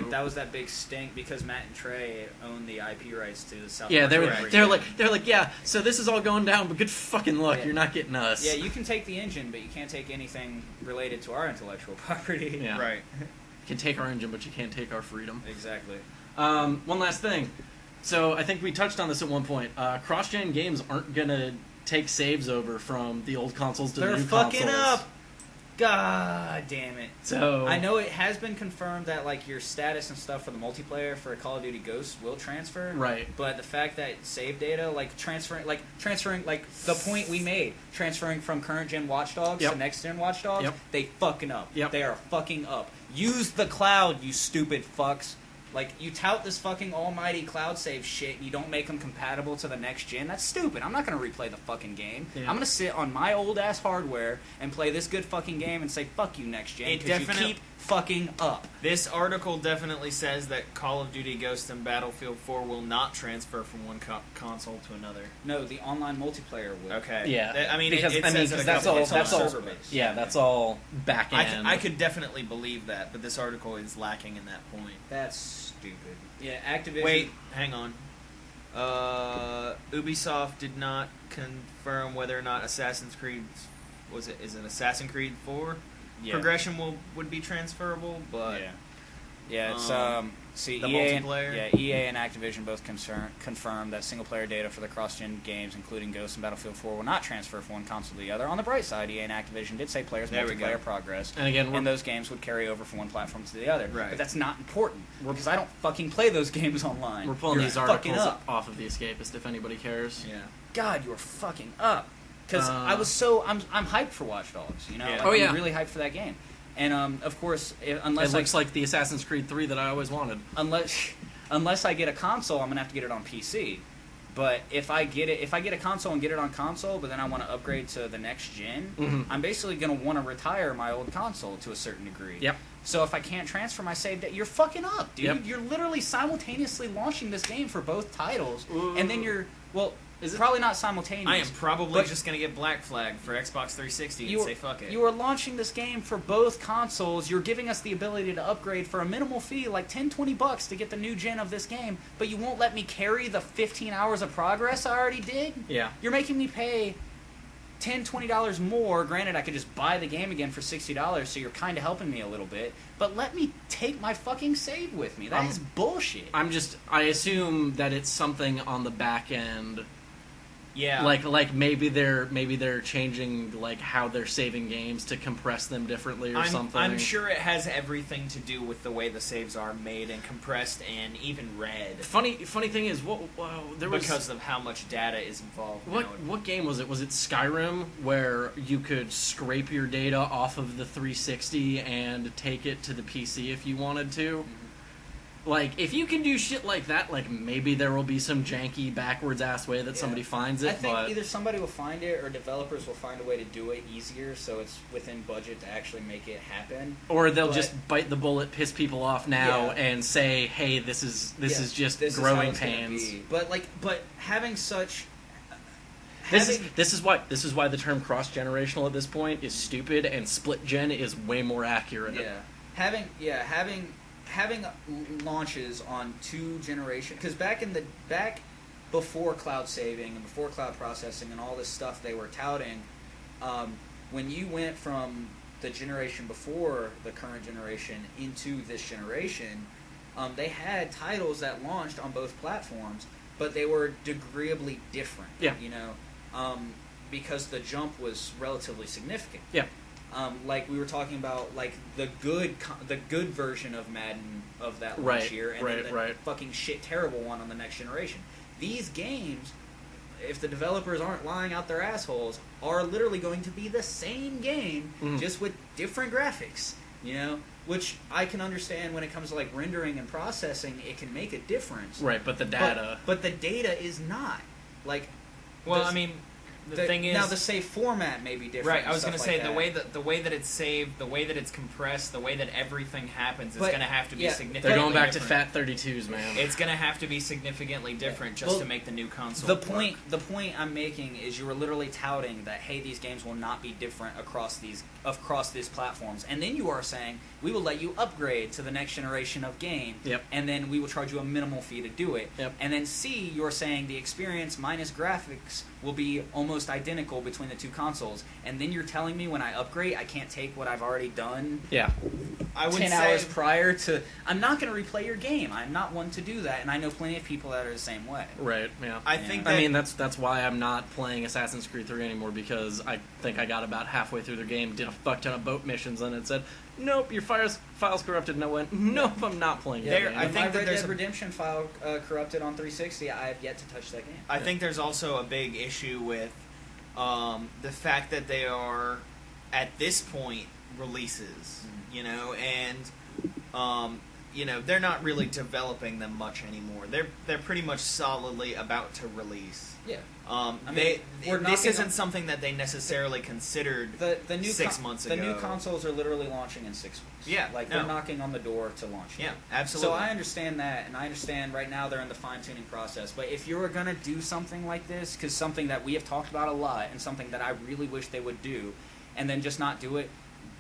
Speaker 2: That was that big stink because Matt and Trey owned the IP rights to the South
Speaker 1: Yeah,
Speaker 2: Park.
Speaker 1: they're like, yeah, so this is all going down, but good fucking luck, you're not getting us.
Speaker 2: Yeah, you can take the engine, but you can't take anything related to our intellectual property.
Speaker 1: Yeah.
Speaker 3: Right.
Speaker 1: You can take our engine, but you can't take our freedom.
Speaker 2: Exactly.
Speaker 1: One last thing. So I think we touched on this at one point. Cross-gen games aren't gonna take saves over from the old consoles to the new consoles.
Speaker 2: They're fucking up. God damn it.
Speaker 1: So
Speaker 2: I know it has been confirmed that like your status and stuff for the multiplayer for Call of Duty Ghosts will transfer.
Speaker 1: Right.
Speaker 2: But the fact that save data, transferring the point we made, transferring from current gen Watch Dogs
Speaker 1: Yep.
Speaker 2: to next gen Watch Dogs,
Speaker 1: Yep.
Speaker 2: they fucking up.
Speaker 1: Yep.
Speaker 2: They are fucking up. Use the cloud, you stupid fucks. Like, you tout this fucking almighty cloud save shit and you don't make them compatible to the next gen. That's stupid. I'm not going to replay the fucking game.
Speaker 1: Yeah.
Speaker 2: I'm going to sit on my old-ass hardware and play this good fucking game and say, fuck you, next gen, because you keep fucking up.
Speaker 3: This article definitely says that Call of Duty Ghosts and Battlefield 4 will not transfer from one console to another.
Speaker 2: No, the online multiplayer will.
Speaker 3: Okay.
Speaker 1: Yeah.
Speaker 3: I mean,
Speaker 1: because
Speaker 3: it says it a
Speaker 1: that's
Speaker 3: couple
Speaker 1: all.
Speaker 3: of
Speaker 1: That's
Speaker 3: times.
Speaker 1: all.
Speaker 2: server-based.
Speaker 1: Yeah, that's all back end.
Speaker 3: I could definitely believe that, but this article is lacking in that point.
Speaker 2: That's stupid. Yeah, Activision...
Speaker 3: Wait, hang on. Ubisoft did not confirm whether or not Assassin's Creed... Is it Assassin's Creed 4?
Speaker 2: Yeah.
Speaker 3: Progression would be transferable, but...
Speaker 2: Yeah, it's see,
Speaker 3: the
Speaker 2: EA
Speaker 3: multiplayer?
Speaker 2: and EA and Activision both confirmed that single-player data for the cross-gen games, including Ghosts and Battlefield 4, will not transfer from one console to the other. On the bright side, EA and Activision did say players'
Speaker 3: There we
Speaker 2: multiplayer
Speaker 3: go.
Speaker 2: progress,
Speaker 1: And again,
Speaker 2: and those games would carry over from one platform to the other.
Speaker 3: Right.
Speaker 2: But that's not important, because I don't fucking play those games online.
Speaker 1: we're pulling
Speaker 2: You're
Speaker 1: these
Speaker 2: fucking
Speaker 1: articles
Speaker 2: up.
Speaker 1: off of the Escapist if anybody cares.
Speaker 3: Yeah.
Speaker 2: God, you're fucking up. Because I'm hyped for Watch Dogs, you know?
Speaker 3: Yeah.
Speaker 2: Like,
Speaker 1: Oh, yeah.
Speaker 2: I'm really hyped for that game. And, of course, unless
Speaker 1: It looks like the Assassin's Creed 3 that I always wanted.
Speaker 2: unless I get a console, I'm gonna have to get it on PC. But if I get a console and get it on console, but then I want to upgrade to the next gen, I'm basically gonna want to retire my old console to a certain degree.
Speaker 1: Yep.
Speaker 2: So if I can't transfer my save data, you're fucking up, dude.
Speaker 1: Yep.
Speaker 2: You're literally simultaneously launching this game for both titles, and then you're
Speaker 1: Is it
Speaker 2: probably not simultaneous.
Speaker 3: I am probably
Speaker 2: but
Speaker 3: just going to get Black Flag for Xbox 360 and say fuck it.
Speaker 2: You are launching this game for both consoles. You're giving us the ability to upgrade for a minimal fee, like $10-20 to get the new gen of this game, but you won't let me carry the 15 hours of progress I already did?
Speaker 1: Yeah.
Speaker 2: You're making me pay $10-20 more. Granted, I could just buy the game again for $60, so you're kind of helping me a little bit, but let me take my fucking save with me. That is bullshit.
Speaker 1: I assume that it's something on the back end
Speaker 3: Yeah.
Speaker 1: Like maybe they're changing like how they're saving games to compress them differently or something.
Speaker 3: I'm sure it has everything to do with the way the saves are made and compressed and even read.
Speaker 1: Funny thing is, there was
Speaker 3: because of how much data is involved.
Speaker 1: What game was it? Was it Skyrim, where you could scrape your data off of the 360 and take it to the PC if you wanted to?
Speaker 2: Mm-hmm.
Speaker 1: Like, if you can do shit like that, like, maybe there will be some janky, backwards-ass way that somebody finds it,
Speaker 2: I think
Speaker 1: but...
Speaker 2: either somebody will find it or developers will find a way to do it easier so it's within budget to actually make it happen.
Speaker 1: Or they'll just bite the bullet, piss people off now, and say, hey, this is just growing pains.
Speaker 2: But having such...
Speaker 1: This is why the term cross-generational at this point is stupid, and split-gen is way more accurate.
Speaker 2: Yeah. Having launches on 2 generations, because back before cloud saving and before cloud processing and all this stuff they were touting, when you went from the generation before the current generation into this generation, they had titles that launched on both platforms, but they were degreeably different.
Speaker 1: Yeah.
Speaker 2: Because the jump was relatively significant.
Speaker 1: Yeah.
Speaker 2: Like we were talking about, like the good version of Madden of that launch year, and then the fucking shit terrible one on the next generation. These games, if the developers aren't lying out their assholes, are literally going to be the same game, just with different graphics. Which I can understand when it comes to like rendering and processing, it can make a difference.
Speaker 1: Right, but the data,
Speaker 2: but the data is not like.
Speaker 3: Well, the thing is,
Speaker 2: now the save format may be different.
Speaker 3: Right, I was going to say
Speaker 2: that.
Speaker 3: the way that it's saved, the way that it's compressed, the way that everything happens is going to have to be significantly.
Speaker 1: They're going back
Speaker 3: different.
Speaker 1: to FAT 32s, man.
Speaker 3: It's going to have to be significantly different just to make the new console.
Speaker 2: The point I'm making is you were literally touting that hey, these games will not be different across these platforms, and then you are saying we will let you upgrade to the next generation of game, and then we will charge you a minimal fee to do it, and then C, you're saying the experience minus graphics will be almost identical between the 2 consoles, and then you're telling me when I upgrade I can't take what I've already done
Speaker 3: I would
Speaker 2: 10
Speaker 3: say,
Speaker 2: hours prior to... I'm not going to replay your game. I'm not one to do that, and I know plenty of people that are the same way.
Speaker 1: Right, yeah.
Speaker 3: I think
Speaker 1: that's why I'm not playing Assassin's Creed 3 anymore, because I think I got about halfway through the game, did a fuck ton of boat missions, and it said, nope, your file's corrupted, and I went, nope, I'm not playing it.
Speaker 2: I think that there's Redemption file corrupted on 360. I have yet to touch that game.
Speaker 3: I think there's also a big issue with the fact that they are, at this point, releases, and they're not really developing them much anymore. They're pretty much solidly about to release.
Speaker 2: Yeah.
Speaker 3: This isn't something that they necessarily considered
Speaker 2: the new
Speaker 3: 6 months ago.
Speaker 2: The new consoles are literally launching in 6 weeks.
Speaker 3: Yeah,
Speaker 2: they're knocking on the door to launch.
Speaker 3: Yeah, absolutely.
Speaker 2: So I understand that, and I understand right now they're in the fine-tuning process. But if you were going to do something like this, because something that we have talked about a lot, and something that I really wish they would do, and then just not do it,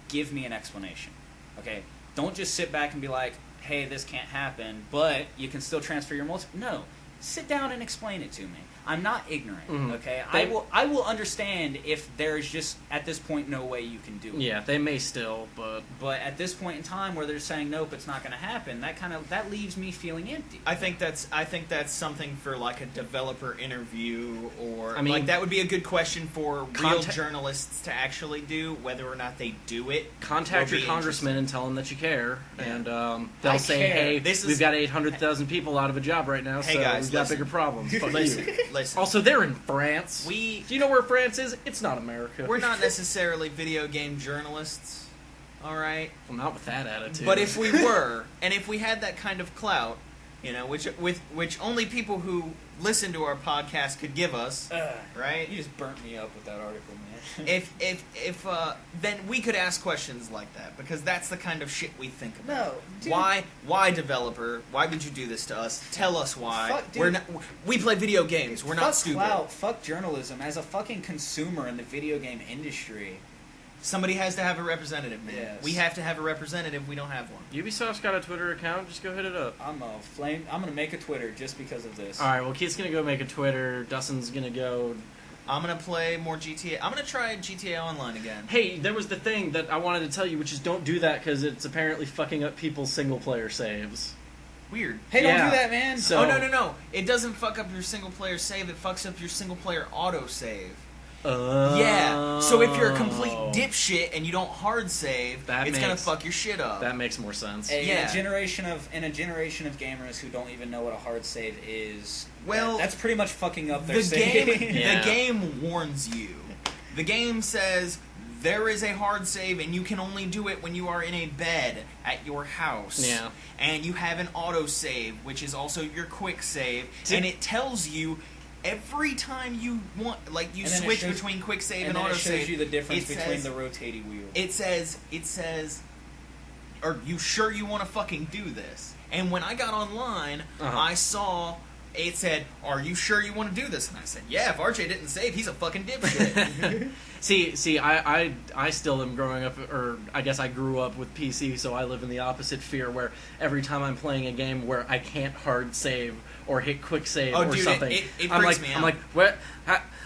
Speaker 2: give me an explanation. Okay? Don't just sit back and be like, hey, this can't happen, but you can still transfer your multi... No. Sit down and explain it to me. I'm not ignorant, okay? I will understand if there's just, at this point, no way you can do it.
Speaker 1: Yeah, they may still, but...
Speaker 2: But at this point in time where they're saying, nope, it's not going to happen, that leaves me feeling empty.
Speaker 3: I think that's something for, like, a developer interview, or... that would be a good question for real journalists to actually do, whether or not they do it.
Speaker 1: Contact your congressman and tell them that you care, and they'll say, hey, we've got 800,000 people out of a job right now, so
Speaker 3: guys,
Speaker 1: we've got bigger problems. Fuck you.
Speaker 3: Listen.
Speaker 1: Also, they're in France. Do you know where France is? It's not America.
Speaker 3: We're not necessarily video game journalists, all right?
Speaker 1: Well, not with that attitude.
Speaker 3: But if we were, and if we had that kind of clout, which only people who listen to our podcast could give us, right?
Speaker 2: You just burnt me up with that article, man.
Speaker 3: if then we could ask questions like that, because that's the kind of shit we think about.
Speaker 2: No, dude.
Speaker 3: Why developer? Why would you do this to us? Tell us why. We play video games. We're not stupid.
Speaker 2: Fuck journalism. As a fucking consumer in the video game industry,
Speaker 3: somebody has to have a representative, man.
Speaker 2: Yes.
Speaker 3: We have to have a representative. We don't have one.
Speaker 1: Ubisoft's got a Twitter account. Just go hit it up.
Speaker 2: I'm gonna make a Twitter just because of this.
Speaker 1: All right. Well, Keith's gonna go make a Twitter. Dustin's gonna go.
Speaker 3: I'm going to play more GTA. I'm going to try GTA Online again.
Speaker 1: Hey, there was the thing that I wanted to tell you, which is don't do that because it's apparently fucking up people's single-player saves.
Speaker 3: Weird.
Speaker 2: Hey, don't
Speaker 1: Yeah.
Speaker 2: do that, man.
Speaker 1: So-
Speaker 3: Oh, no. It doesn't fuck up your single-player save. It fucks up your single-player auto-save.
Speaker 1: Oh.
Speaker 3: Yeah. So if you're a complete dipshit and you don't hard save,
Speaker 1: That
Speaker 3: it's gonna
Speaker 1: makes-
Speaker 3: fuck your shit up.
Speaker 1: That makes more sense.
Speaker 2: In
Speaker 3: Yeah.
Speaker 2: a generation of gamers who don't even know what a hard save is,
Speaker 3: Well,
Speaker 2: that's pretty much fucking up their
Speaker 3: the
Speaker 2: save.
Speaker 3: game,
Speaker 1: Yeah.
Speaker 3: the game warns you. The game says there is a hard save, and you can only do it when you are in a bed at your house.
Speaker 1: Yeah.
Speaker 3: And you have an auto save, which is also your quick save, and it tells you every time you want, like you
Speaker 2: And then it
Speaker 3: switch
Speaker 2: shows-
Speaker 3: between quick save
Speaker 2: and
Speaker 3: and
Speaker 2: then
Speaker 3: auto
Speaker 2: it shows
Speaker 3: save.
Speaker 2: you the difference
Speaker 3: it
Speaker 2: between
Speaker 3: says-
Speaker 2: the rotating wheel.
Speaker 3: It says, are you sure you want to fucking do this? And when I got online, I saw it said, are you sure you want to do this? And I said, yeah, if RJ didn't save, he's a fucking dipshit.
Speaker 1: See, I still am growing up, or I guess I grew up with PC, so I live in the opposite fear where every time I'm playing a game where I can't hard save or hit quick save or
Speaker 3: dude,
Speaker 1: something,
Speaker 3: it
Speaker 1: I'm
Speaker 3: freaks
Speaker 1: like,
Speaker 3: me
Speaker 1: I'm
Speaker 3: out.
Speaker 1: like, what?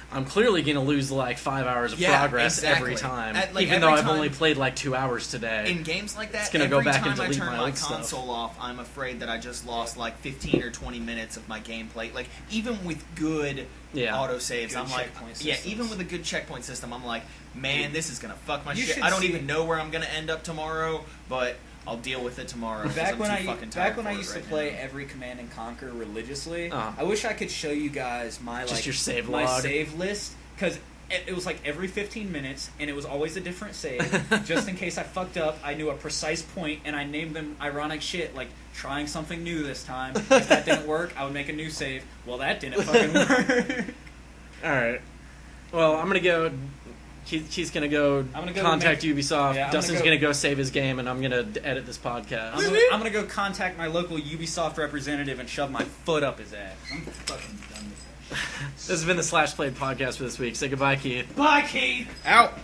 Speaker 1: I'm clearly going to lose like 5 hours of
Speaker 3: Yeah,
Speaker 1: progress
Speaker 3: exactly.
Speaker 1: every time,
Speaker 3: Like,
Speaker 1: even
Speaker 3: every
Speaker 1: though I've
Speaker 3: time-
Speaker 1: only played like 2 hours today.
Speaker 3: In games like that,
Speaker 1: It's gonna
Speaker 3: every
Speaker 1: go back
Speaker 3: time
Speaker 1: and
Speaker 3: I
Speaker 1: delete
Speaker 3: turn
Speaker 1: my
Speaker 3: my
Speaker 1: old stuff.
Speaker 3: console off, I'm afraid that I just lost like 15 or 20 minutes of my gameplay. Like, even with good autosaves,
Speaker 2: Good
Speaker 3: I'm like,
Speaker 2: checkpoint
Speaker 3: yeah,
Speaker 2: systems.
Speaker 3: even with a good checkpoint system, I'm like, man, this is gonna fuck my
Speaker 2: You
Speaker 3: shit.
Speaker 2: should
Speaker 3: I don't
Speaker 2: see-
Speaker 3: even know where I'm gonna end up tomorrow, but I'll deal with it tomorrow. 'cause
Speaker 2: Back
Speaker 3: I'm
Speaker 2: when
Speaker 3: too
Speaker 2: I
Speaker 3: fucking tired
Speaker 2: back when I
Speaker 3: for it
Speaker 2: used to
Speaker 3: right
Speaker 2: play
Speaker 3: now.
Speaker 2: every Command and Conquer religiously,
Speaker 1: Uh-huh.
Speaker 2: I wish I could show you guys my
Speaker 1: Just your save
Speaker 2: my
Speaker 1: log.
Speaker 2: save list, because it was like every 15 minutes, and it was always a different save. Just in case I fucked up, I knew a precise point, and I named them ironic shit, like trying something new this time. If that didn't work, I would make a new save. Well, that didn't fucking work.
Speaker 1: All right. Well, I'm gonna go. He's gonna go
Speaker 2: I'm gonna go
Speaker 1: contact Ubisoft.
Speaker 2: Yeah, I'm
Speaker 1: Dustin's
Speaker 2: gonna
Speaker 1: gonna go save his game, and I'm gonna edit this podcast.
Speaker 2: I'm gonna go contact my local Ubisoft representative and shove my foot up his ass. I'm fucking done with that shit.
Speaker 1: This has been the Slashplayed Podcast for this week. Say goodbye, Keith.
Speaker 2: Bye, Keith.
Speaker 3: Out.